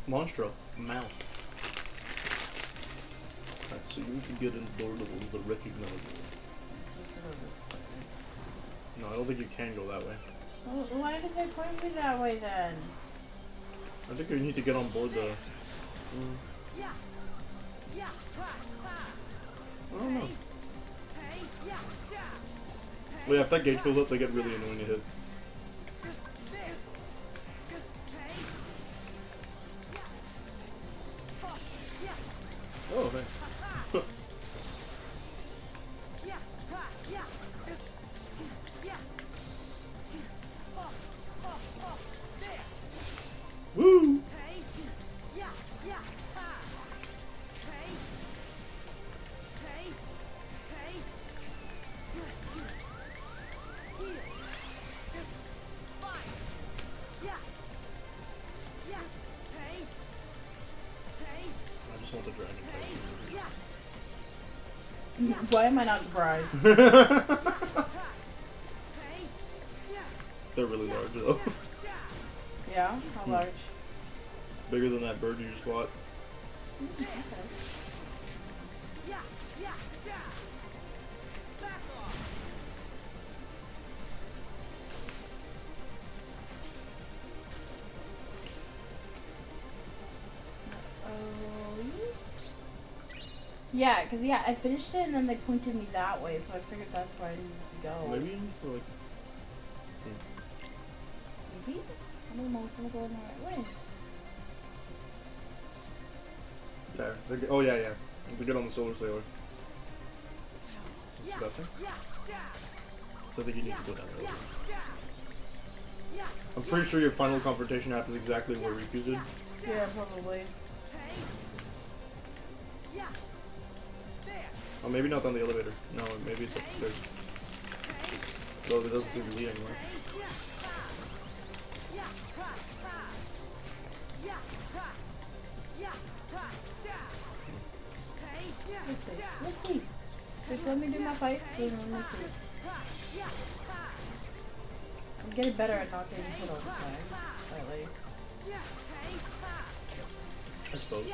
Monstro. Mouth. Alright, so you need to get in the door level with the recognizable. Let's go this way. No, I don't think you can go that way. Well, why did they point me that way then? I think you need to get on board the... I don't know. Well, yeah, if that gauge fills up, they get really annoying to hit. Oh, okay. Woo! I just want the dragon type. Why am I not surprised? They're really large though. Yeah? How large? Bigger than that bird you just fought. Okay. Yeah, because I finished it and then they pointed me that way, so I figured that's where I needed to go. Maybe? Or like, Maybe? I don't know if I'm going the right way. there. Oh, yeah, yeah. To get on the Solar Sailor. See that thing? So I think you need to go down there. I'm pretty sure your final confrontation happens exactly where Riku's did. Yeah, probably. Oh, maybe not down the elevator. No, maybe it's upstairs. Though there doesn't seem to be anywhere. Let's see. Let's see. Just let me do my fights and then let's see. I'm getting better at not getting hit all the time. Slightly. I suppose.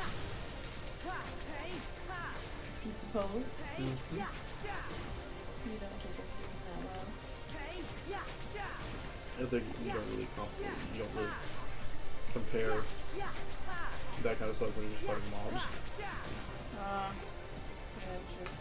You suppose? Mm-hmm. You don't think I'm doing that well. I think you don't really compare that kind of stuff when you're just fighting mobs. Yeah, true.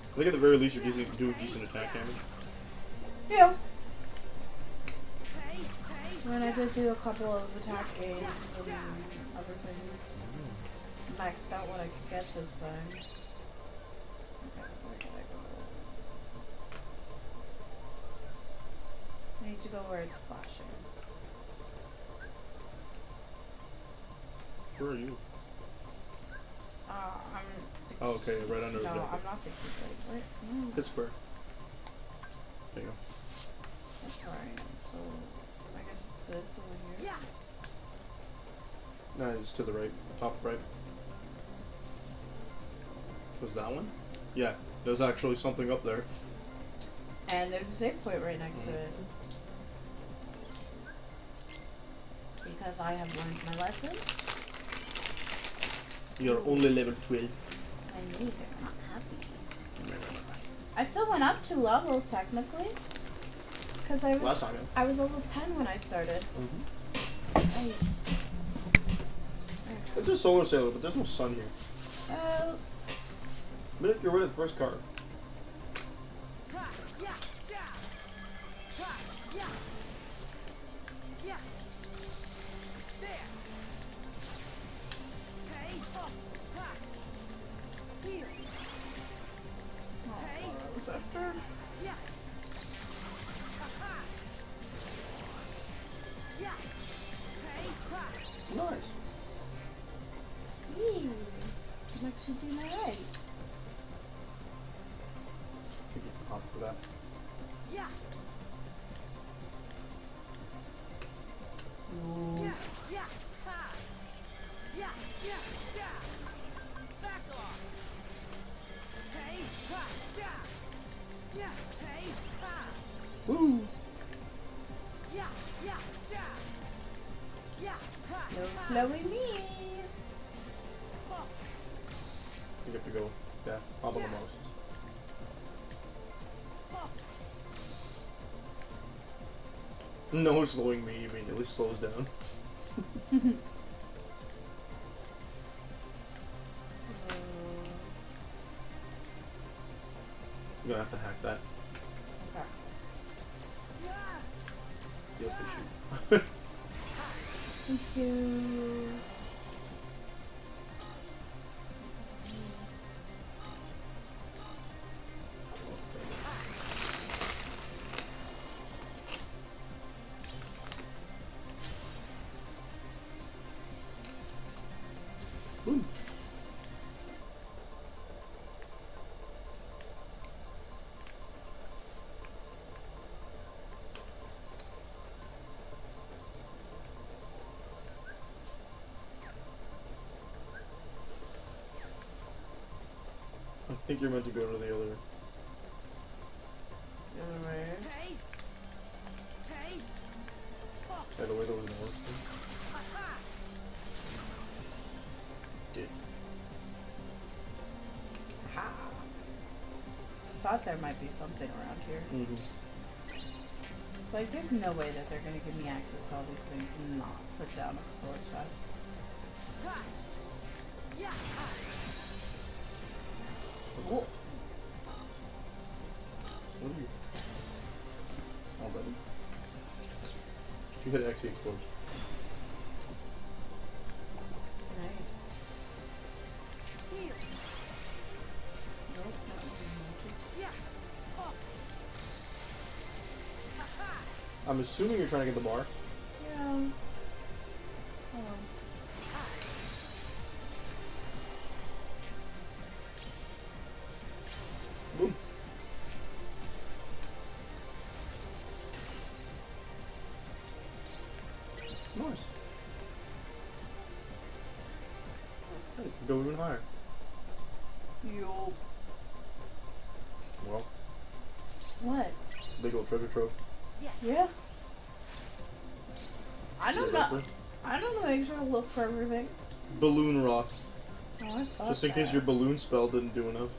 I think at the very least you're doing decent attack damage. Yeah. When I did do a couple of attack games and other things, maxed out what I could get this time. Okay, where can I go? I need to go where it's flashing. Where are you? I'm. Oh, okay, right under the No, jacket. I'm not the keyblade. Wait, no. Hit square. There you go. That's where I am. So, I guess it's this over here. No, it's to the right. Top right. Was that one? Yeah, there's actually something up there. And there's a save point right next to it. Because I have learned my lessons. You're only level 12. My knees are not happy. I still went up 2 levels technically. Because I Last time, yeah. I was level 10 when I started. It's a Solar Sailor, but there's no sun here. The minute you're rid of the first card. Nice. I'm actually doing alright. Thank you for for that. Ooh. Woo! No slowing me. to go. Yeah, hop on the mouse. No slowing me immediately slows down. You're gonna have to hack that. Okay. Yes, they shoot. Thank you. Boom. I think you're meant to go to the other. The other way. By the way, that was more. Did. Ha. Thought there might be something around here. Mm-hmm. It's like there's no way that they're gonna give me access to all these things and not put down a couple of chests. What? What are you? Already? If you hit X, he explodes. Nice. Nope, not even I'm assuming you're trying to get the bar. Yeah. Hold on. Boom. Nice. Hey, go even higher. Yo. Well, What? big old treasure trove. Yeah. I don't know. Whisper. I don't know. Make sure to look for everything. Balloon rock. Oh, I thought Just in case that. your balloon spell didn't do enough.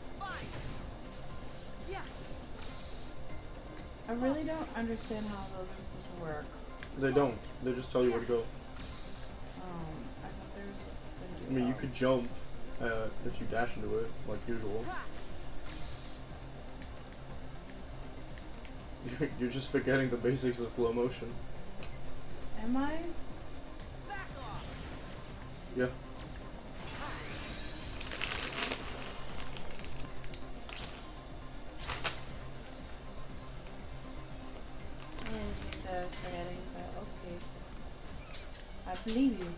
I really don't understand how those are supposed to work. They don't. They just tell you where to go. I thought they were supposed to send you. I mean, you out. could jump if you dash into it, like usual. You're just forgetting the basics of flow motion. Am I? Yeah. I didn't think that I was forgetting, but okay. I believe you.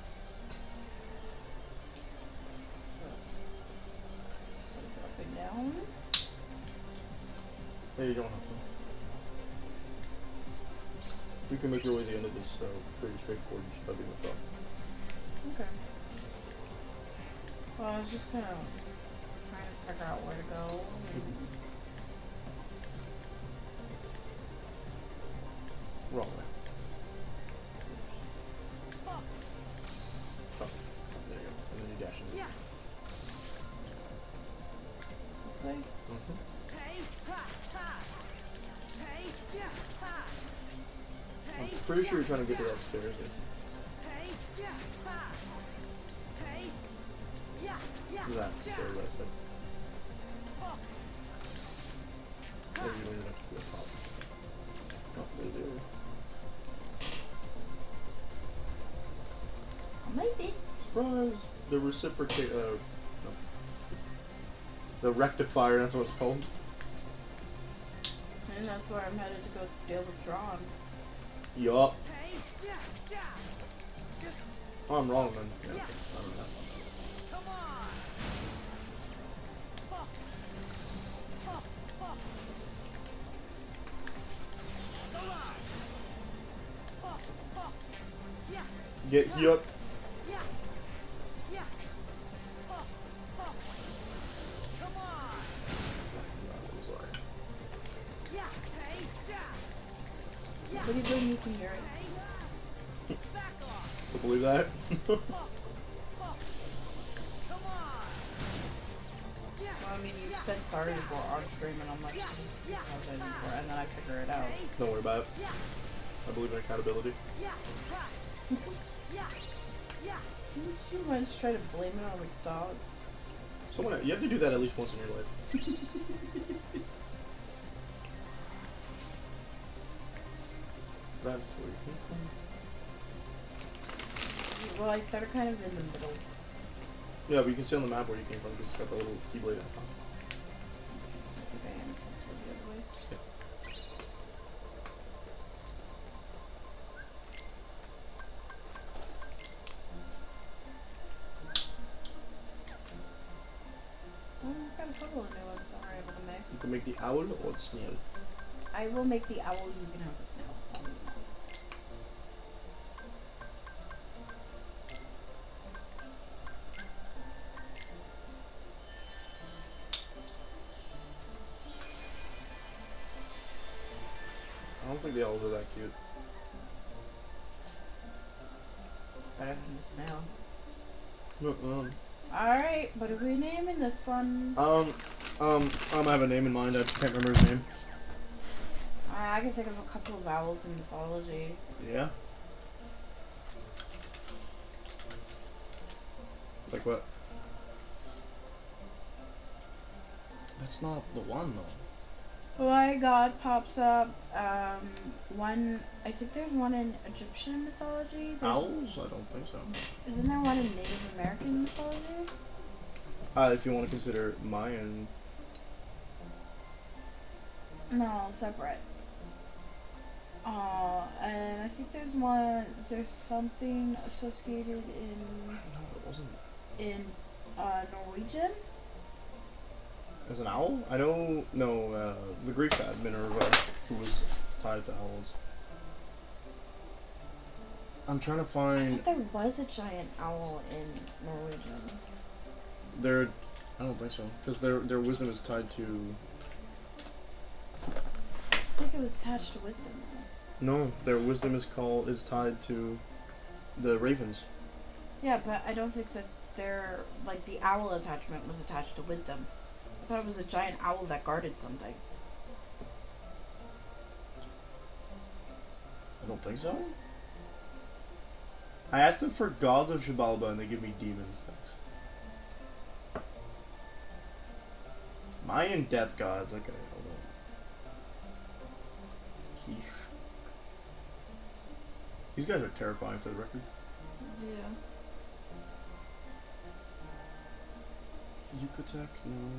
So dropping down. Hey, you don't have to. You can make your way to the end of this pretty straightforward. You should probably look up. Okay. Well, I was just kind of trying to figure out where to go. Wrong way. Top. There you go. And then you dash into it. This way? Mm-hmm. I'm pretty sure you're trying to get to that stairs. Yeah. That stair, I said. Maybe you don't even have to do a pop. Oh, there's the other. Maybe. Surprise! The reciprocate, no. The rectifier, that's what it's called. And that's where I'm headed to go deal with Drawn. Yup. Oh, I'm wrong then. Yeah, okay. I don't know. Get yup. What are you doing? You can hear it. I believe that. I mean, you've said sorry before on stream, and I'm like, please apologizing for it, and then I figure it out. Don't worry about it. I believe in accountability. Would you mind try to blame it on the dogs? Someone, you have to do that at least once in your life. That's where you came from. Well, I started kind of in the middle. Yeah, but you can see on the map where you came from because it's got the little keyblade icon. So I think I am supposed to go the other way. Yeah. Well, I've got a couple of new ones that we're able to make. You can make the owl or the snail. I will make the owl, you can have the snail. I don't think the owls are that cute. It's better than the snail. No, Alright, what are we naming this one? I have a name in mind. I can't remember his name. I can think of a couple of owls in mythology. Yeah. Like what? That's not the one though. Why God pops up. One. I think there's one in Egyptian mythology. Owls? I don't think so. Isn't there one in Native American mythology? If you want to consider Mayan. No, separate. And I think there's one. There's something associated in. No, it wasn't. In Norwegian. As an owl? I don't know. The Greeks had Minerva, who was tied to owls. I'm trying to I find. thought there was a giant owl in Norwegian. Their. I don't think so, because their wisdom is tied to. I think it was attached to wisdom. No, their wisdom is tied to the ravens. Yeah, but I don't think that their like the owl attachment was attached to wisdom. I thought it was a giant owl that guarded something. I don't think so. I asked them for gods of Xibalba and they give me demons things. Mayan death gods. Okay, hold on. Quiche. These guys are terrifying for the record. Yeah. Yucatec, no.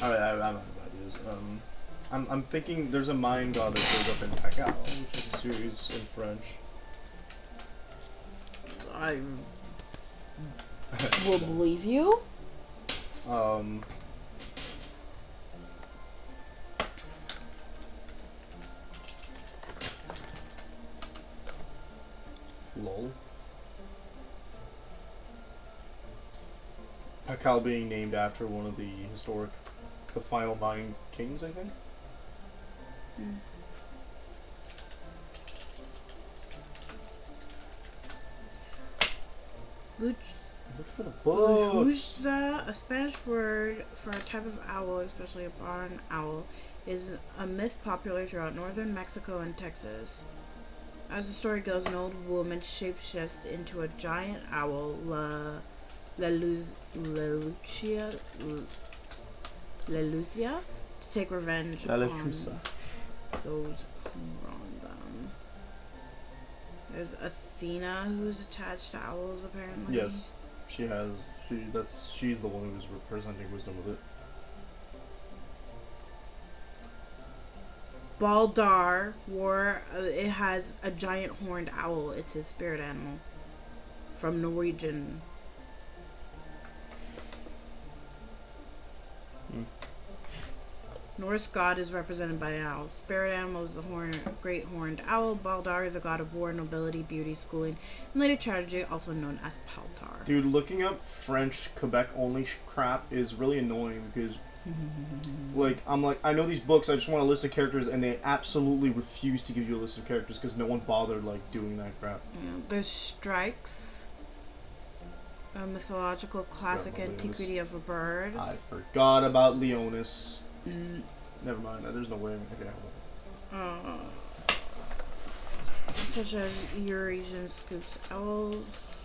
Alright, I'm out of ideas. I'm thinking there's a Mayan god that shows up in Pacao, which is a series in French. I will believe you. Lol. Pakal being named after one of the final 9 kings, I think. Mm. Look for the books. Luchza, a Spanish word for a type of owl, especially a barn owl, is a myth popular throughout northern Mexico and Texas. As the story goes, an old woman shapeshifts into a giant owl, La Lucia, to take revenge on those who wronged them. There's Athena, who's attached to owls, apparently. Yes, she has. She's the one who's representing wisdom with it. Baldar it has a giant horned owl. It's his spirit animal. From Norwegian. Norse god is represented by owls. Spirit animal is the great horned owl. Baldar, the god of war, nobility, beauty, schooling, and later tragedy, also known as Paltar. Dude, looking up French Quebec only crap is really annoying because Like, I'm like, I know these books, I just want a list of characters, and they absolutely refuse to give you a list of characters because no one bothered, like, doing that crap. Yeah, there's Strikes, a mythological classic antiquity of a bird. I forgot about Leonis. Never mind, there's no way. Okay, Such as Eurasian Scoops Owls.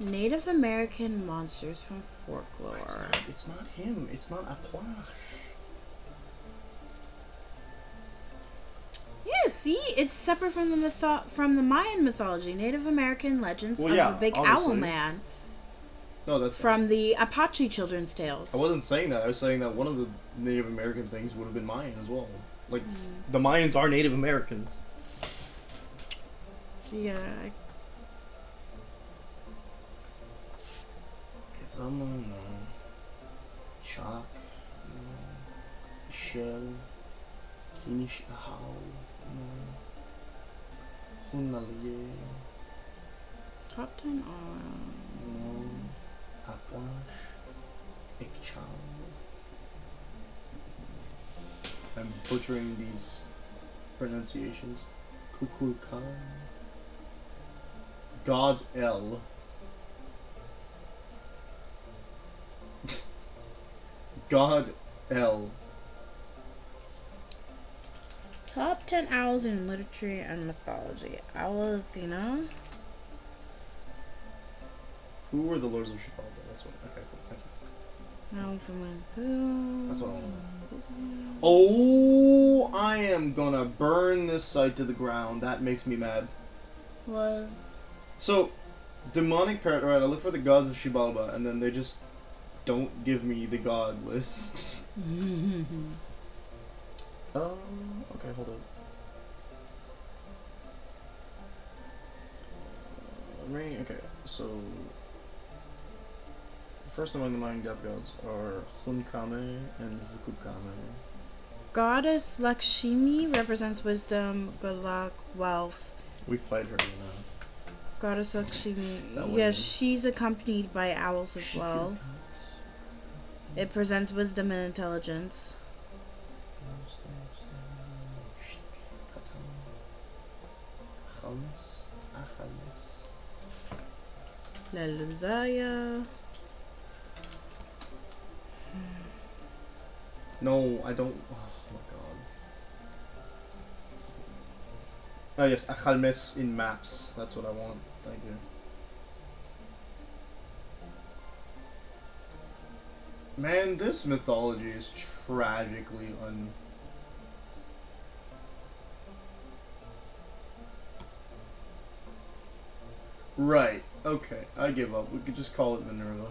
Native American monsters from folklore. It's not him. It's not Apuash. Yeah, see, it's separate from the Mayan mythology. Native American legends of yeah, the Big obviously. Owl Man. No, that's from the Apache children's tales. I wasn't saying that. I was saying that one of the Native American things would have been Mayan as well. Like, the Mayans are Native Americans. Yeah. Someone, no. Chalk, no. Shell, Kinish Ahau, no. Hunalier, Top 10 no. Apuash, Ekchao. I'm butchering these pronunciations. Kukulkan. God El. God L. Top 10 owls in literature and mythology. Owl Athena. Who were the Lords of Chicago? That's what. Okay, cool. Thank you. Owl from Who. That's what I want. Oh, I am gonna burn this site to the ground. That makes me mad. What? So, demonic parrot. Right, I look for the gods of Xibalba, and then they just don't give me the god list. Okay, hold on. Okay, so first among the Mayan death gods are Hunkame and Vukukame. Goddess Lakshmi represents wisdom, good luck, wealth. We fight her, you know. Goddess Lakshmi. That Yes, one. she's accompanied by owls as well. It presents wisdom and intelligence. Leluzaya. No, I don't. Oh my god. Oh yes, Achalmes in maps. That's what I want. Thank you. Man, this mythology is tragically Right. Okay, I give up. We could just call it Minerva.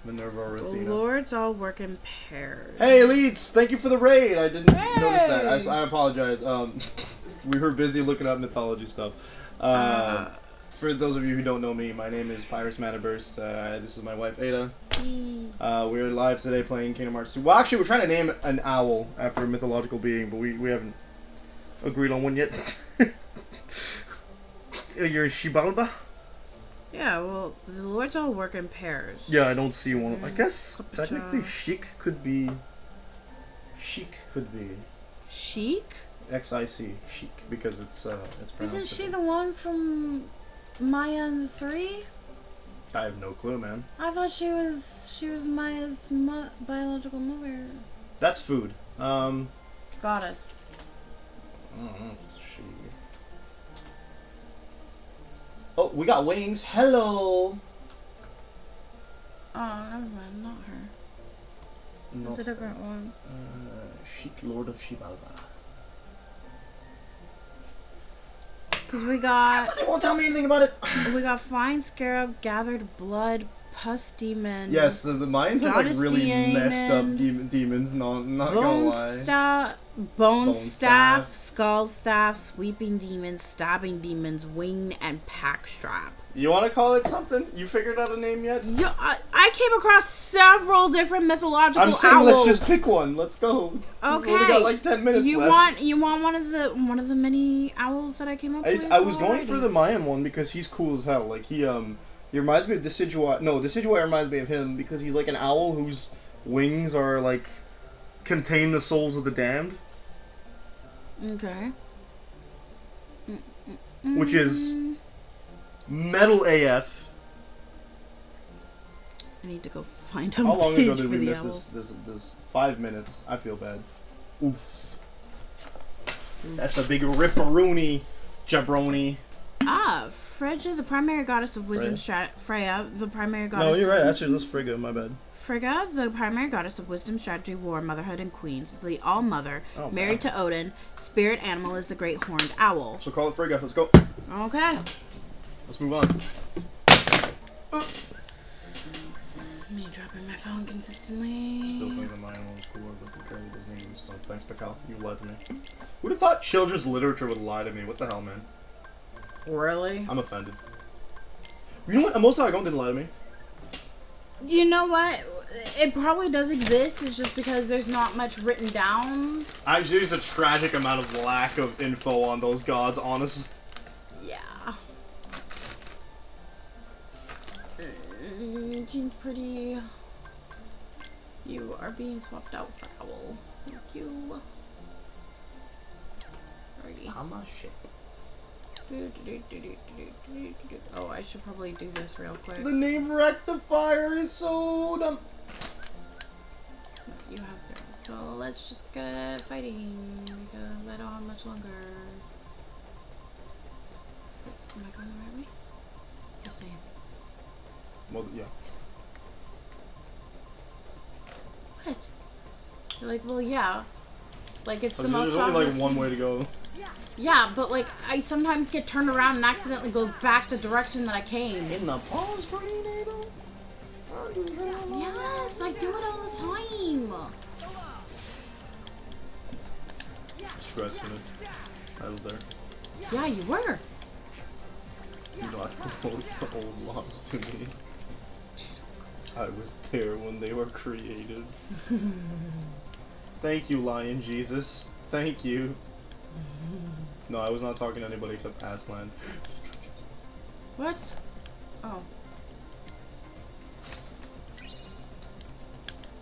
Minerva or The Athena. lords all work in pairs. Hey, Elites! Thank you for the raid! I didn't notice that. I apologize. We were busy looking up mythology stuff. For those of you who don't know me, my name is Pyrus Manaburst. This is my wife, Ada. We're live today playing Kingdom Hearts 2. Well, actually, we're trying to name an owl after a mythological being, but we haven't agreed on one yet. You're Xibalba? Yeah, well, the lords all work in pairs. Yeah, I don't see one. I guess technically Sheik could be. Sheik could be. Sheik? X-I-C. Sheik, because it's pronounced. Isn't she the one from Maya and the Three? I have no clue, man. I thought she was Maya's biological mother. That's food. Goddess. I don't know if it's a she. Oh, we got wings. Hello. Oh, never mind, not her. Not It's a different that. one. Sheik, Lord of Xibalba. Because we got... They won't tell me anything about it. We got Flying Scarab, Gathered Blood, Pus Demon. Yes, the Mayans have like Goddess really messed up Demon, demons. Not gonna lie. Bone Staff, Skull Staff, Sweeping Demons, Stabbing Demons, Wing, and Pack Strap. You want to call it something? You figured out a name yet? Yeah, I came across several different mythological I'm saying owls. let's just pick one. Let's go. Okay. We only got like 10 minutes left. You want one of the many owls that I came up with? I was going for the Mayan one because he's cool as hell. Like he reminds me of Decidueye. No, Decidueye reminds me of him because he's like an owl who's wings are like contain the souls of the damned, Okay. which is metal AF. I need to go find a How long page ago did for we the miss owls. this 5 minutes? I feel bad. Oof. That's a big ripperoonie, jabroni. Ah, Frigga, the primary goddess of wisdom. Freya, the primary goddess. No, you're right. Actually, that's Frigga. My bad. Frigga, the primary goddess of wisdom, strategy, war, motherhood, and queens, the All Mother, Oh, married to Odin. Spirit animal is the great horned owl. So call it Frigga. Let's go. Okay. Let's move on. Me dropping my phone consistently. Still think that mine was cooler, but apparently doesn't even. So thanks, Pikal. You lied to me. Who'd have thought children's literature would lie to me? What the hell, man? Really? I'm offended. You know what? Most of didn't lie to me. You know what? It probably does exist. It's just because there's not much written down. Actually, there's a tragic amount of lack of info on those gods, honestly. Yeah. Seems pretty. You are being swapped out for owl. Thank you. Alrighty. I'm a shit. Oh, I should probably do this real quick. The name Rectifier is so dumb. You have 0. So let's just get fighting because I don't have much longer. Am I going the right way? Yes, I am. Well, yeah. What? You're like, well, yeah. Like, it's the There's most only obvious. like one way to go. Yeah, but like, I sometimes get turned around and accidentally go back the direction that I came. In the pause tornado? Yes, I do it all the time. Stressing it. I was there. Yeah, you were. Do not quote the old laws to me. I was there when they were created. Thank you, Lion Jesus. Thank you. No, I was not talking to anybody except Aslan. What? Oh.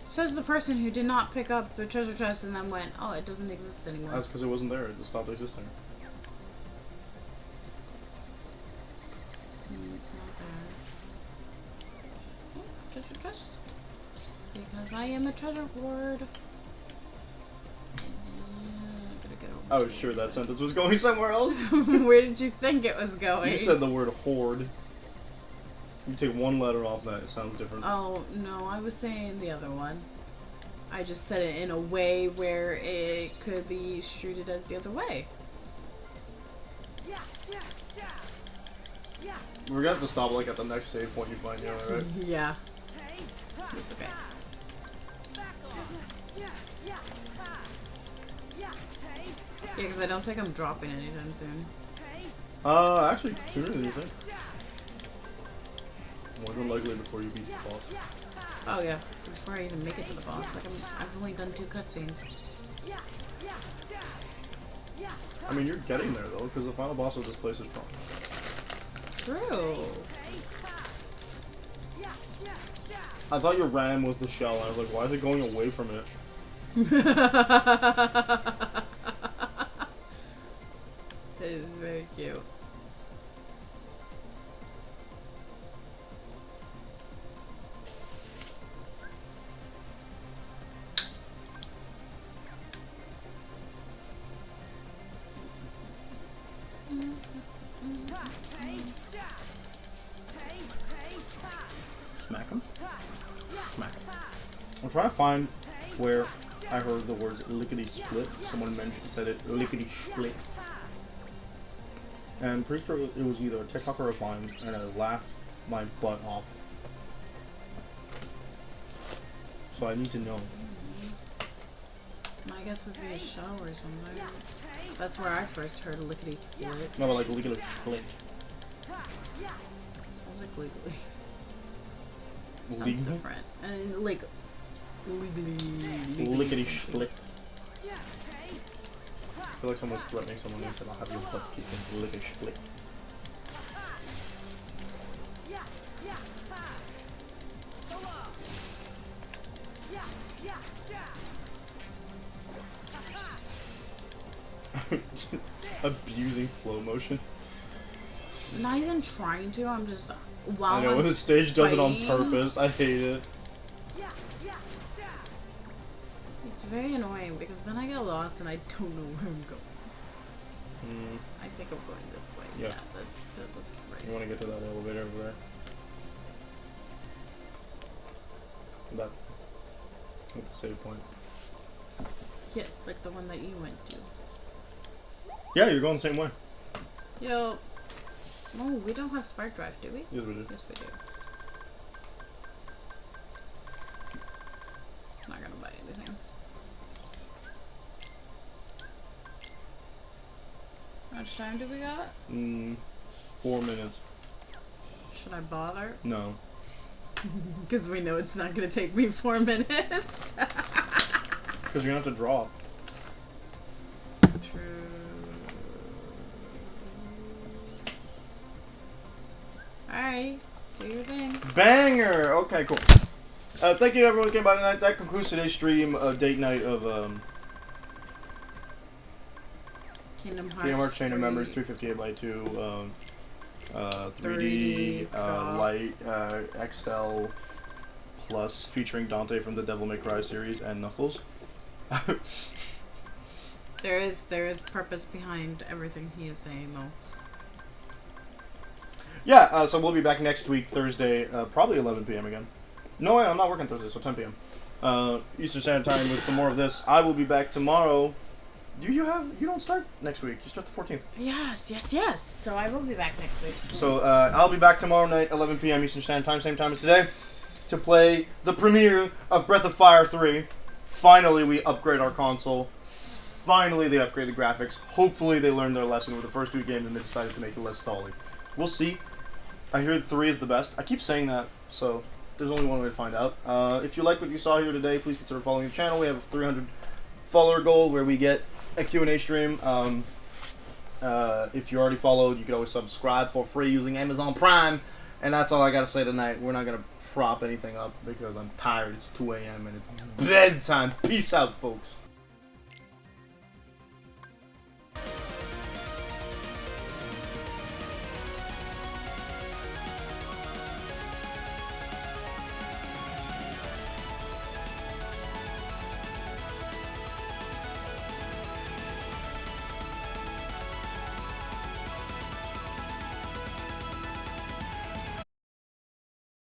Says the person who did not pick up the treasure chest and then went, oh, it doesn't exist anymore. That's because it wasn't there. It stopped existing. Not there. Oh, treasure chest. Because I am a treasure hoard. I was sure that sentence was going somewhere else. Where did you think it was going? You said the word hoard. You take one letter off that, it sounds different. Oh, no, I was saying the other one. I just said it in a way where it could be treated as the other way. We're gonna have to stop like at the next save point you find, yeah, right? Yeah. It's okay. Yeah, because I don't think I'm dropping anytime soon. Actually, sooner than you think. More than likely before you beat the boss. Oh yeah, before I even make it to the boss. Like I've only done 2 cutscenes. I mean, you're getting there though, because the final boss of this place is strong. True. I thought your ram was the shell, and I was like, why is it going away from it? That is very cute. Smack him? Smack him. I'm trying to find where I heard the words lickety split. Someone said it lickety split. And I'm pretty sure it was either a TikTok or a Vine, and I laughed my butt off. So I need to know. My guess would be a show or something. That's where I first heard a lickety split. No, but like lickety split. Sounds like legally. Sounds Legally? different. And like legally. Lickety split. I feel like someone's threatening someone and said, I'll have your butt kicked in lickety split. Abusing flow motion. Not even trying to. I'm just while I know I'm the stage does it on fighting, purpose. I hate it. It's very annoying because then I get lost and I don't know where I'm going. I think I'm going this way. Yeah. That looks right. You want to get to that elevator over there? That. With the save point. Yes, like the one that you went to. Yeah, you're going the same way. Yo. Oh, we don't have spark drive, do we? Yes, we do. Yes, we do. Not gonna buy anything. How much time do we got? 4 minutes. Should I bother? No. Because we know it's not gonna take me 4 minutes. Because you're gonna have to draw. True. Alrighty, do your thing. Banger! Okay, cool. Thank you everyone who came by tonight. That concludes today's stream, date night of Kingdom Hearts. Kingdom Hearts Chain of Memories 358 by 2, 3D, Light, XL Plus, featuring Dante from the Devil May Cry series and Knuckles. There is purpose behind everything he is saying, though. Yeah, so we'll be back next week, Thursday, probably 11 p.m. again. No, wait, I'm not working Thursday, so 10 p.m. Eastern Standard Time with some more of this. I will be back tomorrow. You don't start next week. You start the 14th. Yes. So I will be back next week. So I'll be back tomorrow night, 11 p.m. Eastern Standard Time, same time as today, to play the premiere of Breath of Fire 3. Finally, we upgrade our console. Finally, they upgrade the graphics. Hopefully, they learned their lesson with the first two games and they decided to make it less stally. We'll see. I hear 3 is the best. I keep saying that, so there's only one way to find out. If you like what you saw here today, please consider following the channel. We have a 300 follower goal where we get a Q&A stream. If you already followed, you can always subscribe for free using Amazon Prime. And that's all I got to say tonight. We're not going to prop anything up because I'm tired. It's 2 a.m. and it's bedtime. Peace out, folks.